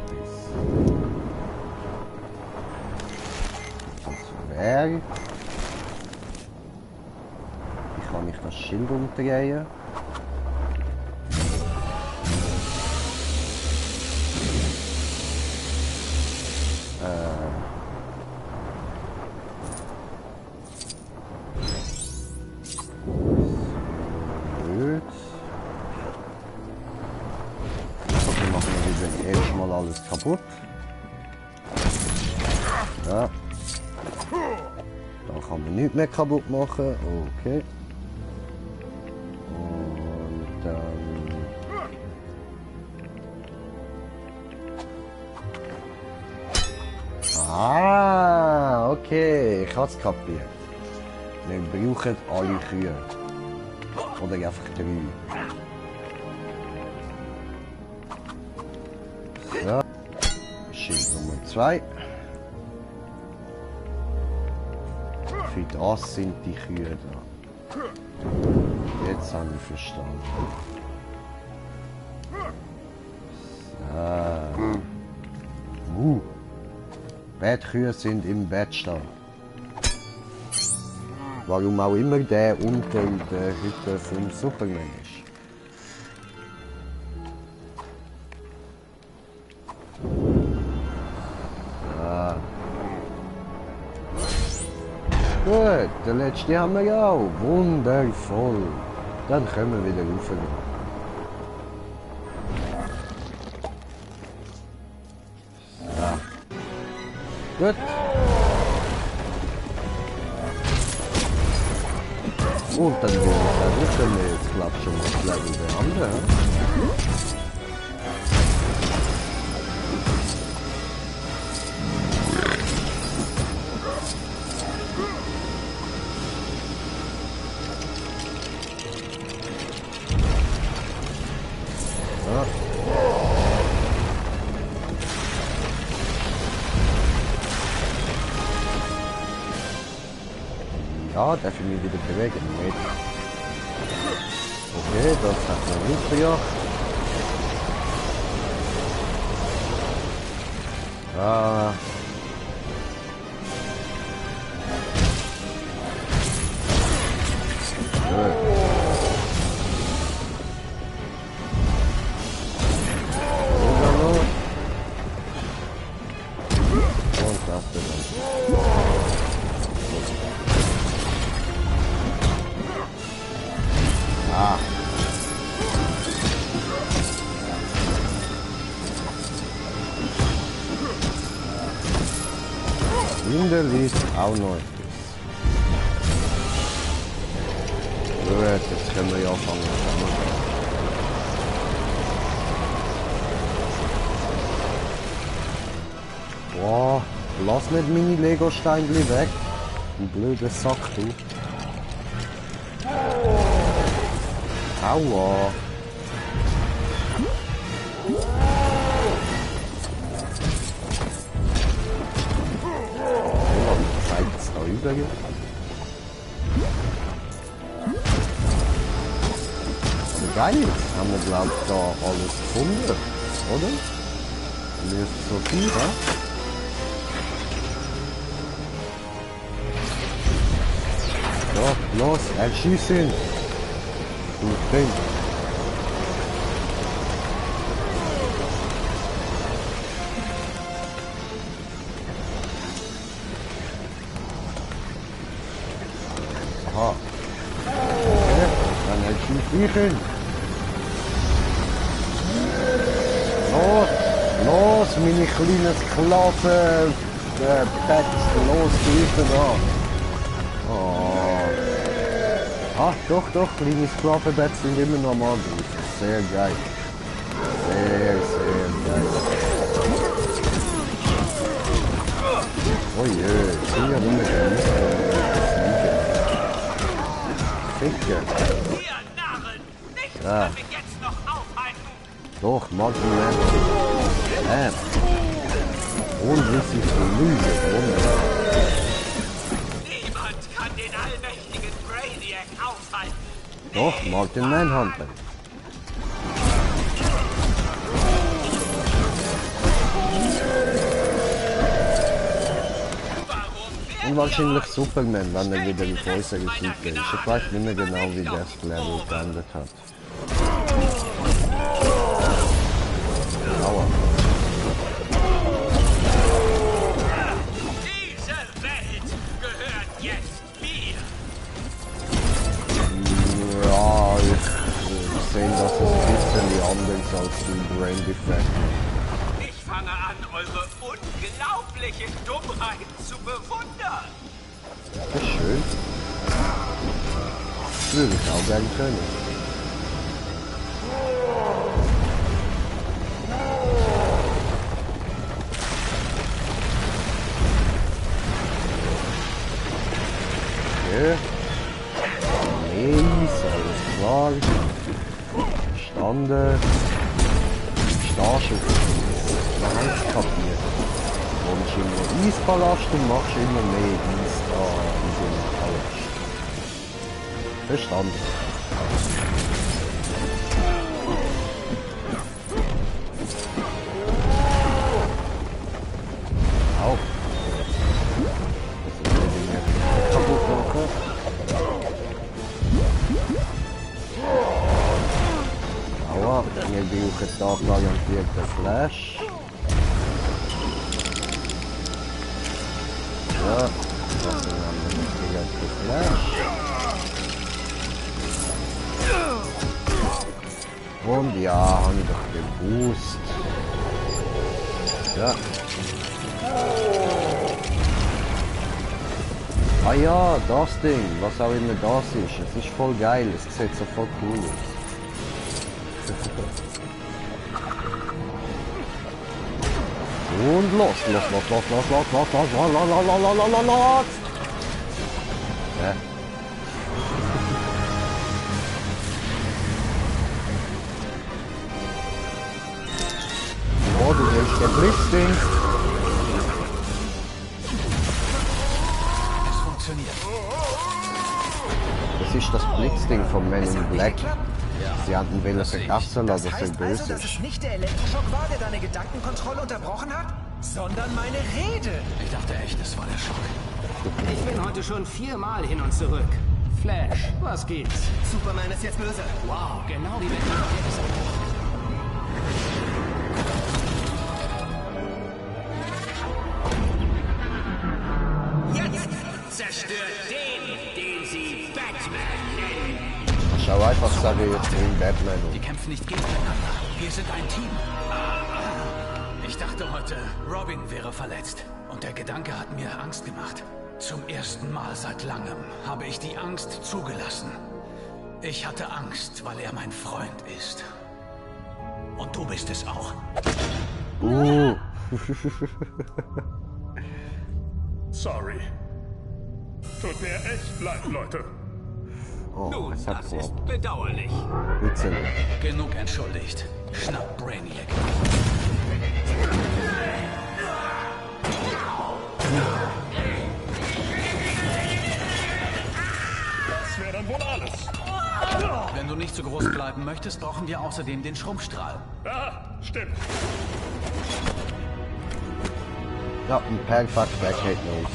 Das wäre. Wie kann ich das Schild umdrehen? Alles kaputt. Ja. Da kann man nichts mehr kaputt machen. Okay. Und dann. Ah, okay. Ich habe es kapiert. Wir brauchen alle Kühe. Oder einfach 3. Ja. Schild Nummer 2. Für das sind die Kühe da. Jetzt habe ich verstanden. So. Bettkühe sind im Bett stehen. Warum auch immer der unter der Hütte vom Superman ist. Gut, der letzte haben wir ja auch. Wundervoll. Dann können wir wieder raufgehen. So. Gut. Und dann will ich können wir jetzt glaube ich schon das Level behandeln. Ja, darf ich mich wieder bewegen? Nicht. Okay, das hat man nicht gejacht. Ah. Gut. Und das dann. Ah. Hinderlich auch noch etwas. Gut, jetzt können wir ja anfangen. Boah, lass nicht meine Lego-Steinchen weg. Ein blöder Sack, du. Aua. Rüber hier. Aber geil, haben wir glaubt da alles gefunden, oder? Mir ist so viel, ja? So, los, erschießen! Du Ding! Aha. Okay, dann hält ich hin. Los, los, meine kleine Sklave, Pet, los, greifen da. Oh. Ah, doch, kleine Sklavenbets sind immer noch mal gut. Sehr geil. Sehr geil. Oh je, hier immer Ficker. Ja. Doch, mag ich nicht. Und wie sie verlügen, wunderbar. Niemand kann den allmächtigen Brainiac aufhalten. Doch, mag den Manhunter. Und wahrscheinlich Superman, wenn er wieder in Häuser gesucht ist. Ich weiß nicht mehr genau, wie das Level geendet hat. Aua. Diese Welt gehört jetzt mir. Ja, ich sehe, dass es ein bisschen anders als die Brain Defect. Ich fange an, eure unglaubliche Dummheit zu bewundern. Das ist schön. Das würde ich auch gerne können. Okay. Nice, alles klar. Stande. Starrschuss. Man hat es kapiert. Und immer Eispalast und machst immer mehr Eis da in dem Palast. Verstanden. Au. Das ist nicht mehr kaputt machen. Aua, wir brauchen da variantierten Flash. Ja, das sind wir die Flash. Und ja, habe ich doch gewusst. Ja. Ah ja, das Ding, was auch immer das ist. Es ist voll geil, es sieht so voll cool aus. Und los. Ja. Oh, du willst den Blitzding. Es funktioniert. ist das Blitzding von Men in Black. Sie hatten Wille vergessen, aber so böse Also, dass es nicht der Elektroschock war, der deine Gedankenkontrolle unterbrochen hat, sondern meine Rede. Ich dachte echt, es war der Schock. Ich bin heute schon 4-mal hin und zurück. Flash, was gibt's? Superman ist jetzt böse. Wow, genau wie Batman gesagt hat. Zerstört den Sie Batman nennen. Schau einfach, sage ich jetzt gegen Batman. Die kämpfen nicht gegeneinander. Wir sind ein Team. Ich dachte heute, Robin wäre verletzt. Und der Gedanke hat mir Angst gemacht. Zum ersten Mal seit langem habe ich die Angst zugelassen. Ich hatte Angst, weil er mein Freund ist. Und du bist es auch. Sorry. Tut mir echt leid, Leute. Oh, Nun, es hat das ist bedauerlich. Bitte nicht. Genug entschuldigt. Schnapp Brainiac. Das wäre dann wohl alles. Wenn du nicht so groß bleiben möchtest, brauchen wir außerdem den Schrumpfstrahl. Ja, stimmt. Ja, ein perfekt Backhead Note.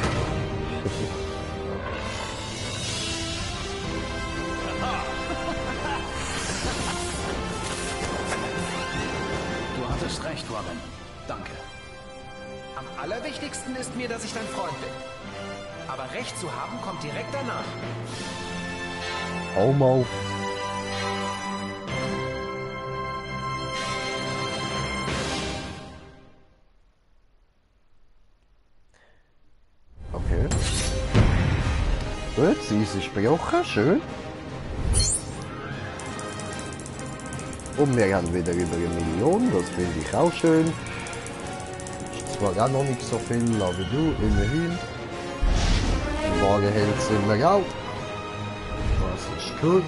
Du hattest recht, Robin. Danke. Am allerwichtigsten ist mir, dass ich dein Freund bin. Aber Recht zu haben kommt direkt danach. Homo. Okay. Gut, sie ist besprochen, schön. Und wir haben wieder über 1 Million, das finde ich auch schön. Ist zwar auch noch nicht so viel, aber du, immerhin. Im Wagenheld sind wir auch. Das ist gut.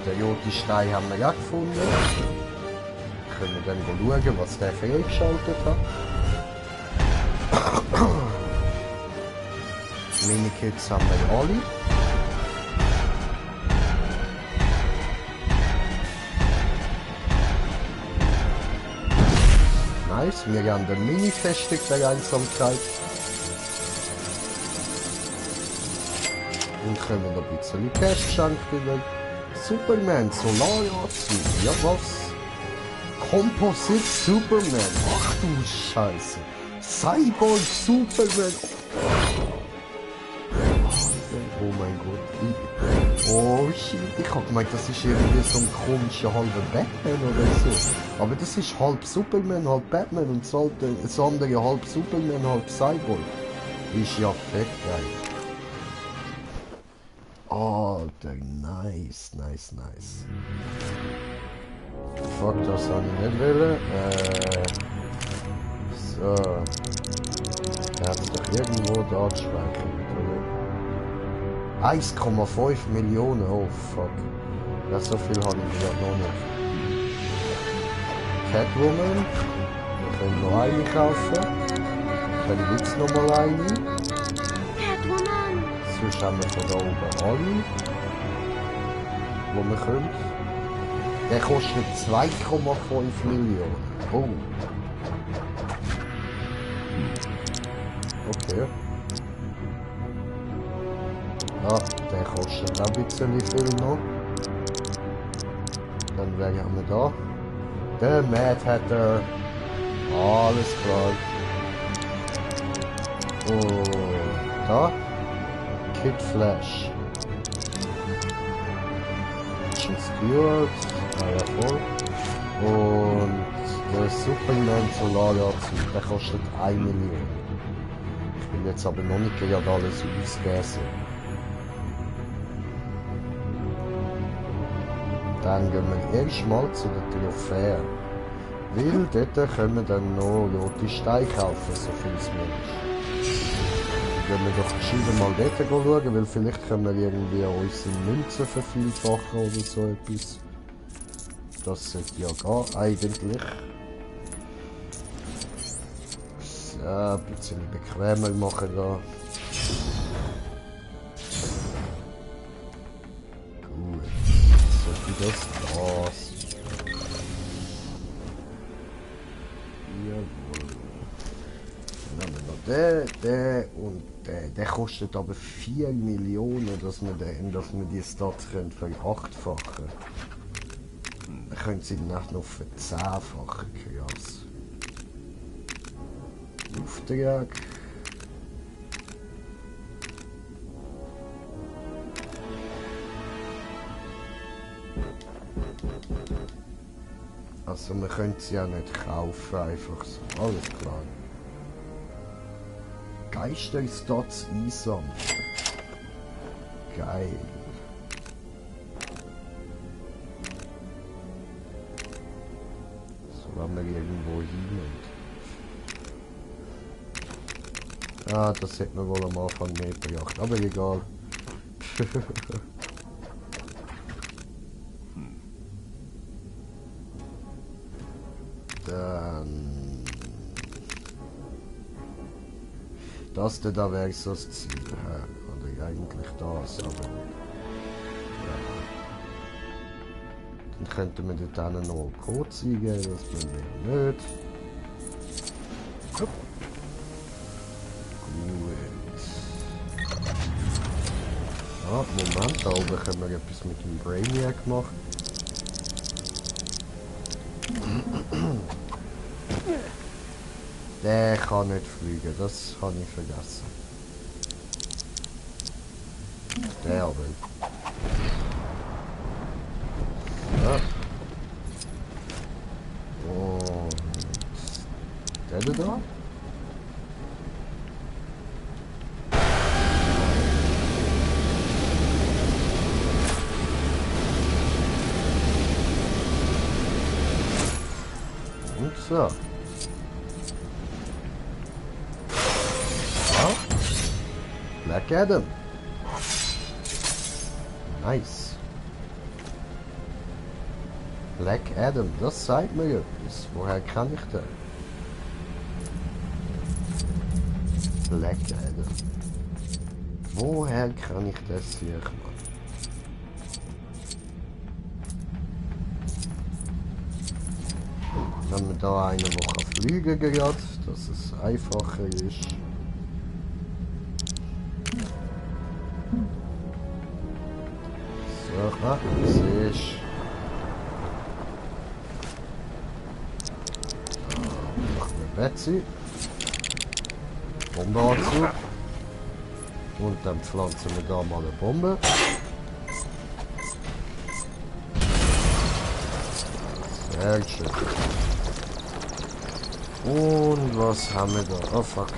Den roten Stein haben wir auch gefunden. Können wir dann schauen, was der freigeschaltet hat. Minikits haben wir alle. Nice, wir haben den Mini-Festung der Einsamkeit. Und können ein bisschen Cash schenken. Superman, Solaranzug, ja was? Composite Superman, ach du Scheiße. Cyborg Superman. Oh mein Gott. Oh shit, ich hab gemeint, das ist irgendwie so ein komischer halber Batman oder so. Aber das ist halb Superman, halb Batman und das andere halb Superman, halb Cyborg. Ist ja fett geil. Alter, nice. Fuck, das habe ich nicht wollen. So. Der hat es doch irgendwo da gespeichert, oder? 1,5 Millionen, oh fuck. Ja, so viel habe ich ja noch nicht. Catwoman. Wir können noch eine kaufen. Dann gibt es noch mal eine. Catwoman. Sonst haben wir von da oben alle, wo wir können. Der kostet 2,5 Millionen. Oh. Okay. Ja, der kostet auch ein bisschen viel noch. Dann wären wir da. Der Mad Hatter. Alles klar. Und da. Kid Flash. Stewart. Ah ja, voll. Und der Superman Solaranzug. Der kostet 1 Million. Ich bin jetzt aber noch nicht gerade alles ausgelesen. Dann gehen wir erstmal zu den Trophäen. Weil dort können wir dann noch rote Steine kaufen, so viel es mir ist. Dann gehen wir doch gescheiter mal dort schauen, weil vielleicht können wir irgendwie unsere Münzen vervielfachen oder so etwas. Das sollte ja gehen, eigentlich. So, ein bisschen bequemer machen da. das. Jawohl. Dann haben wir noch den und der kostet aber 4 Millionen, dass wir die Stats verachtfachen können. Dann können sie dann noch verzehnfachen. Krass. Auftrag. Also man könnte sie ja nicht kaufen, einfach so. Alles klar. Geisterstats einsammeln. Geil. So, wenn wir irgendwo hin. Ah, das hätte man wohl am Anfang nicht beachtet, aber egal. Dann... Das da wäre so das Ziel. Oder eigentlich das, aber... Ja. Dann könnten wir dort noch einen Code eingeben, das wollen wir nicht. Gut. Ah, Moment, da oben können wir etwas mit dem Brainiac machen. Der kann nicht fliegen, das habe ich vergessen. Der aber. Ja. Und der da? Und so. Ja. Black Adam. Nice. Black Adam, das sagt mir etwas. Woher kann ich den? Black Adam. Woher kann ich das hier machen? Dann haben wir da eine Woche fliegen gerade, dass es einfacher ist. So, siehst du. Machen wir Betsy. Bombenanzug. Und dann pflanzen wir da mal eine Bombe. Sehr schön. Und was haben wir da? Oh fuck.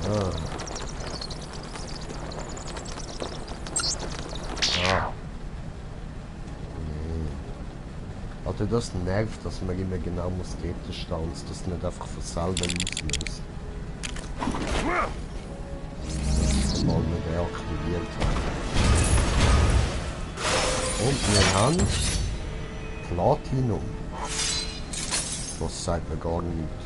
So. Ah. Nee. Also das nervt, dass man immer genau muss dort stehen und das nicht einfach von selber auslöst. Mal mit deaktiviert haben. Und wir haben Platinum. Das sagt mir gar nichts.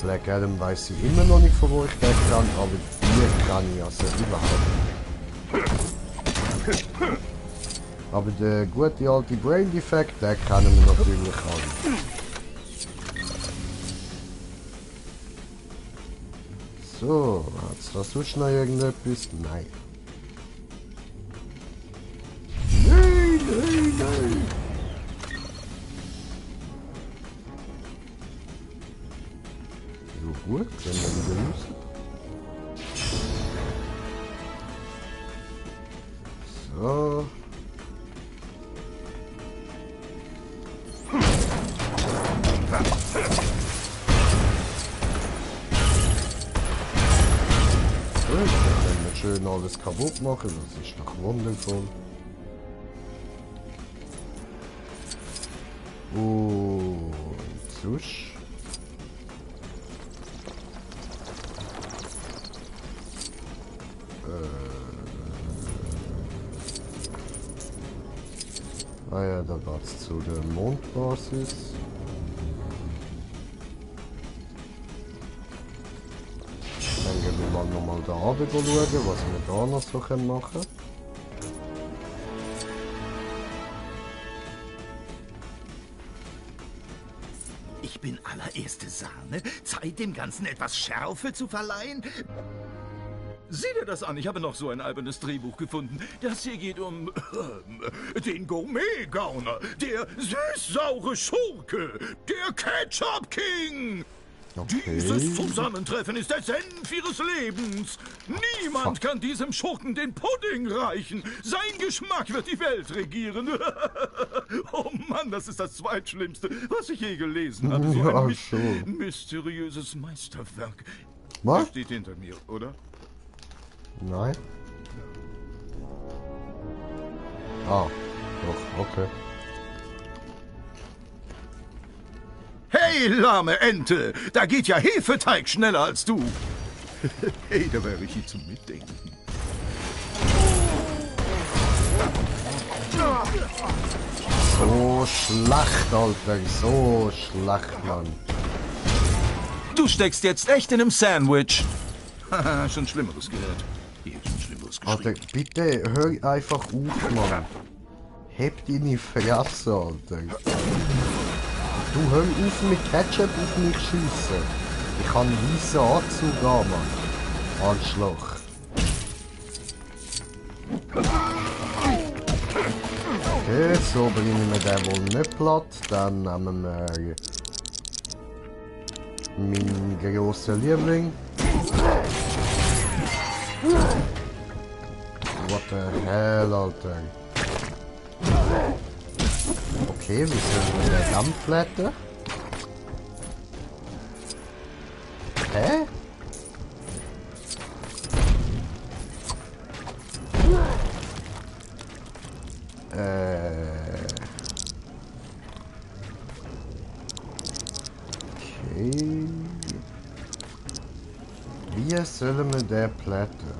Black Adam weiss ich immer noch nicht, von wo ich den kann, aber die kann ich also überhaupt. Aber der gute alte Brain Defect, den kennen wir natürlich alle. So, hat's da sonst noch irgendetwas? Nein. Nein. So gut, wenn wir wieder müssen. So. Gut, dann können wir schön alles kaputt machen, das ist doch wundervoll. Und sonst. Ah ja, da geht's zu der Mondbasis. Dann gehen wir mal nochmal da runter schauen, was wir da noch so machen können. Ich bin allererste Sahne. Zeit, dem Ganzen etwas Schärfe zu verleihen. Sieh dir das an, ich habe noch so ein albernes Drehbuch gefunden. Das hier geht um den Gourmet-Gauner, der süß-saure Schurke, der Ketchup King. Okay. Dieses Zusammentreffen ist der Senf ihres Lebens. Niemand kann diesem Schurken den Pudding reichen. Sein Geschmack wird die Welt regieren. Oh Mann, das ist das Zweitschlimmste, was ich je gelesen habe. So ein mysteriöses Meisterwerk. Was? Er steht hinter mir, oder? Nein. Ah, doch, okay. Hey, lahme Ente! Da geht ja Hefeteig schneller als du! Hey, da wäre ich hier zum Mitdenken. So schlecht, Alter, so schlecht, Mann. Du steckst jetzt echt in einem Sandwich. Haha, schon Schlimmeres gehört. Hier schon Schlimmeres geschrieben. Alter, bitte hör einfach auf, Mann. Heb deine Fresse, Alter. Du hör auf mit Ketchup auf mich schiessen. Ich kann weissen Anzug an, Mann. Arschloch. Okay, so bringen wir den wohl nicht platt. Dann nehmen wir meinen grossen Liebling. What the hell, Alter. Okay, wie sollen wir den Dampf flatten? Hä? Okay. Wie sollen wir den plätten?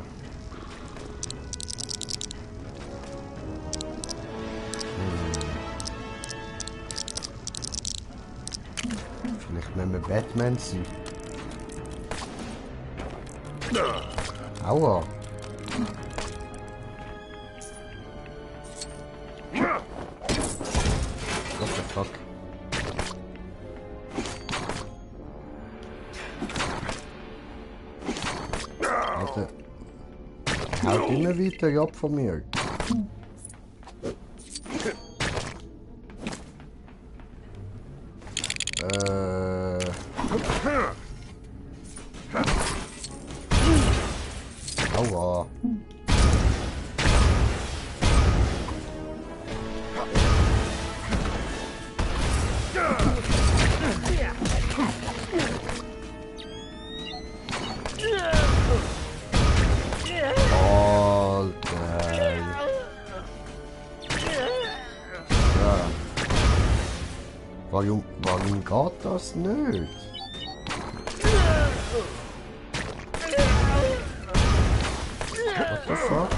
Vielleicht müssen wir Batman sein. Aua. What the fuck? Alter. Haut immer weiter ab von mir. Aua. Warum geht das nicht? What the fuck?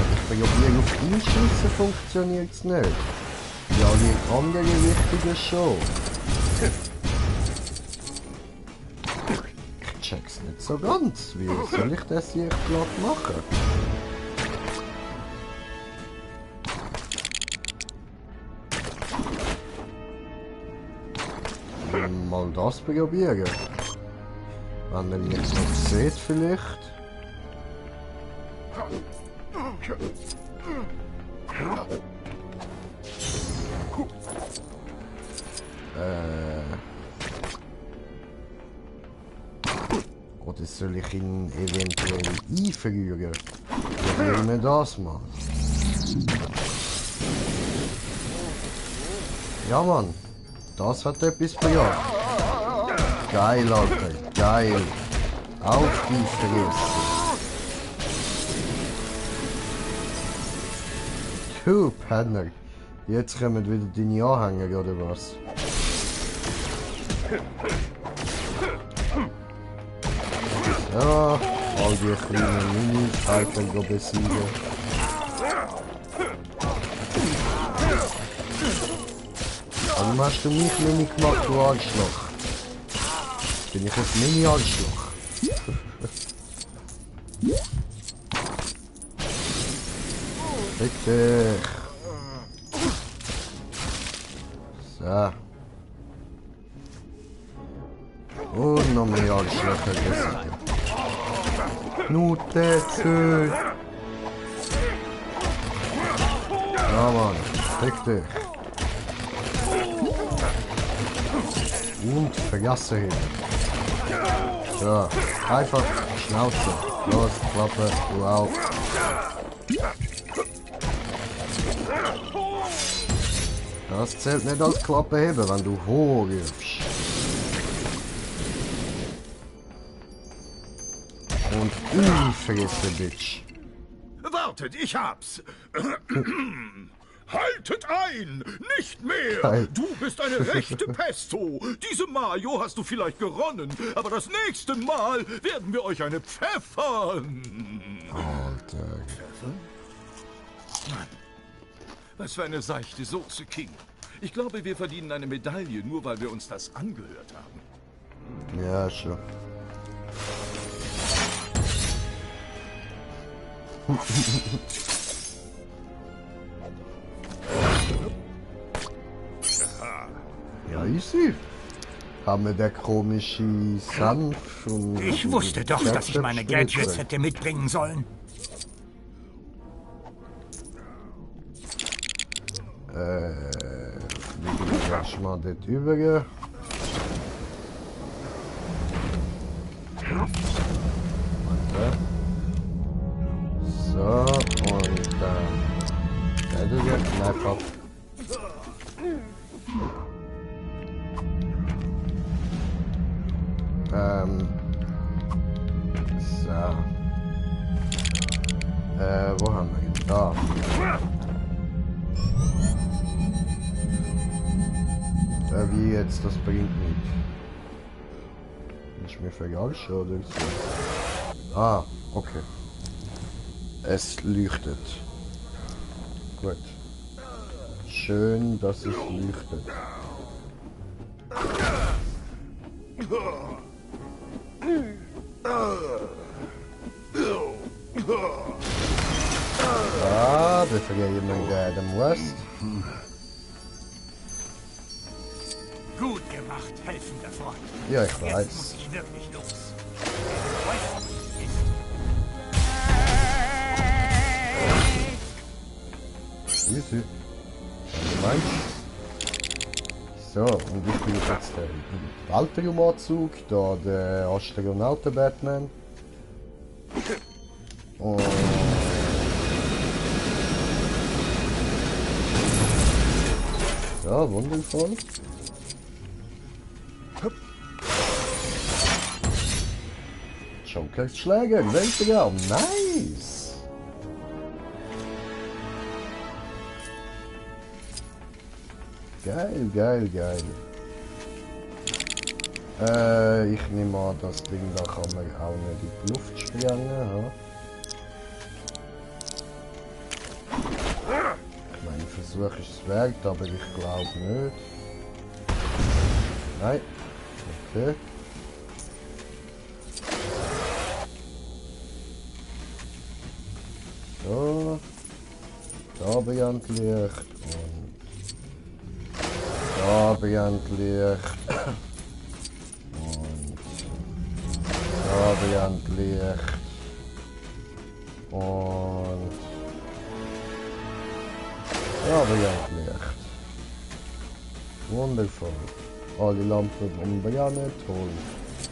Wenn ich probiere auf ihn schiessen, funktioniert es nicht. Ja, die andere Richtung schon. Ich check's nicht so ganz. Wie soll ich das hier glatt machen? Mal das probieren. Wenn er mich noch sieht vielleicht. Oder soll ich ihn eventuell einfrieren? Probieren wir das mal. Ja, Mann. Das hat etwas bejaht. Geil, Alter. Geil. Auf die Fresse. Du Penner. Jetzt kommen wieder deine Anhänger, oder was? Ja, all die kleinen Mini-Falten besiegen. Warum hast du mich nicht gemacht, du Arschloch? bin ich ein Mini-Arschloch. Fick dich. So. Und noch mehr Arschlöcher besiegen. Knute, Zöd. Ja, Mann. Fick dich. Und vergessen hin. So, einfach Schnauze. Los, Klappe, du auf. Das zählt nicht als Klappe heben, wenn du hochgibst. Und vergessen, Bitch. Wartet, ich hab's. Haltet ein! Nicht mehr! Nein. Du bist eine rechte Pesto! Diese Mayo hast du vielleicht geronnen, aber das nächste Mal werden wir euch eine pfeffern! Alter. Pfeffer? Mann, was für eine seichte Soße, King. Ich glaube, wir verdienen eine Medaille, nur weil wir uns das angehört haben. Ja, schon. Ja, easy. Haben wir der komische Senf und... Ich wusste doch, dass ich meine Gadgets hätte mitbringen sollen. Wie kannst mal dort übergehen? So, und dann... Fertig, einfach... So. Wo haben wir ihn? Da. Wie jetzt, das bringt nichts. Ist mir falsch oder so? Ah, okay. Es leuchtet. Gut. Schön, dass es leuchtet. Ah, wir vergeben dem West. Gut gemacht, helfender Freund. Ja, ich Jetzt weiß. muss ich wirklich los. Easy. Meinst? So, und ich bin jetzt der Weltraumanzug, da der Astronauten-Batman. Und... Ja, wundervoll. Showcase-Schläger, Weltraum, nice! Geil, geil, geil. Ich nehme an, das Ding da kann man auch nicht in die Luft springen. Ja. Ich meine, Versuch ist es wert, aber ich glaube nicht. Nein. Okay. So. Da brennt Licht und da brennt Licht und da brennt Licht und da brennt Licht. Wundervoll. Alle Lampen umbrennen, toll.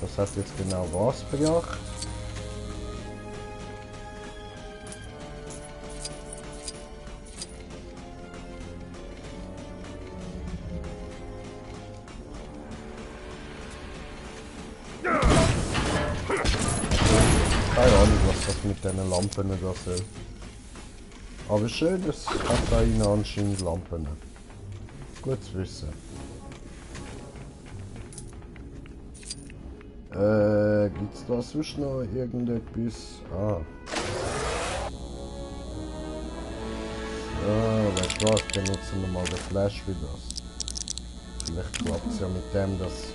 Das hat jetzt genau was gebracht. Keine Ahnung, was das mit diesen Lampen da soll. Aber schön, es hat da innen anscheinend Lampen. Gut zu wissen. Gibt's da sonst noch irgendetwas? Ah. So, weißt du was, benutzen wir mal den Flash für das. Vielleicht klappt es ja mit dem, dass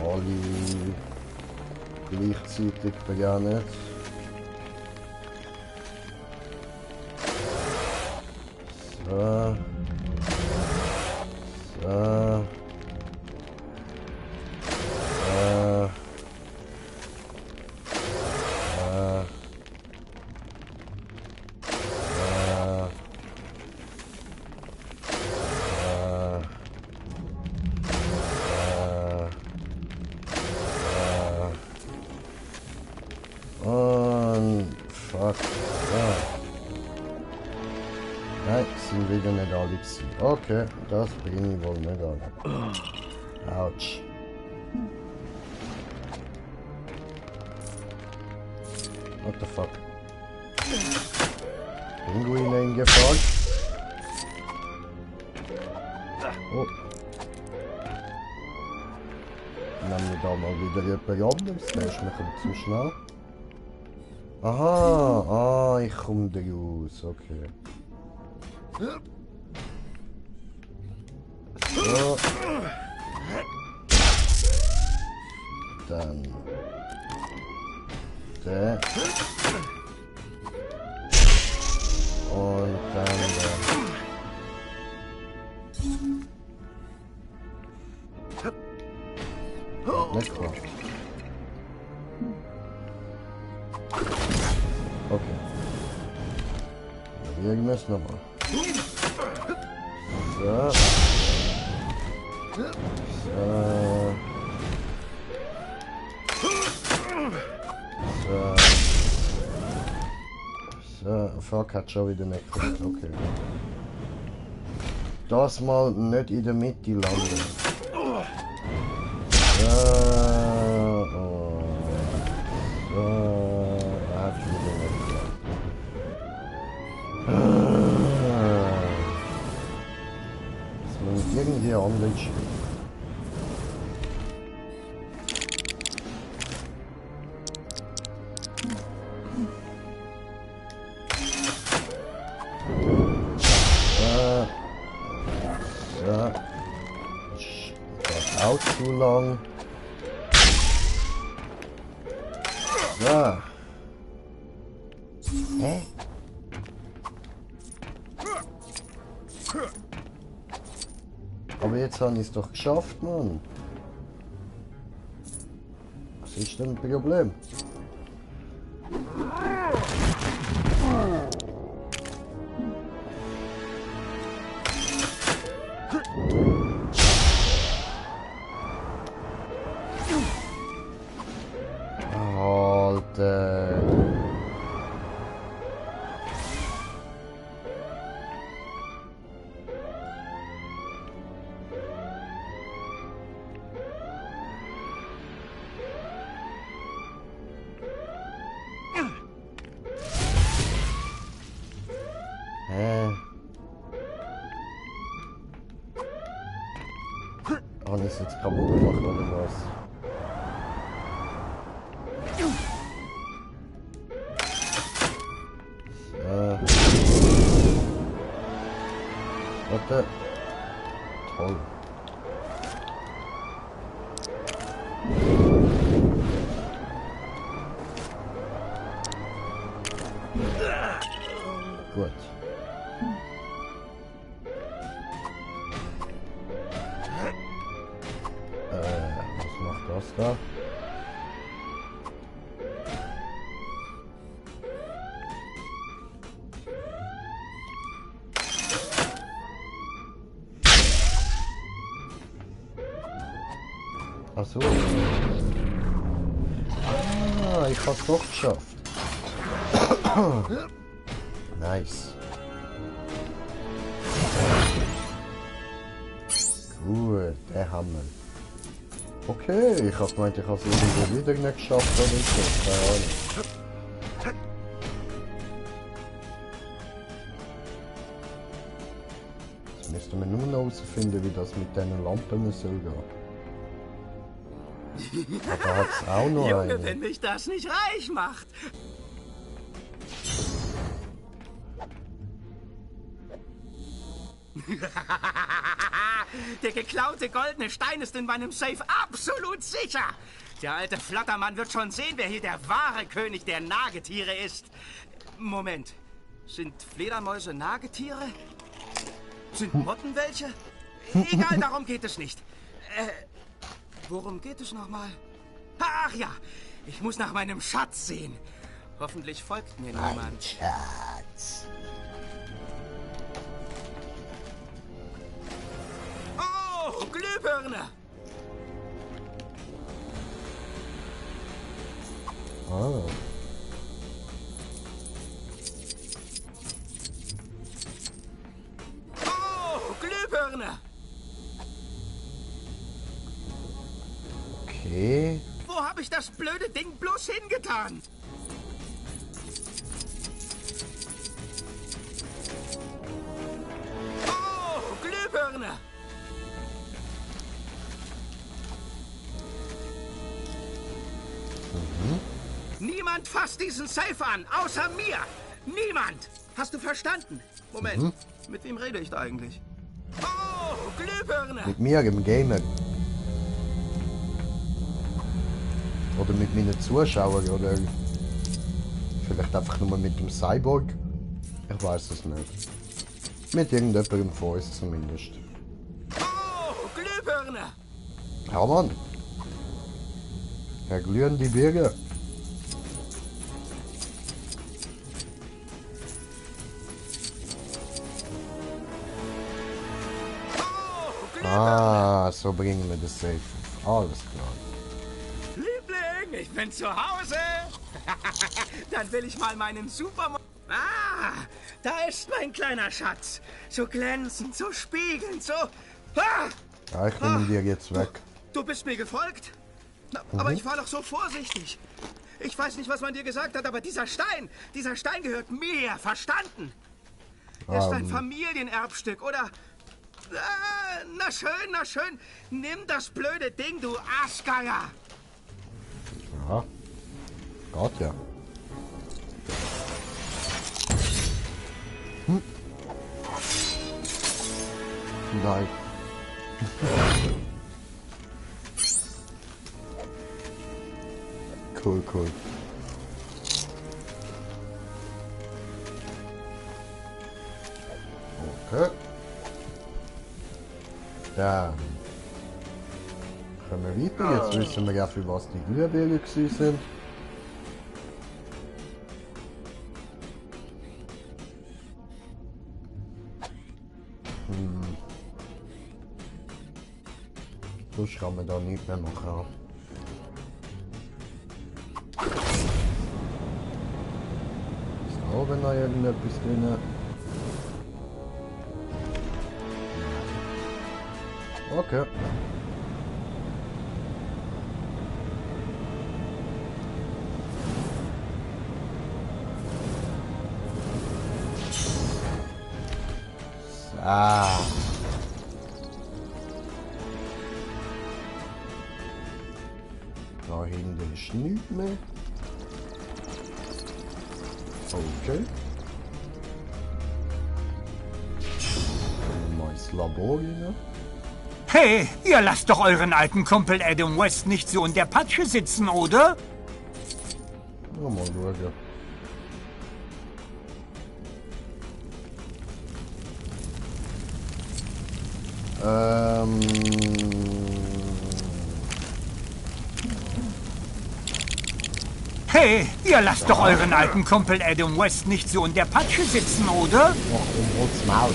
alle gleichzeitig beginnen. So. So. Und fuck. Ja. Nein, sind wieder nicht alle gewesen. Okay, das bin ich wohl nicht alle. Autsch. What the fuck? Pinguine in Gefahr. Oh. Nehmen wir da mal wieder jemand anderes. Der ist mir ein bisschen zu schnell. Aha, ich komme da raus, okay. So. Dann. Der. Und dann der. Nicht klar. Okay. Bewegen wir es nochmal. So. So. So. So. Fuck, hat schon wieder nicht gemacht. Okay. Das mal nicht in der Mitte landen. So. So. Hat schon wieder nicht gemacht. Das muss irgendwie anders spielen. Auch zu lang. So. Hä? Aber jetzt habe ich es doch geschafft, Mann. Was ist denn das Problem? Alter. Habe ich es jetzt kaputt gemacht oder was? Warte. Toll. Gut. Was macht das da? Ach so. Ah, ich hab's doch geschafft. Nice. Gut, der Hammer. Okay, ich hab gemeint, ich hab's irgendwie wieder nicht geschafft oder so. Keine Ahnung. Jetzt müssten wir nur noch herausfinden, wie das mit diesen Lampen soll gehen. Da hat's auch noch Junge, eine. wenn mich das nicht reich macht. Der geklaute goldene Stein ist in meinem Safe ab. absolut sicher. Der alte Flattermann wird schon sehen, wer hier der wahre König der Nagetiere ist. Moment. Sind Fledermäuse Nagetiere? Sind Motten welche? Egal, darum geht es nicht. Worum geht es nochmal? Ach ja, ich muss nach meinem Schatz sehen. Hoffentlich folgt mir niemand. Schatz. Oh, Glühbirne! Oh. Oh, Glühbirne! Okay. Wo habe ich das blöde Ding bloß hingetan? Oh, Glühbirne! Niemand fasst diesen Safe an, außer mir! Niemand! Hast du verstanden? Moment, mit wem rede ich da eigentlich? Oh, Glühbirne! Mit mir im Gamer. Oder mit meinen Zuschauern, oder vielleicht einfach nur mit dem Cyborg. Ich weiß es nicht. Mit irgendjemandem von uns zumindest. Oh, Glühbirne! Ja, Mann. Herr glühende Birne. Ah, so bringen wir das safe. Alles klar. Liebling, ich bin zu Hause. Dann will ich mal meinen Super... Ah, da ist mein kleiner Schatz. So glänzend, so spiegelnd, so... Ah! Ja, ich nehme ihn dir jetzt weg. Du bist mir gefolgt? Na, aber ich war doch so vorsichtig. Ich weiß nicht, was man dir gesagt hat, aber dieser Stein gehört mir, verstanden? Er ist ein Familienerbstück, oder... na schön. Nimm das blöde Ding, du Arschgeier. Ja. Gott, ja. Nein. Cool. Okay. Dann können wir weiter. Jetzt wissen wir ja, für was die Glühbirnen sind. Sonst kann man da nichts mehr machen. Ist da oben noch irgendetwas drin? Okay. Ah. Da hinten ist nichts mehr. Okay. Mal ins Labor rein. Hey, ihr lasst doch euren alten Kumpel Adam West nicht so in der Patsche sitzen, oder? Ja, mal schauen. Hey, ihr lasst doch euren alten Kumpel Adam West nicht so in der Patsche sitzen, oder? Ach, rotes Maul.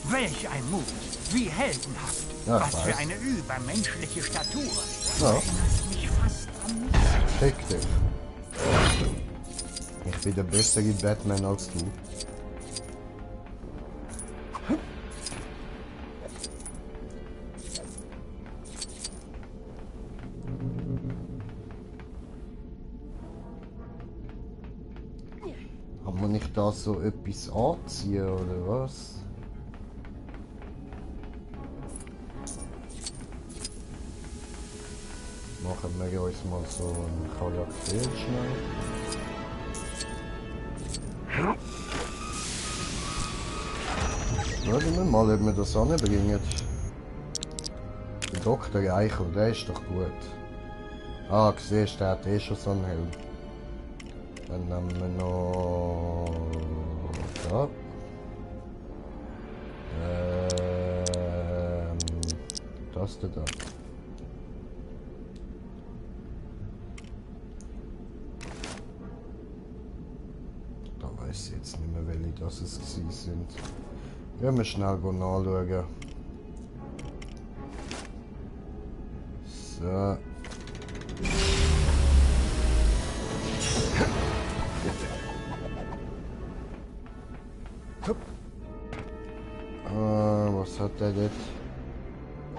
Welch ein Mut, wie heldenhaft. Ja, was für eine übermenschliche Statur. Ja. Erinnerst mich fast an mich. Fick dich. Ich bin der bessere Batman als du. Kann man nicht da so etwas anziehen oder was? Machen wir uns mal so einen Charakter schnell. Schauen wir mal, ob wir das anbringen. Der Dr. Eichel, der ist doch gut. Ah, siehst du, der hat eh schon so einen Helm. Dann nehmen wir noch... da. Das da. Da weiß ich jetzt nicht mehr, welche das es gewesen sind. Gehen wir schnell nachschauen. So. Was hat der jetzt?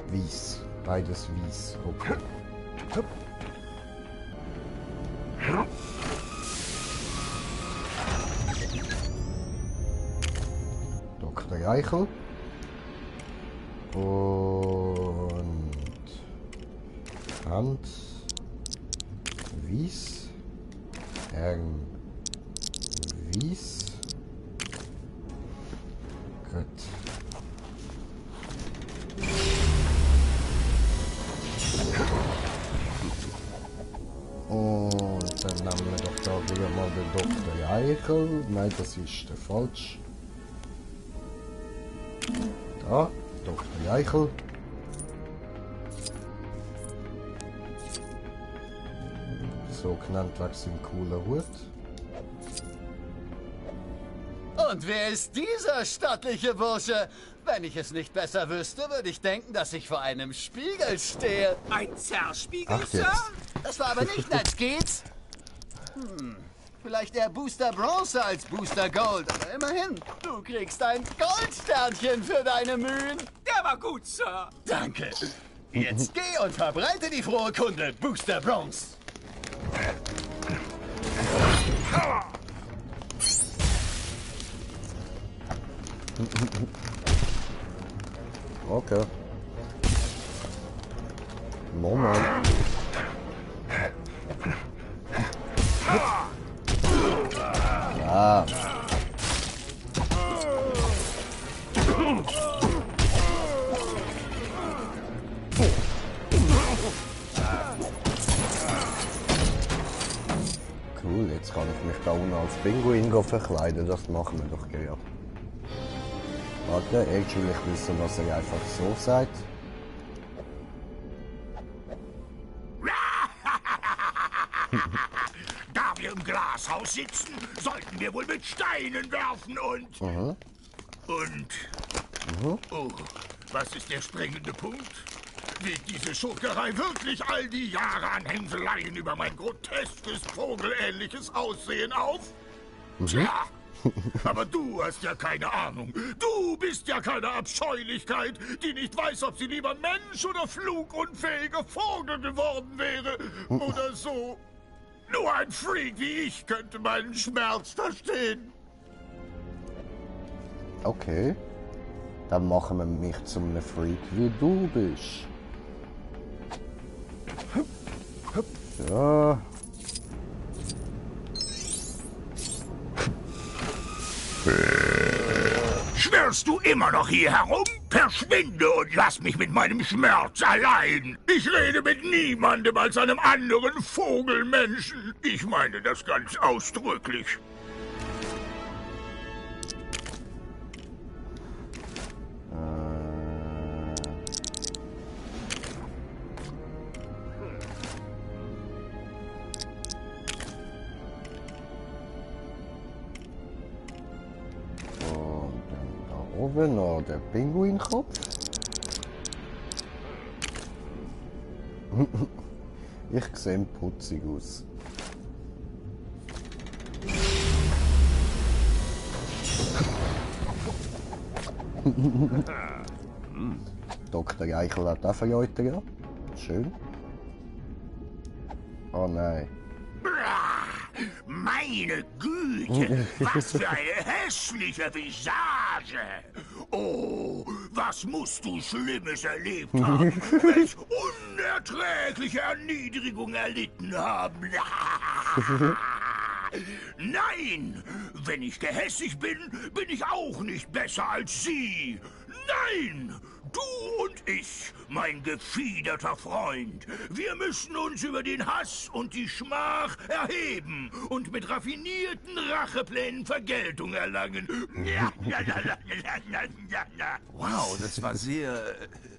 Wies. Beides Wies. Okay. Dr. Eichel. Und Hand. Wies. Herrn Wies. Gut. Und dann nehmen wir doch da wieder mal den Dr. Eichel. Nein, das ist der falsch. Da, Dr. Eichel. So genannt wegen seinem coolen Hut. Und wer ist dieser stattliche Bursche? Wenn ich es nicht besser wüsste, würde ich denken, dass ich vor einem Spiegel stehe. Ein Zerspiegel, Ach, Sir? jetzt. Das war aber nicht nett, geht's? Vielleicht eher Booster Bronze als Booster Gold. Aber immerhin, du kriegst ein Goldsternchen für deine Mühen. Der war gut, Sir. Danke. Jetzt geh und verbreite die frohe Kunde, Booster Bronze. Okay. Moment. Ja. Cool, jetzt kann ich mich da unten als Pinguin verkleiden, das machen wir doch gerne. Warte, eigentlich will ich wissen, was er einfach so sagt. Da wir im Glashaus sitzen, sollten wir wohl mit Steinen werfen und... Oh, was ist der springende Punkt? Wiegt diese Schurkerei wirklich all die Jahre an Hänseleien über mein groteskes, vogelähnliches Aussehen auf? Tja, aber du hast ja keine Ahnung. Du bist ja keine Abscheulichkeit, die nicht weiß, ob sie lieber Mensch oder flugunfähiger Vogel geworden wäre. Oder so. Nur ein Freak wie ich könnte meinen Schmerz verstehen. Okay. Dann machen wir mich zu einem Freak, wie du bist. Ja. Schwirrst du immer noch hier herum? Verschwinde und lass mich mit meinem Schmerz allein. Ich rede mit niemandem als einem anderen Vogelmenschen. Ich meine das ganz ausdrücklich. Oben noch der Pinguinkopf. Ich sehe putzig aus. Dr. Eichel hat auch verjährt, ja. Schön. Oh nein. Meine Güte, was für eine hässliche Visage! Oh, was musst du Schlimmes erlebt haben? Welch unerträgliche Erniedrigung erlitten haben! Nein! Wenn ich gehässig bin, bin ich auch nicht besser als Sie! Nein! Du und ich, mein gefiederter Freund, wir müssen uns über den Hass und die Schmach erheben und mit raffinierten Racheplänen Vergeltung erlangen. Wow, das war sehr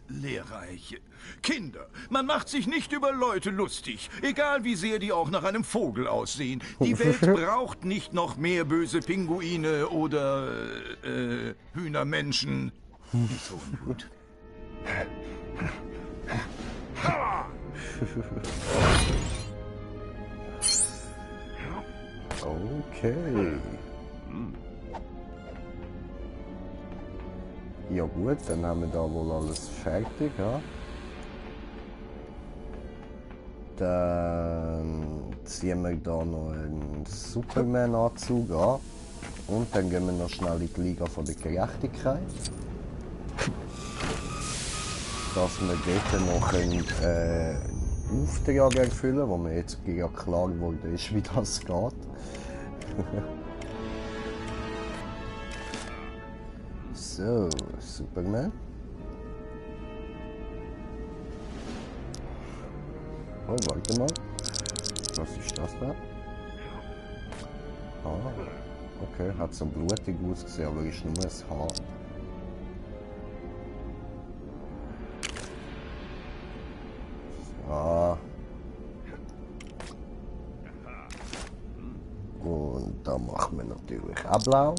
lehrreich. Kinder, man macht sich nicht über Leute lustig, egal wie sehr die auch nach einem Vogel aussehen. Die Welt braucht nicht noch mehr böse Pinguine oder Hühnermenschen. Nicht so ungut. Okay. Ja gut, dann haben wir da wohl alles fertig, ja? Dann ziehen wir da noch einen Superman-Anzug an. Und dann gehen wir noch schnell in die Liga von der Gerechtigkeit. Dass wir dort noch einen Auftrag erfüllen, wo mir jetzt ja klar geworden ist, wie das geht. So, Superman. Oh, warte mal. Was ist das da? Ah, okay, hat so blutig ausgesehen, aber ist nur ein Haar. So. Und da machen wir natürlich auch blau.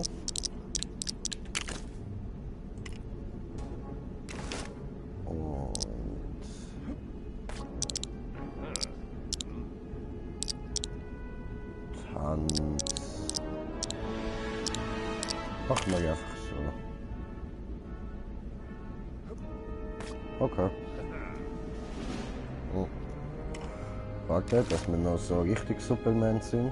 Machen wir einfach so. Okay. Oh. Warte, dass wir noch so richtig Superman sind.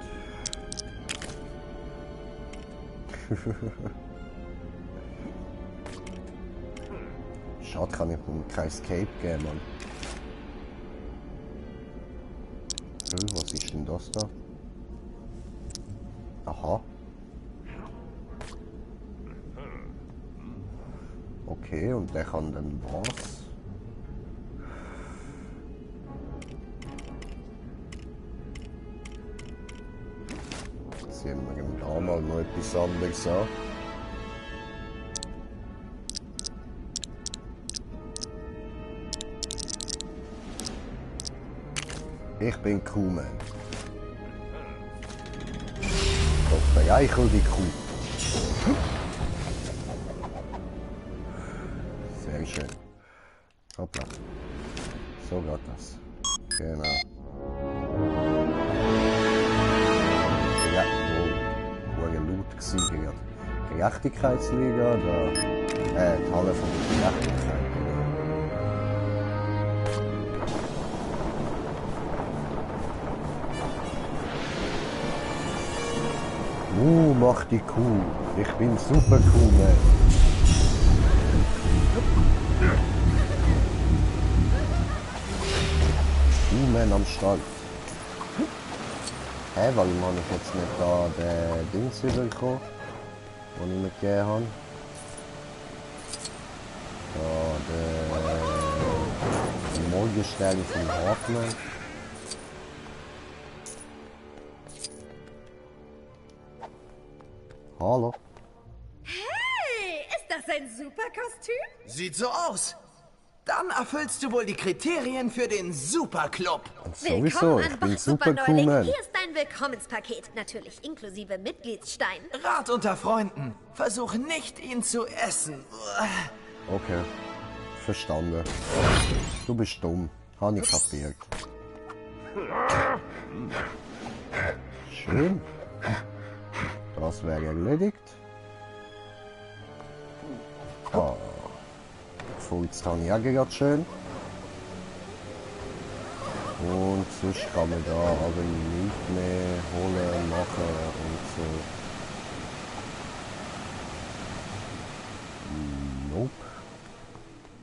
Schade, kann ich mir kein Escape geben, Mann. Was ist denn das da? Aha. Okay, und der kann dann was? Sehen wir ihm da mal noch etwas anderes an. Ich bin Kuhmann. Doch bereichel die Kuh. Sehr schön. Hoppla. So geht das. Genau. Ja, wo laut gewesen wird. Gerechtigkeitsliga, da, die Halle von der Gerechtigkeit. Mach die Kuh. Ich bin super Kuhmann. Kuhmann am Start. Hä, warum habe ich jetzt nicht da den Dings bekommen, den ich mir gegeben habe? Da, die Morgensterne von Hartmann. Hallo. Hey, ist das ein Superkostüm? Sieht so aus. Dann erfüllst du wohl die Kriterien für den Superclub. Sowieso, ich bin super cool, Mann. Hier ist dein Willkommenpaket, natürlich inklusive Mitgliedsstein. Rat unter Freunden. Versuch nicht, ihn zu essen. Okay, verstanden. Du bist dumm. Habe ich kapiert. Schön. Das wäre erledigt. Ah. Fulz habe ich auch gerade schön. Und sonst kann man da aber nichts mehr holen, machen und so. Nope.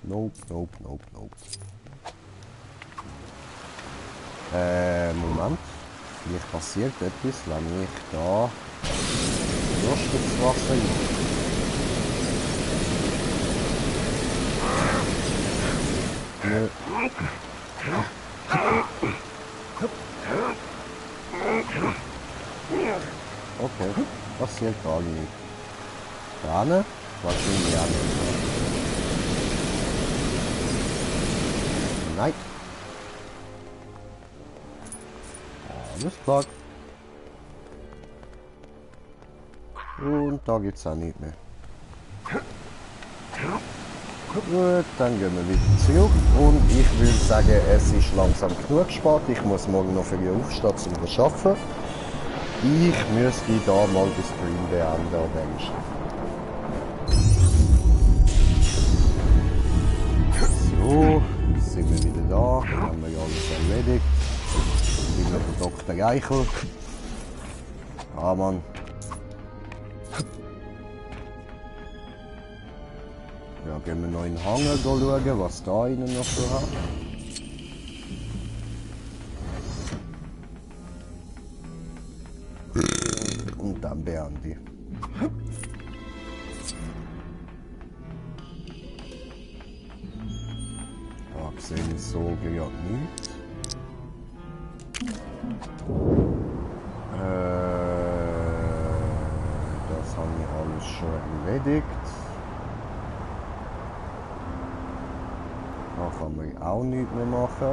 Nope, nope, nope, nope. Moment. Vielleicht passiert etwas, wenn ich da Rüstungswasser mache. Nö. Okay, passiert gar nicht. Dann, wahrscheinlich auch nicht. Nein. Alles klar. Und da geht's auch nicht mehr. Gut, dann gehen wir wieder zurück und ich würde sagen, es ist langsam genug gespart. Ich muss morgen noch früh aufstehen, um zu arbeiten. Ich müsste da mal den Stream beenden an der Stelle. So, sind wir wieder da, haben wir ja alles erledigt. Sind wir der Dr. Reichel. Ah Mann. Ja, gehen wir noch in den Hangar schauen, was da innen noch so hat. Und dann beende ich. Da sehe ich so gerade nichts. Das habe ich alles schon erledigt. Da kann man auch nichts mehr machen.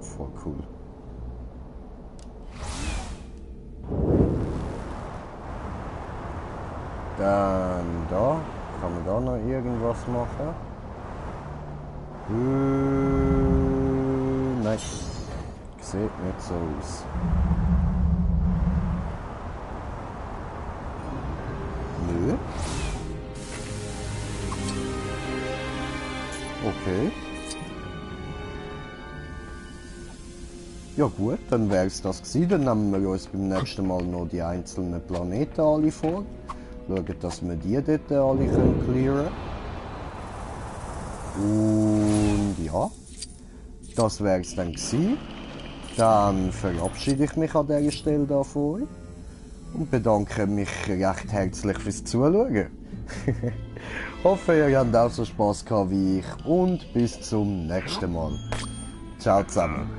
Voll cool. Dann da. Kann man da noch irgendwas machen? Nein. Sieht nicht so aus. Nö. Okay. Ja gut, dann wäre es das gewesen. Dann nehmen wir uns beim nächsten Mal noch die einzelnen Planeten alle vor. Schauen, dass wir die dort alle clearen können. Und ja, das wäre es dann gewesen. Dann verabschiede ich mich an dieser Stelle da von euch und bedanke mich recht herzlich fürs Zuschauen. Hoffe, ihr habt auch so Spaß gehabt wie ich und bis zum nächsten Mal. Ciao zusammen.